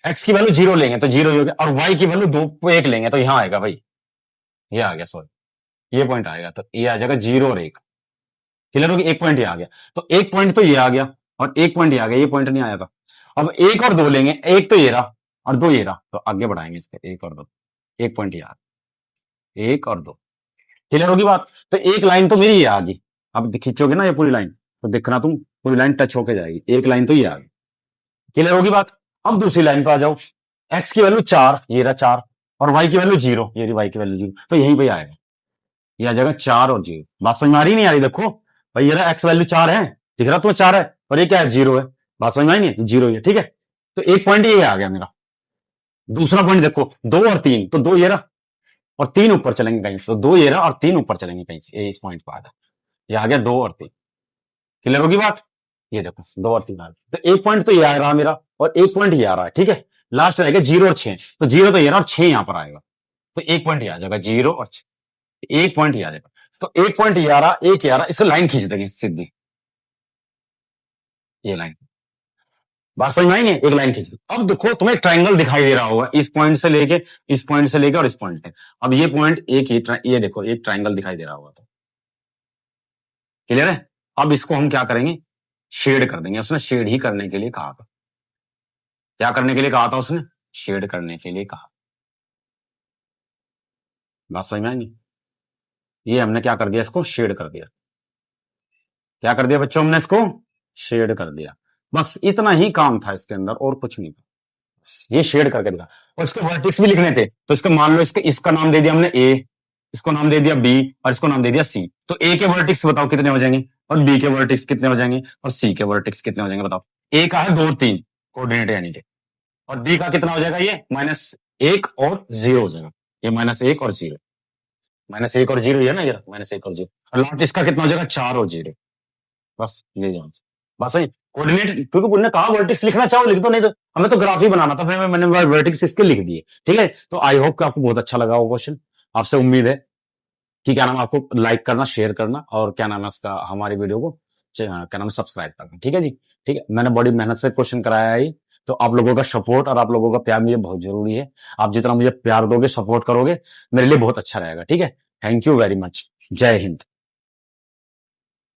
A: एक्स की वैल्यू 0 लेंगे तो 0 ही हो गया, और वाई की वैल्यू 2 1 लेंगे तो यहां आएगा भाई, ये आ गया, सॉरी ये पॉइंट आएगा, तो ये आ जाएगा 0 और 1, क्लियर होगी, एक पॉइंट ये आ गया, तो एक पॉइंट तो ये आ गया और एक पॉइंट ये आ गया, ये पॉइंट नहीं आया था। अब 1 और 2 लेंगे, एक तो ये रहा और 2 ये रहा, तो आगे बढ़ाएंगे इसके, 1 और 2, एक पॉइंट ये आ गया, 1 और 2, क्लियर होगी बात? तो एक लाइन तो मेरी ये आ गई, अब खींचोगे ना ये पूरी लाइन, तो देखना तुम पूरी लाइन टच होके जाएगी, एक लाइन तो ये आ गई, क्लियर होगी बात? अब दूसरी लाइन पे आ जाओ, एक्स की वैल्यू 4, ये रहा 4, और वाई की वैल्यू 0, ये रही वाई की वैल्यू 0, तो यहीं पे आएगा, ये आ जाएगा 4 और 0, बात समझ में आ रही नहीं आ रही? देखो भाई, ये रहा एक्स वैल्यू 4 है, दिख रहा तुम्हें 4 है, और ये क्या है 0 है, बात समझ में आई नहीं, 0 है, ठीक है? तो एक पॉइंट ये आ गया मेरा। दूसरा पॉइंट देखो, 2 और 3, तो 2 ये रहा और 3 ऊपर चलेंगे कहीं, तो 2 ये रहा और 3 ऊपर चलेंगे कहीं से, इस पॉइंट पर आ गया, ये आ गया 2 और 3, क्लियर होगी बात? ये देखो 2 और 3 आ गया, तो एक पॉइंट तो ये आ रहा मेरा और एक पॉइंट ये आ रहा है, ठीक है? लास्ट रहेगा 0 और 6, तो 0 तो ये रहा और 6 यहां पर आएगा, तो एक पॉइंट ये आ जाएगा, 0 और 6, एक पॉइंट ये आ जाएगा, तो एक पॉइंट ये आ रहा, एक ये आ रहा, इसको लाइन खींच देंगे सीधी, ये लाइन, बात समझ में आई नहीं? एक लाइन खींच दी। अब देखो तुम्हें ट्रायंगल दिखाई दे रहा होगा, इस पॉइंट से लेके इस पॉइंट से लेके और इस पॉइंट तक, अब ये पॉइंट एक ही, ये देखो एक ट्रायंगल दिखाई दे रहा होगा, तो क्लियर है? अब इसको हम क्या करेंगे, शेड कर देंगे, उसने शेड ही करने के लिए कहा था, क्या करने के लिए कहा था उसने, शेड करने के लिए कहा, बात समझ में आई नहीं? ये हमने क्या कर दिया, इसको शेड कर दिया, क्या कर दिया बच्चों, हमने इसको शेड कर दिया, बस इतना ही काम था इसके अंदर, और कुछ नहीं था, ये शेड करके दिखा, और इसके वर्टेक्स भी लिखने थे, तो इसका मान लो, इसका नाम दे दिया हमने ए, इसको नाम दे दिया बी, और इसको नाम दे दिया सी, तो ए के वर्टेक्स बताओ कितने हो जाएंगे, और बी के वर्टेक्स कितने हो जाएंगे, और सी के वर्टेक्स कितने हो जाएंगे, बताओ? ए का है 2 और 3 कोऑर्डिनेट यानी के, और बी का कितना हो जाएगा, ये -1 और 0 हो जाएगा, ये -1 और 0, -1 और 0 है ना, ये -1 और 0, और लास्ट इसका कितना हो जाएगा, 4 और 0, बस यही आंसर, बस सही कोऑर्डिनेट, क्योंकि उन्होंने कहा वर्टेक्स लिखना चाहो लिख दो, नहीं तो हमें तो ग्राफ ही बनाना था, फिर मैंने वर्टेक्स इसके लिख दिए, ठीक है? तो आई होप कि आपको बहुत अच्छा लगा वो क्वेश्चन, आपसे उम्मीद है कि क्या नाम, आपको लाइक करना, शेयर करना, और क्या नाम है उसका, हमारी वीडियो को क्या नाम, सब्सक्राइब करना, ठीक है जी? ठीक है, मैंने बड़ी मेहनत से क्वेश्चन कराया है, तो आप लोगों का सपोर्ट और आप लोगों का प्यार मुझे बहुत जरूरी है, आप जितना मुझे प्यार दोगे, सपोर्ट करोगे, मेरे लिए बहुत अच्छा रहेगा, ठीक है? थैंक यू वेरी मच, जय हिंद।